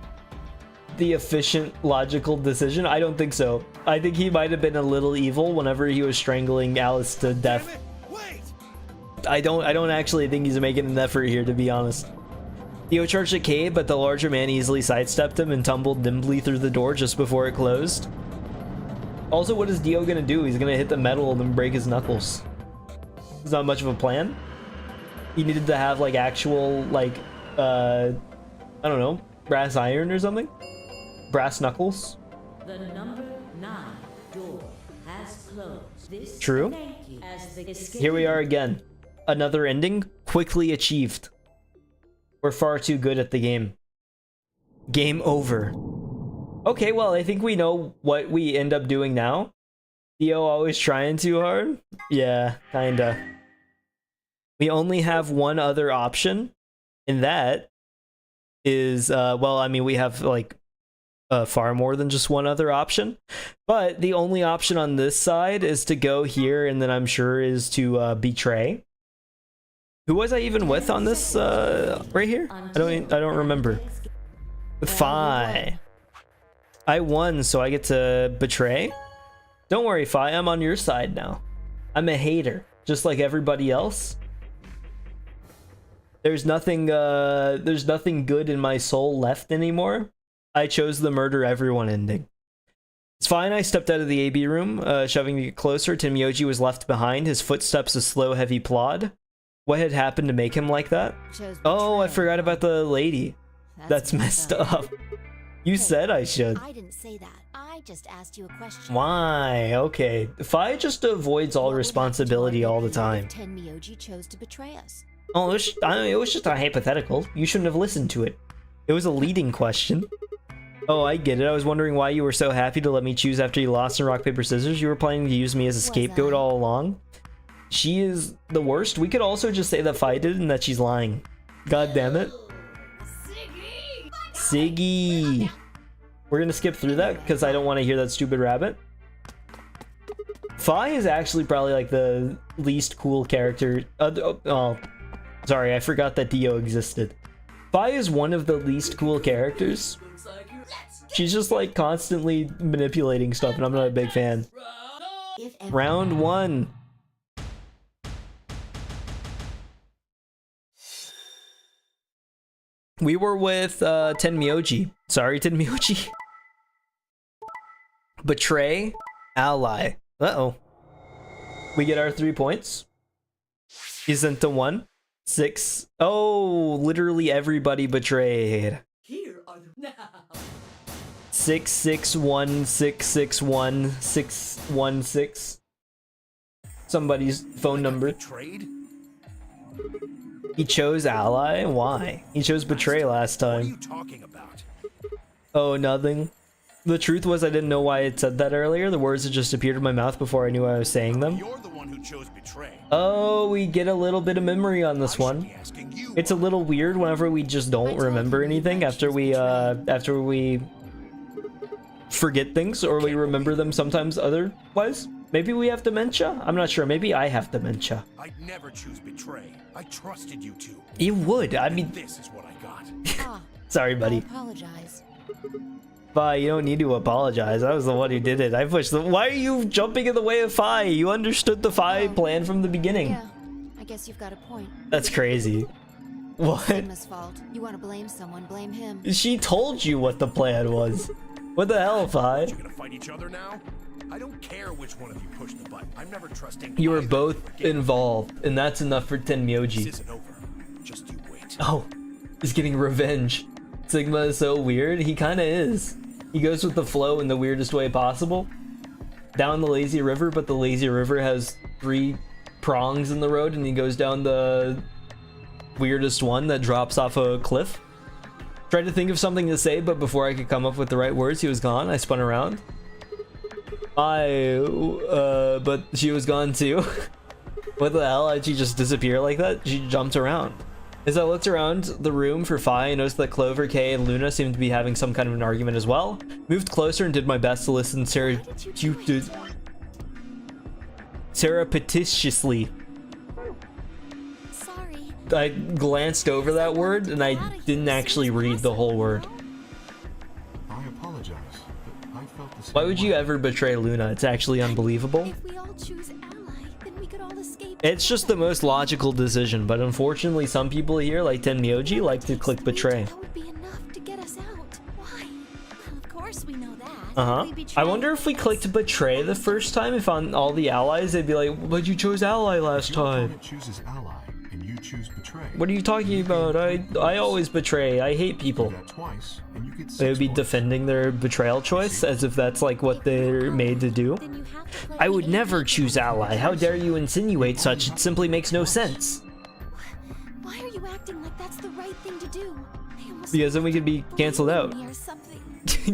The efficient, logical decision? I don't think so. I think he might have been a little evil whenever he was strangling Alice to death. Wait! I don't actually think he's making an effort here, to be honest. Dio charged at Kay, but the larger man easily sidestepped him and tumbled nimbly through the door just before it closed. Also, what is Dio gonna do? He's gonna hit the metal and then break his knuckles. It's not much of a plan. He needed to have like actual like I don't know, brass iron or something? Brass knuckles? the number 9 door has closed. This True. thank you as the escape. Here we are again. Another ending quickly achieved. We're far too good at the game. Game over. Okay, well, I think we know what we end up doing now. Dio always trying too hard? Yeah, kinda. We only have one other option, and that is, well, I mean, we have, like, far more than just one other option. But the only option on this side is to go here, and then I'm sure is to betray. Who was I even with on this, right here? I don't remember. With Fi. I won, so I get to betray. Don't worry, Fi, I'm on your side now. I'm a hater, just like everybody else. There's nothing good in my soul left anymore. I chose the murder everyone ending. It's fine, I stepped out of the AB room, shoving to get closer. Tenmyoji was left behind, his footsteps a slow, heavy plod. What had happened to make him like that? Oh, I forgot about the lady. That's messed up. You said I should. I didn't say that. I just asked you a question. Why? Okay. Fi just avoids all responsibility all the time. Tenmyoji chose to betray us. Oh, it was just a hypothetical. You shouldn't have listened to it. It was a leading question. Oh, I get it. I was wondering why you were so happy to let me choose after you lost in rock, paper, scissors. You were planning to use me as a scapegoat all along. She is the worst. We could also just say that Fi did and that she's lying. God damn it. Siggy. We're gonna skip through that because I don't want to hear that stupid rabbit. Fi is actually probably like the least cool character. Oh, sorry, I forgot that Dio existed. Fi is one of the least cool characters. She's just like constantly manipulating stuff, and I'm not a big fan. Round 1. We were with Tenmyoji. Sorry, Tenmyoji. Betray, ally. Uh-oh. We get our 3 points. Isn't the 1? 6. Oh, literally everybody betrayed. Here are the now. 661 661 616. Somebody's phone number. Betrayed? He chose ally? Why? He chose betray last What are you time. talking about? Oh, nothing. The truth was I didn't know why it said that earlier. The words had just appeared in my mouth before I knew I was saying them. You're the one who chose betray. Oh, we get a little bit of memory on this I should one. be asking you. It's a little weird whenever we just don't remember anything after we forget things, or we remember them sometimes otherwise. Maybe we have dementia? I'm not sure. Maybe I have dementia. I'd never choose betray. I trusted you two. You would. I mean, This is what I got. Ah, sorry, I buddy. apologize. Fi, you don't need to apologize. I was the one who did it. I pushed the. Why are you jumping in the way of Fi? You understood the Fi plan from the beginning. Yeah, I guess you've got a point. That's crazy. What? Sigma's fault. You want to blame someone, blame him. She told you what the plan was. What the hell, Fi? You gonna fight each other now? I don't care which one of you pushed the button. I'm never trusting. You were either both again. involved, and that's enough for This Tenmyoji. isn't over. Just you wait. Oh, he's getting revenge. Sigma is so weird. He kind of is. He goes with the flow in the weirdest way possible. Down the lazy river, but the lazy river has 3 prongs in the road, and he goes down the weirdest one that drops off a cliff. Tried to think of something to say, but before I could come up with the right words, he was gone. I spun around. But she was gone too. What the hell? Did she just disappear like that? She jumped around. As I looked around the room for Fi, I noticed that Clover, Kay, and Luna seemed to be having some kind of an argument as well. Moved closer and did my best to listen surreptitiously. Sorry. I glanced over that word and I didn't actually read the whole word. I apologize, but I felt the same Why would you way. ever betray Luna? It's actually unbelievable. If we all choose ally, then we could all escape. It's just the most logical decision, but unfortunately some people here, like Tenmyoji, like to click betray. That would be enough to get us out. Why? Well, of course we know that. Uh-huh. We betray I wonder if we clicked betray the first time, if on all the allies they'd be like, but you chose ally last Your time. opponent chooses ally, and you choose betray. What are you talking about? I always betray. I hate Do people. that twice, and you get 6 They would be points. defending their betrayal choice as if that's like what they're made to do. Then you have to play I the would AB. never choose ally. How dare you insinuate such? It simply makes no sense. Why are you acting like that's the right thing to do? I almost Because then we could be canceled out. blame me or something.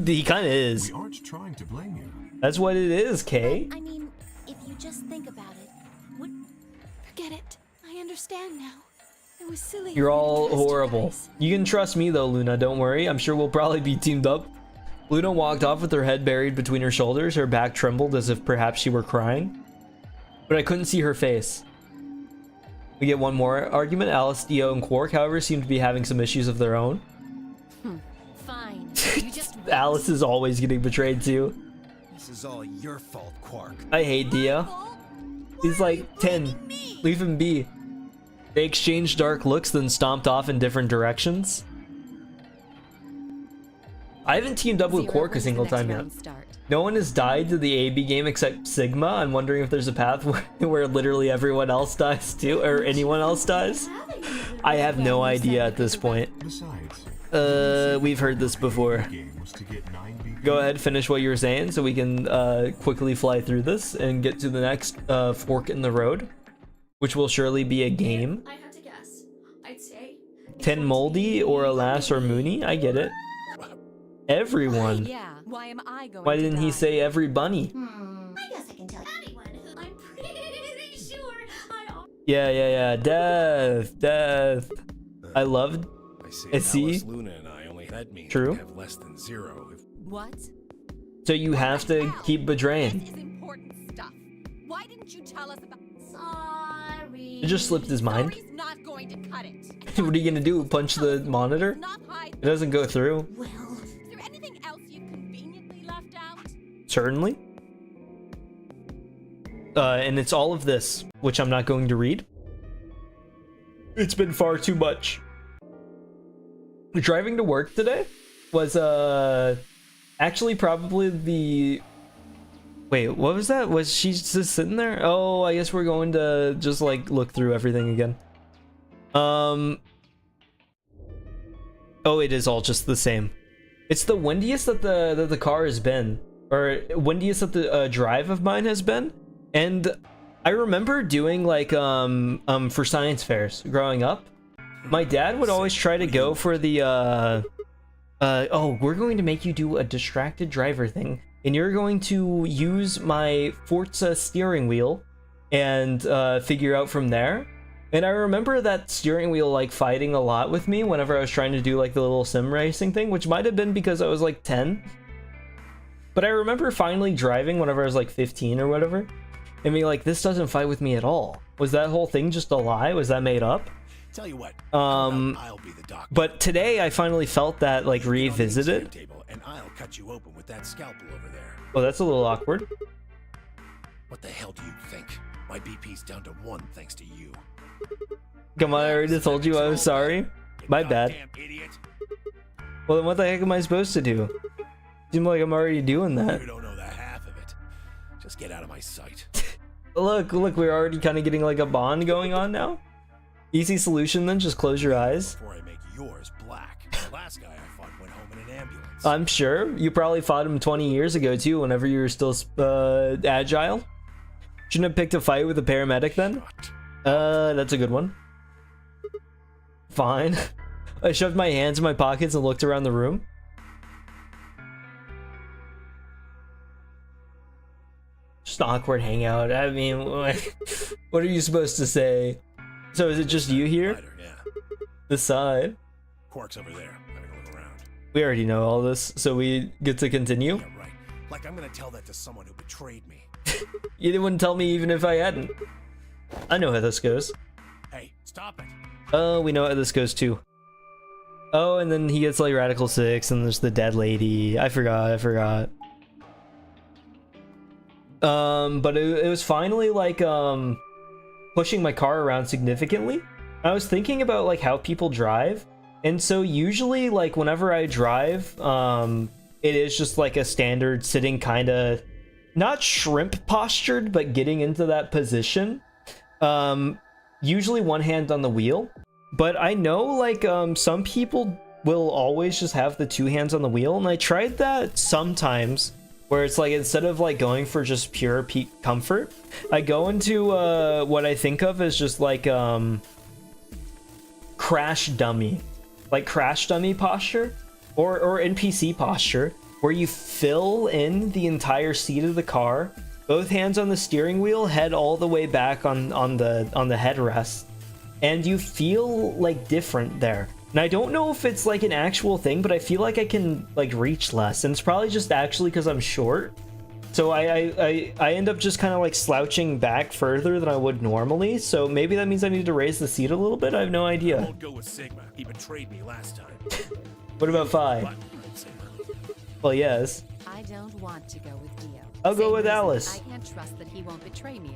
He kind of is. We aren't trying to blame you. That's what it is, Kay. I mean, if you just think about it, what? Forget it. I understand now. It was silly. You're of me to all trust you horrible. guys. You can trust me though, Luna, don't worry. I'm sure we'll probably be teamed up. Luna walked off with her head buried between her shoulders. Her back trembled as if perhaps she were crying. But I couldn't see her face. We get one more argument. Alice, Dio, and Quark, however, seem to be having some issues of their own. Fine. You just Alice is always getting betrayed too. This is all your fault, Quark. I hate Dio. He's like 10. Leave him be. They exchanged dark looks, then stomped off in different directions. I haven't teamed up with Zero, Quark a when's the single next time yet. round start? No one has died to the AB game except Sigma. I'm wondering if there's a path where literally everyone else dies too, or anyone else dies. I have no idea at this point. Besides, We've heard this before. the game was to get 9 BP. Go ahead, finish what you were saying so we can quickly fly through this and get to the next fork in the road, which will surely be a game. I have to guess. I'd say 10 Moldy or Alas or Mooney, I get it. Everyone. Yeah, why am I going Why to didn't he die? say every bunny? I guess I can tell anyone who I'm pretty sure I Yeah. Death. I loved. I see. I see. Alice, Luna, and I only had me True. have less than 0. If What? So you have to keep betraying. This is important stuff. Why didn't you tell us about... sorry. It just slipped his mind. Sorry's not going to cut it. What are you gonna do? Punch the monitor? Not hide. It doesn't go through. Well, Is there anything else you've conveniently left out? Certainly. And it's all of this, which I'm not going to read. It's been far too much. Driving to work today was actually probably the... Wait, what was that? Was she just sitting there? Oh, I guess we're going to just like look through everything again. Oh, it is all just the same. It's the windiest that the car has been, or windiest that the drive of mine has been. And I remember doing like for science fairs growing up. My dad would always try to go for the oh, we're going to make you do a distracted driver thing, and you're going to use my Forza steering wheel and figure out from there. And I remember that steering wheel like fighting a lot with me whenever I was trying to do like the little sim racing thing, which might have been because I was like 10. But I remember finally driving whenever I was like 15 or whatever, and being like, this doesn't fight with me at all. Was that whole thing just a lie? Was that made up? Tell you what, I'll be the doctor. But today I finally felt that like revisited. Table, and I'll cut you open with that scalpel over there. Oh, that's a little awkward. What the hell do you think? My BP's down to 1 thanks to you. Come on, I already told you I was sorry. You My bad. goddamn idiot. Well, then what the heck am I supposed to do? Seems like I'm already doing that. You don't know the half of it. Just get out of my sight. Look, we're already kind of getting like a bond going on now. Easy solution then, just close your eyes. Before I make yours black. The last guy I fought went home in an ambulance. I'm sure you probably fought him 20 years ago too, whenever you were still agile. Shouldn't have picked a fight with a paramedic then. That's a good one. Fine. I shoved my hands in my pockets and looked around the room. Just an awkward hangout. I mean, what are you supposed to say? So is it just you here? Yeah. This side? Quark's over there, having a look around. We already know all this, so we get to continue. Yeah, right. Like I'm gonna tell that to someone who betrayed me. You wouldn't tell me even if I hadn't. I know how this goes. Hey, stop it. Oh, we know how this goes too. Oh, and then he gets like Radical 6, and there's the dead lady. I forgot. But it was finally like pushing my car around significantly. I was thinking about like how people drive, and so usually like whenever I drive, it is just like a standard sitting kind of not shrimp postured, but getting into that position. Usually one hand on the wheel, but I know like some people will always just have the 2 hands on the wheel, and I tried that sometimes, where it's like instead of like going for just pure peak comfort, I go into what I think of as just like crash dummy posture, or NPC posture, where you fill in the entire seat of the car, both hands on the steering wheel, head all the way back on the headrest, and you feel like different there. And I don't know if it's like an actual thing, but I feel like I can like reach less, and it's probably just actually because I'm short. So I end up just kind of like slouching back further than I would normally. So maybe that means I need to raise the seat a little bit. I have no I idea. won't go with Sigma. He betrayed me last time. What about Phi? But I'd say no. Well, yes. I don't want to go with Dio. I'll go Same with reason Alice. I can't trust that he won't betray me.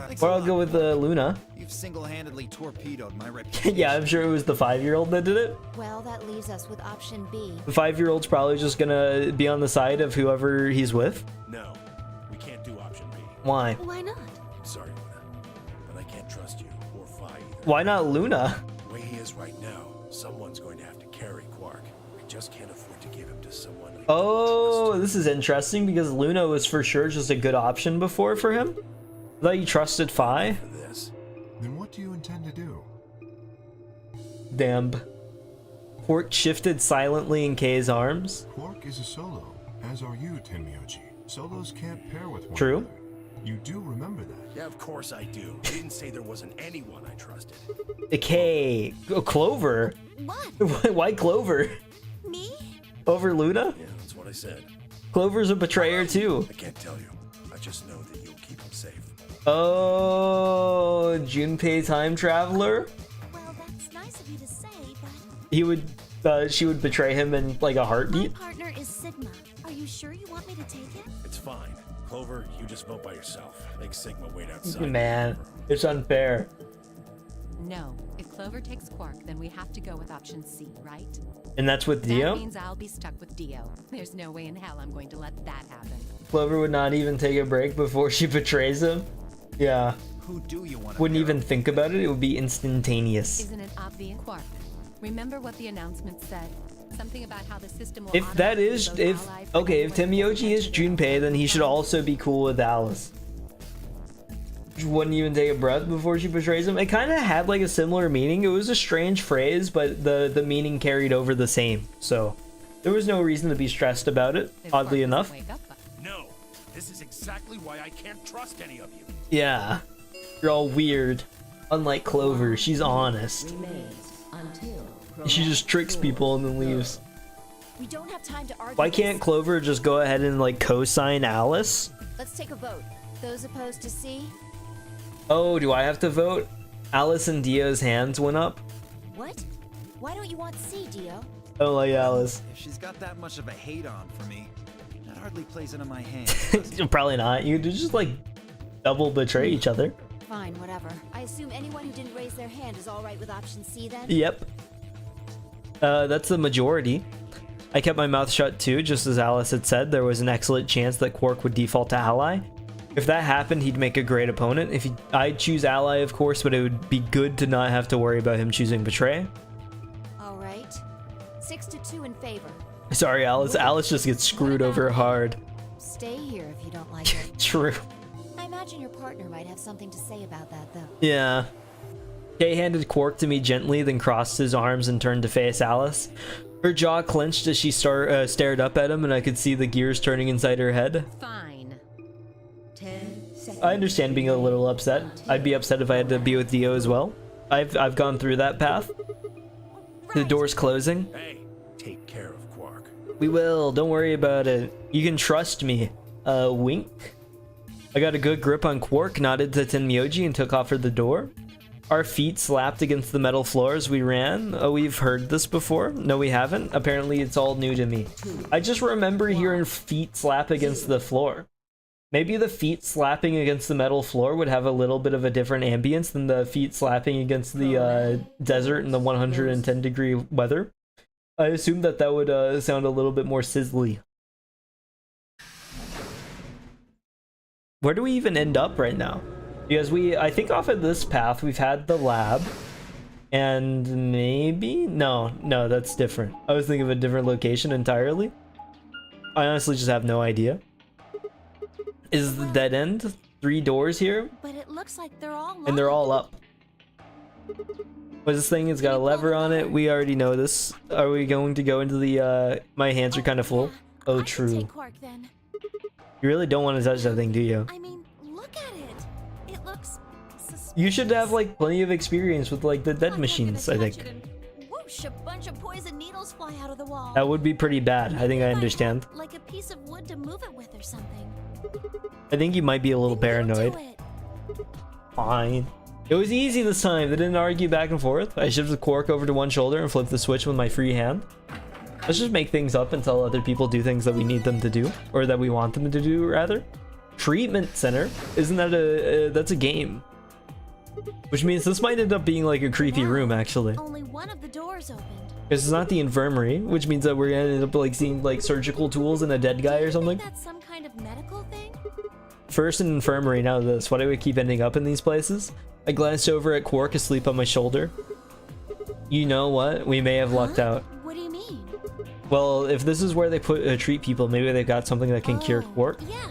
Thanks Or a I'll lot, go with Mama. Luna. You've single-handedly torpedoed my reputation. Yeah, I'm sure it was the 5-year-old that did it. Well, that leaves us with option B. The 5-year-old's probably just gonna be on the side of whoever he's with. No, we can't do option B. Why? Why not? I'm sorry, Luna, but I can't trust you or Vi either. Why not Luna? The way he is right now, someone's going to have to carry Quark. We just can't afford to give him to someone we Oh, don't this is interesting because Luna was for sure just a good option before for him. I thought you trusted Fi. trust for this. Then what do you intend to do? Damn. Quark shifted silently in Kay's arms. Quark is a solo, as are you, Tenmyoji. Solos can't pair with one True. another. You do remember that. Yeah, of course I do. I didn't say there wasn't anyone I trusted. Kay. Oh, Clover. What? Why Clover? Me? Over Luna? Yeah, that's what I said. Clover's a betrayer too. I can't tell you. I just know that you'll keep him safe. Oh, Junpei time traveler. Well, that's nice of you to say, but He would, she would betray him in like a my heartbeat. partner is Sigma. Are you sure you want me to take it? It's fine. Clover, you just vote by yourself. Make Sigma wait outside. Man, it's unfair. No. If Clover takes Quark, then we have to go with option C, right? And that's with That Dio. means I'll be stuck with Dio. There's no way in hell I'm going to let that happen. Clover would not even take a break before she betrays him. Yeah, Who do you want to wouldn't pair even up think about it. It would be instantaneous. Isn't it obvious? Quark, remember what the announcement said? Something about how the system will If that automatically is, vote if allies for okay, if anyone who Tenmyoji is attention Junpei, then he should also be cool with Alice. She wouldn't even take a breath before she betrays him. It kind of had like a similar meaning. It was a strange phrase, but the meaning carried over the same. So there was no reason to be stressed about it. If Oddly Quark doesn't enough. wake up, No, this is exactly why I can't trust any of you. Yeah, you're all weird. Unlike Clover, she's honest. Remains until She just tricks people and then leaves. We don't have time to argue. Why can't this. Clover just go ahead and like co-sign Alice? Let's take a vote. Those opposed to C? Oh, do I have to vote? Alice and Dio's hands went up. What? Why don't you want C, Dio? I don't like Alice. If she's got that much of a hate on for me, that hardly plays into my hands. does it? Probably not. You could just like double betray each other. Fine, whatever. I assume anyone who didn't raise their hand is all right with option C then? Yep. That's the majority. I kept my mouth shut too, just as Alice had said. There was an excellent chance that Quark would default to ally. If that happened, he'd make a great opponent. I'd choose ally, of course, but it would be good to not have to worry about him choosing betray. All right. 6-2 in favor. Sorry, Alice. Alice just gets screwed over hard. Stay here if you don't like it. True. I imagine your partner might have something to say about that, though. Yeah. Kay handed Quark to me gently, then crossed his arms and turned to face Alice. Her jaw clenched as she stared up at him, and I could see the gears turning inside her head. fine. 10 seconds. I understand being a little upset. I'd be upset if I had to be with Dio as well. I've gone through that path. The door's closing. Hey, take care of Quark. We will. Don't worry about it. You can trust me. Wink. I got a good grip on Quark, nodded to Tenmyoji, and took off for the door. Our feet slapped against the metal floor as we ran. Oh, we've heard this before? No, we haven't. Apparently, it's all new to me. I just remember hearing feet slap against the floor. Maybe the feet slapping against the metal floor would have a little bit of a different ambience than the feet slapping against the desert in the 110 degree weather. I assumed that that would sound a little bit more sizzly. Where do we even end up right now? Because I think off of this path, we've had the lab. And maybe? No, that's different. I was thinking of a different location entirely. I honestly just have no idea. Is the dead end? 3 doors here? But it looks like they're all locked. And they're all up. What's this thing? It's got a lever on it. We already know this. Are we going to go into the, my hands are kind of full. Yeah. Oh, I can true. take Quark then. You really don't want to touch that thing, do you? I mean, look at it. It looks suspicious. You should have like plenty of experience with like the dead I'm not gonna machines, I touch think. it and whoosh, a bunch of poison needles fly out of the wall. That would be pretty bad. I think I If understand. had, like a piece of wood to move it with or something. I think you might be a little Then you do paranoid. it. Fine. It was easy this time. They didn't argue back and forth. I shifted Quark over to one shoulder and flipped the switch with my free hand. Let's just make things up and tell other people do things that we need them to do. Or that we want them to do, rather. treatment center. Isn't that that's a game? Which means this might end up being like a creepy room, actually. Only one of the doors opened. Because it's not the infirmary, which means that we're gonna end up like seeing like surgical tools and a dead guy or something. That's some kind of medical thing? First an infirmary, now this. Why do we keep ending up in these places? I glanced over at Quark asleep on my shoulder. You know what? We may have lucked out. What do you mean? Well, if this is where they treat people, maybe they've got something that can cure Quark. Yeah.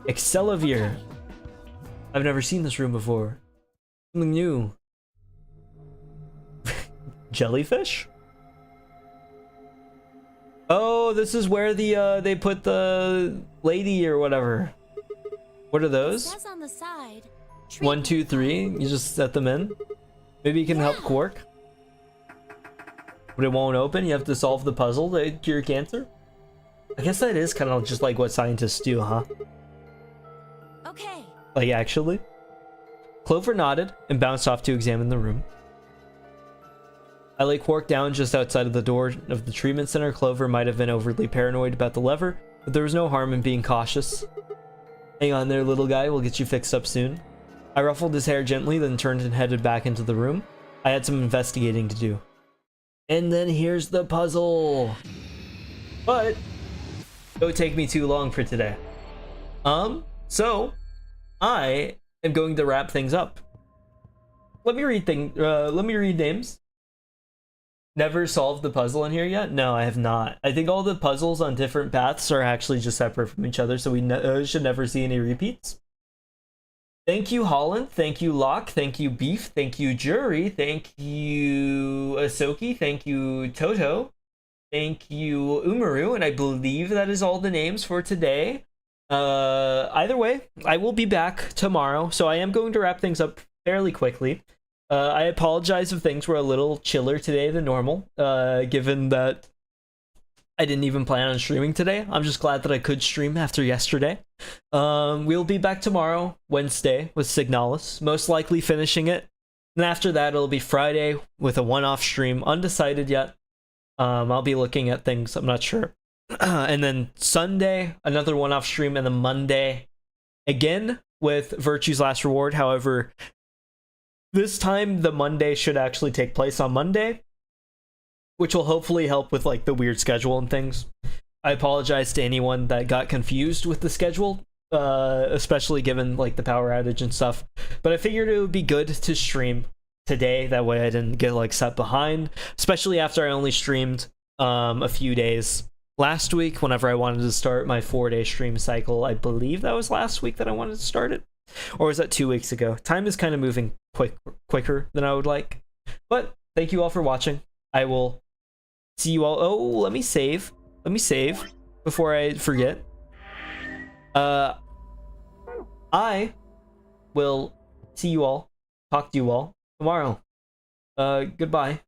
Excelivir. Okay. I've never seen this room before. Something new. Jellyfish? Oh, this is where the they put the lady or whatever. What are It those? says on the side. 1, 2, 3. You just set them in. Maybe you can help Quark. But it won't open. You have to solve the puzzle to cure cancer. I guess that is kind of just like what scientists do, huh? Okay. Like, actually. Clover nodded and bounced off to examine the room. I lay Quark down just outside of the door of the treatment center. Clover might have been overly paranoid about the lever, but there was no harm in being cautious. Hang on there, little guy. We'll get you fixed up soon. I ruffled his hair gently, then turned and headed back into the room. I had some investigating to do. And then here's the puzzle. But don't take me too long for today. So I am going to wrap things up. Let me read names. Never solved the puzzle in here yet? No, I have not. I think all the puzzles on different paths are actually just separate from each other, so we should never see any repeats. Thank you, Holland. Thank you, Locke. Thank you, Beef. Thank you, Jury. Thank you, Asoki. Thank you, Toto. Thank you, Umaru. And I believe that is all the names for today. Either way, I will be back tomorrow, so I am going to wrap things up fairly quickly. I apologize if things were a little chiller today than normal, given that I didn't even plan on streaming today. I'm just glad that I could stream after yesterday. We'll be back tomorrow, Wednesday, with Signalis, most likely finishing it. And after that, it'll be Friday with a one-off stream, undecided yet. I'll be looking at things, I'm not sure. And then Sunday, another one-off stream, and then Monday, again, with Virtue's Last Reward. However, this time, the Monday should actually take place on Monday, which will hopefully help with like the weird schedule and things. I apologize to anyone that got confused with the schedule, especially given like the power outage and stuff. But I figured it would be good to stream today. That way I didn't get like set behind, especially after I only streamed a few days last week whenever I wanted to start my 4-day stream cycle. I believe that was last week that I wanted to start it. Or was that 2 weeks ago? Time is kind of moving quicker than I would like. But thank you all for watching. I will see you all. Oh, let me save. Let me save before I forget. I will see you all, talk to you all tomorrow. Goodbye.